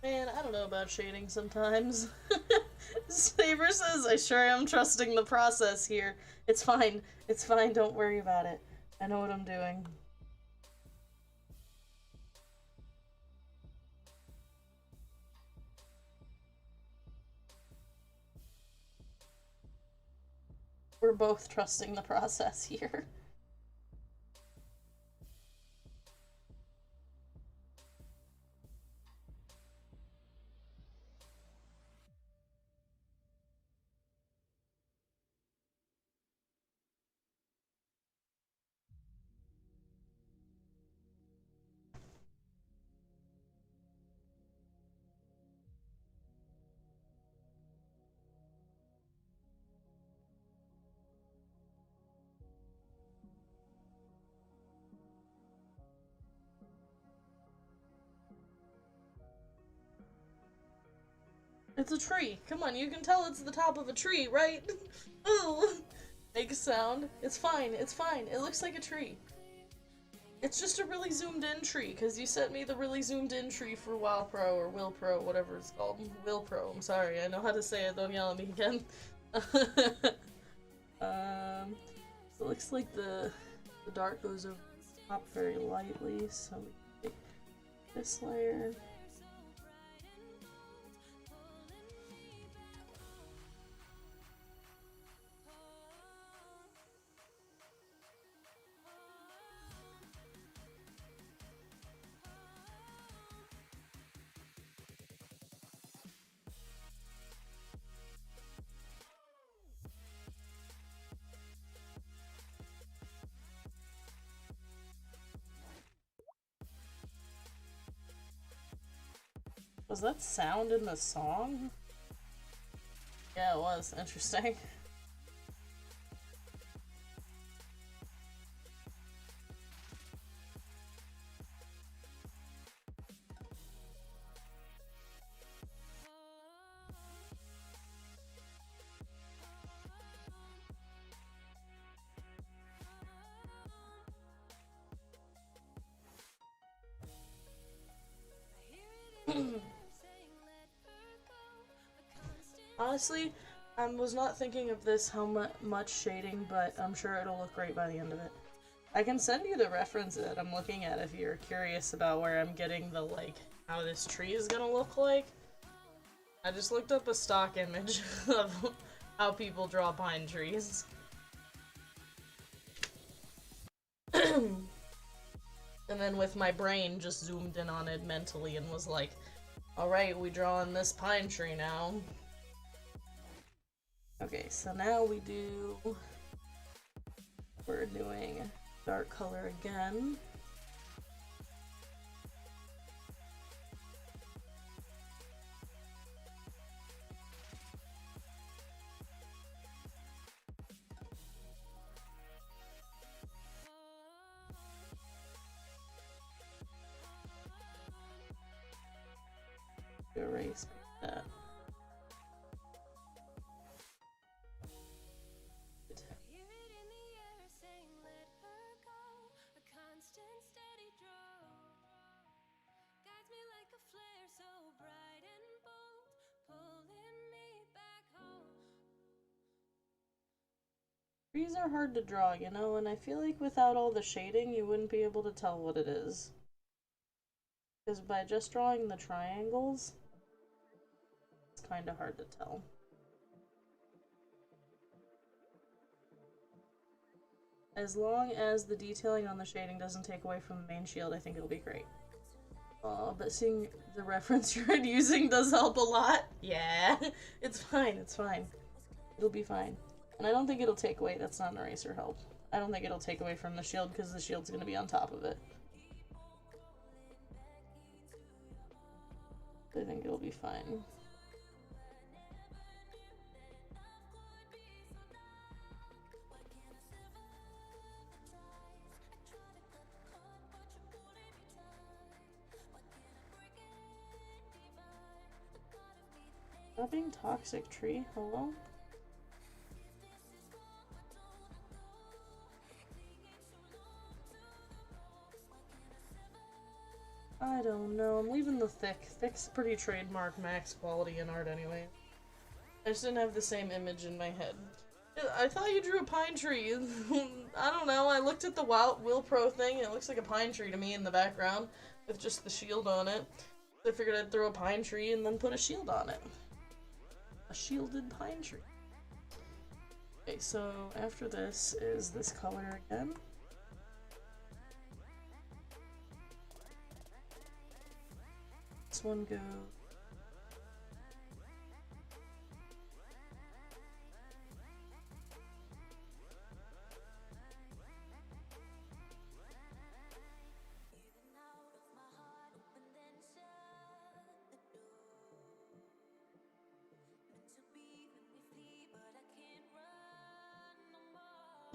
Man, I don't know about shading sometimes. Saber says, I sure am trusting the process here. It's fine. It's fine. Don't worry about it. I know what I'm doing. We're both trusting the process here. It's a tree. Come on, you can tell it's the top of a tree, right? Ooh. Make a sound. It's fine. It's fine. It looks like a tree. It's just a really zoomed in tree, because you sent me the really zoomed in tree for WoW Pro or Will Pro, whatever it's called. Will Pro, I'm sorry. I know how to say it. Don't yell at me again. So it looks like the dark goes over the top very lightly, so we take this layer. Was that sound in the song? Yeah, it was. Interesting. Honestly, I was not thinking of this how much shading, but I'm sure it'll look great by the end of it. I can send you the reference that I'm looking at if you're curious about where I'm getting the, like, how this tree is gonna look like. I just looked up a stock image of how people draw pine trees. And then with my brain just zoomed in on it mentally and was like, alright, we drawing this pine tree now. Okay, so now we do We're doing dark color again. Erase that. Trees are hard to draw, you know, and I feel like without all the shading, you wouldn't be able to tell what it is. Because by just drawing the triangles, it's kind of hard to tell. As long as the detailing on the shading doesn't take away from the main shield, I think it'll be great. But seeing the reference you're using does help a lot. Yeah, it's fine, it's fine. It'll be fine. And I don't think it'll take away, that's not an eraser help. I don't think it'll take away from the shield because the shield's gonna be on top of it. I think it'll be fine. Not being toxic, tree. Hello? I don't know. I'm leaving the thick. Thick's pretty trademark max quality in art anyway. I just didn't have the same image in my head. I thought you drew a pine tree. I don't know. I looked at the Will Pro thing. It looks like a pine tree to me in the background with just the shield on it. So I figured I'd throw a pine tree and then put a shield on it. A shielded pine tree. Okay, so after this is this color again. This one goes.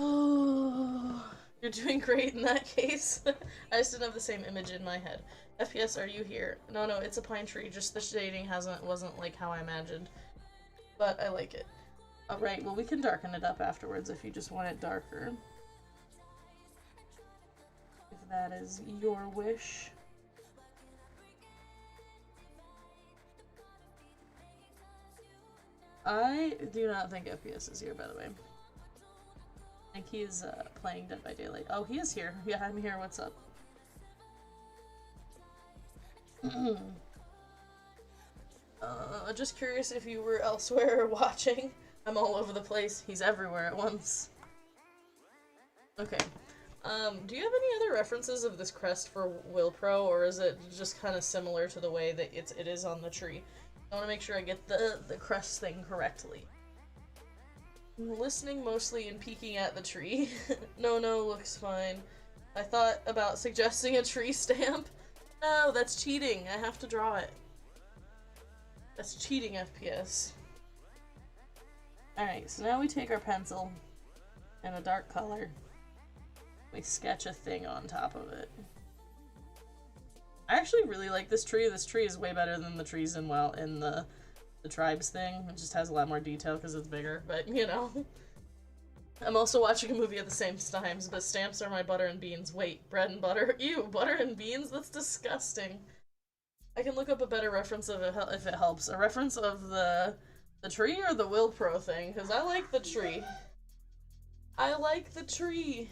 Oh, you're doing great in that case. I just didn't have the same image in my head. FPS, are you here? No, it's a pine tree. Just the shading wasn't like how I imagined, but I like it. All right, well we can darken it up afterwards if you just want it darker. If that is your wish. I do not think FPS is here, by the way. I think he is playing Dead by Daylight. Oh, he is here. Yeah, I'm here. What's up? Just curious if you were elsewhere watching. I'm all over the place. He's everywhere at once. Okay. Do you have any other references of this crest for Will Pro, or is it just kind of similar to the way that it is on the tree? I want to make sure I get the crest thing correctly. I'm listening mostly and peeking at the tree. No, looks fine. I thought about suggesting a tree stamp. No, that's cheating. I have to draw it. That's cheating, FPS. Alright, so now we take our pencil and a dark color. We sketch a thing on top of it. I actually really like this tree. This tree is way better than the trees in the tribes thing. It just has a lot more detail because it's bigger, but you know. I'm also watching a movie at the same times, but stamps are my butter and beans. Wait, bread and butter? Ew, butter and beans? That's disgusting. I can look up a better reference of it if it helps. A reference of the tree or the Will Pro thing, because I like the tree. I like the tree.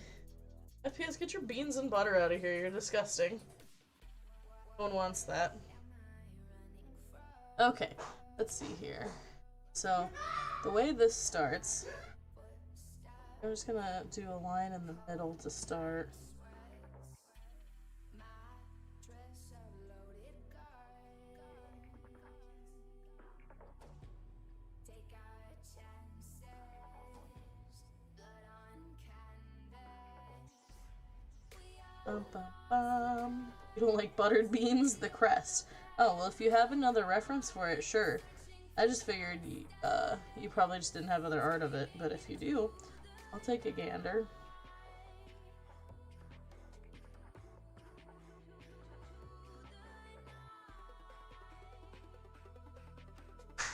FPS, get your beans and butter out of here. You're disgusting. No one wants that. Okay, let's see here. So, the way this starts, I'm just gonna do a line in the middle to start. bum, bum, bum. You don't like buttered beans? The crest. Oh, well, if you have another reference for it, sure. I just figured you probably just didn't have other art of it, but if you do, I'll take a gander.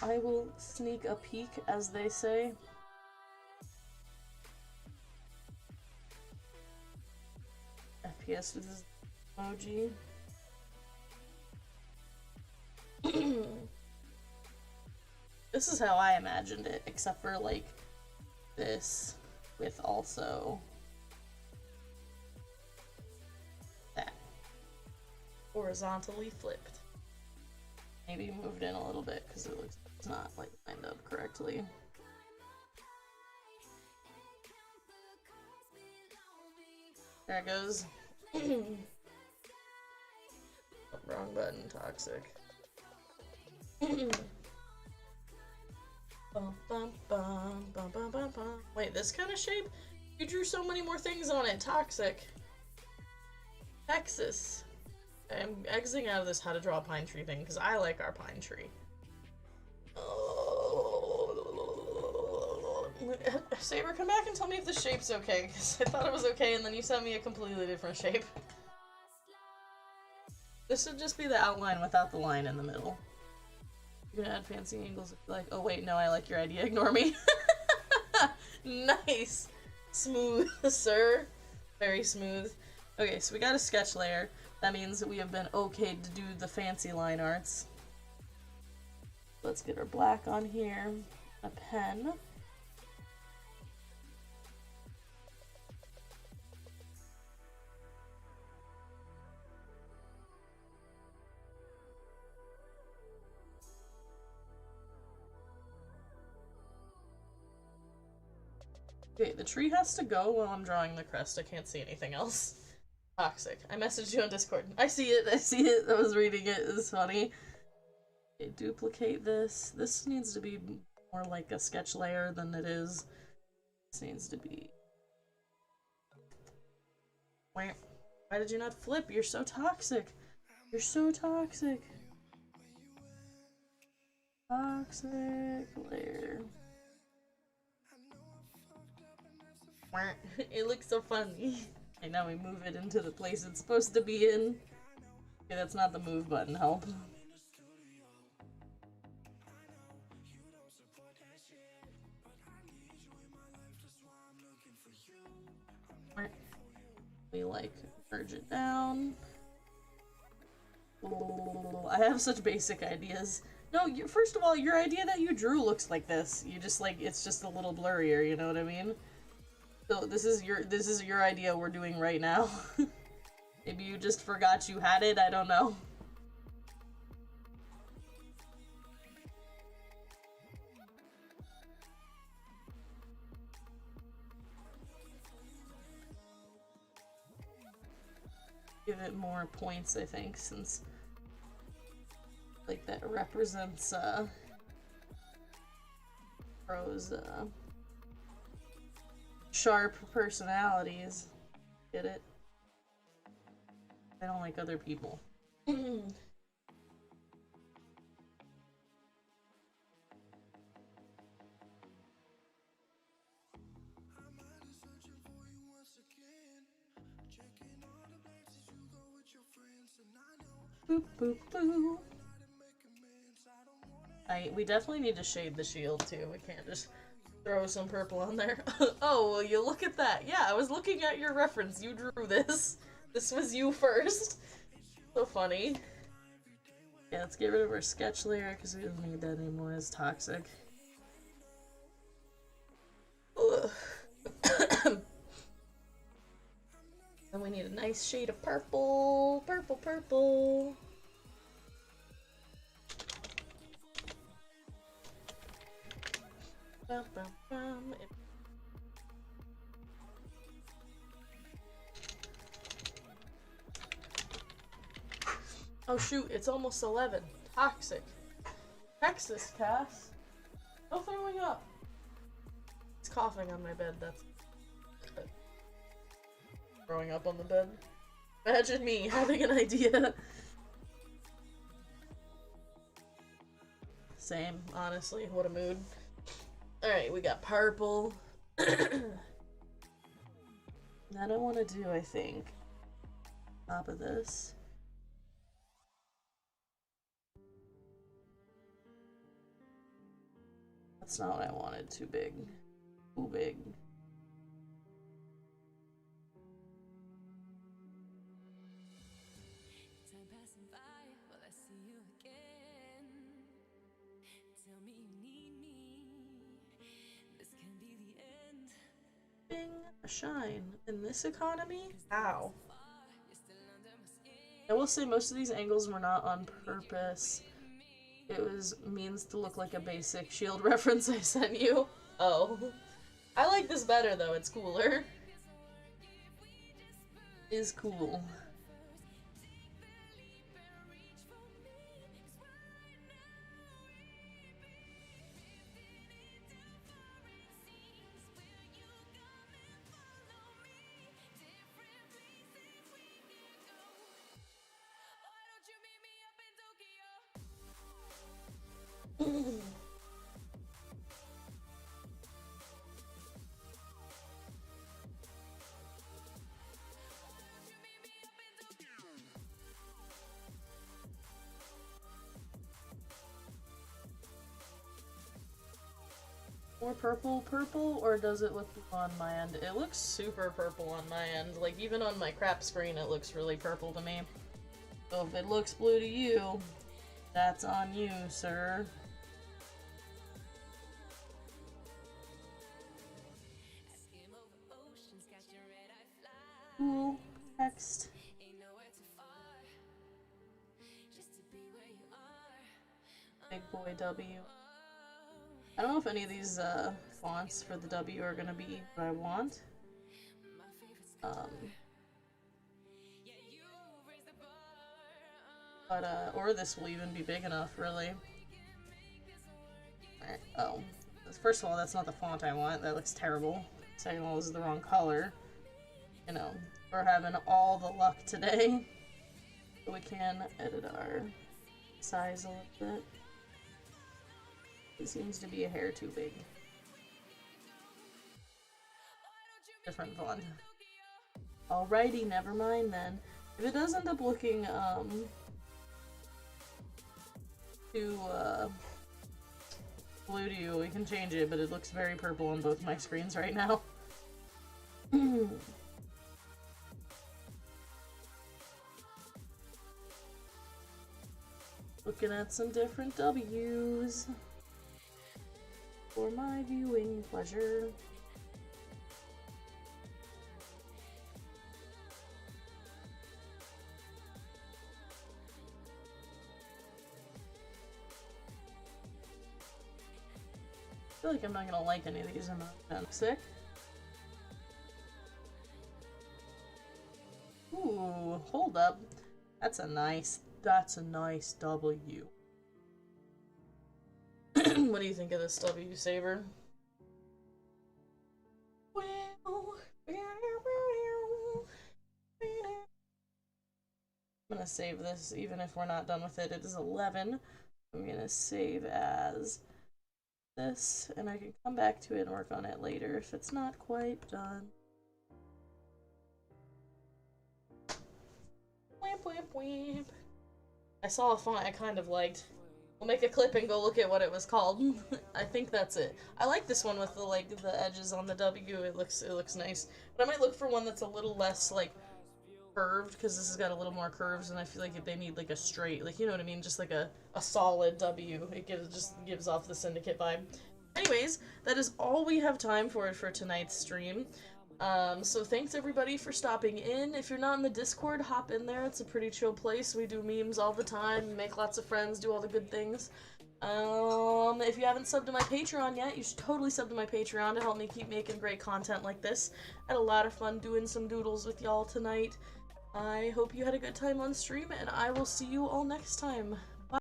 I will sneak a peek, as they say. FPS with this emoji. This is how I imagined it, except for like this with also that. Horizontally flipped. Maybe moved in a little bit because it looks it's not like lined up correctly. There it goes. Wrong button, toxic. Bum, bum, bum, bum, bum, bum, bum. Wait, this kind of shape? You drew so many more things on it. Toxic. Texas. I'm exiting out of this how to draw a pine tree thing because I like our pine tree. Saber, come back and tell me if the shape's okay, because I thought it was okay and then you sent me a completely different shape. This should just be the outline without the line in the middle. You're gonna add fancy angles if you like. Oh wait, no, I like your idea, ignore me. Nice! Smooth, sir. Very smooth. Okay, so we got a sketch layer. That means that we have been okayed to do the fancy line arts. Let's get our black on here. A pen. Okay, the tree has to go while I'm drawing the crest. I can't see anything else. Toxic. I messaged you on Discord. I see it, I see it. I was reading it. It's funny. Okay, duplicate this. This needs to be more like a sketch layer than it is. This needs to be... Why did you not flip? You're so toxic. You're so toxic. Toxic layer. It looks so funny. And now we move it into the place it's supposed to be in. Okay, that's not the move button, help. We like merge it down. I have such basic ideas. No, first of all, your idea that you drew looks like this. You just like, it's just a little blurrier, you know what I mean? So this is your idea we're doing right now. Maybe you just forgot you had it, I don't know. Give it more points, I think, since like that represents Pro's sharp personalities. Get it? I don't like other people. Boop, boop, boop. We definitely need to shade the shield too. We can't just throw some purple on there. Oh, well, you look at that. Yeah, I was looking at your reference. You drew this. This was you first. So funny. Yeah, let's get rid of our sketch layer because we don't need that anymore. It's toxic. Then we need a nice shade of purple. Purple, purple. Bum, bum, bum. Oh shoot, it's almost 11. Toxic. Texas, Cass. No throwing up. It's coughing on my bed, that's throwing up on the bed. Imagine me having an idea. Same, honestly. What a mood. Alright, we got purple. That I want to do, I think. Top of this. That's not what I wanted. Too big. Too big. Time passing by, will I see you again? Tell me you need me. This can be the end. Bing, a shine. In this economy? How? I will say most of these angles were not on purpose. It was means to look like a basic Shield reference I sent you. Oh. I like this better though, it's cooler. Is cool. More purple, or does it look blue on my end? It looks super purple on my end. Like, even on my crap screen, it looks really purple to me. So if it looks blue to you, that's on you, sir. Cool text. Big boy W. I don't know if any of these fonts for the W are gonna be what I want. Or this will even be big enough, really. Alright, oh. First of all, that's not the font I want. That looks terrible. Second of all, this is the wrong color. You know, we're having all the luck today. But we can edit our size a little bit. It seems to be a hair too big. Different font. Alrighty, never mind then. If it does end up looking, too, blue to you, we can change it, but it looks very purple on both my screens right now. Looking at some different W's for my viewing pleasure. I feel like I'm not gonna like any of these. I'm not sick. Ooh, hold up. That's a nice W. What do you think of this W, Saber? I'm gonna save this even if we're not done with it. It is 11. I'm gonna save as this, and I can come back to it and work on it later if it's not quite done. Wimp, wimp, wimp. I saw a font I kind of liked. We'll make a clip and go look at what it was called. I think that's it. I like this one with the edges on the W. It looks nice. But I might look for one that's a little less like curved, because this has got a little more curves, and I feel like if they need like a straight, like, you know what I mean, just like a solid W, it just gives off the Syndicate vibe. Anyways, that is all we have time for tonight's stream. So thanks everybody for stopping in. If you're not in the Discord, hop in there. It's a pretty chill place. We do memes all the time, make lots of friends, do all the good things. If you haven't subbed to my Patreon yet, you should totally sub to my Patreon to help me keep making great content like this. I had a lot of fun doing some doodles with y'all tonight. I hope you had a good time on stream, and I will see you all next time.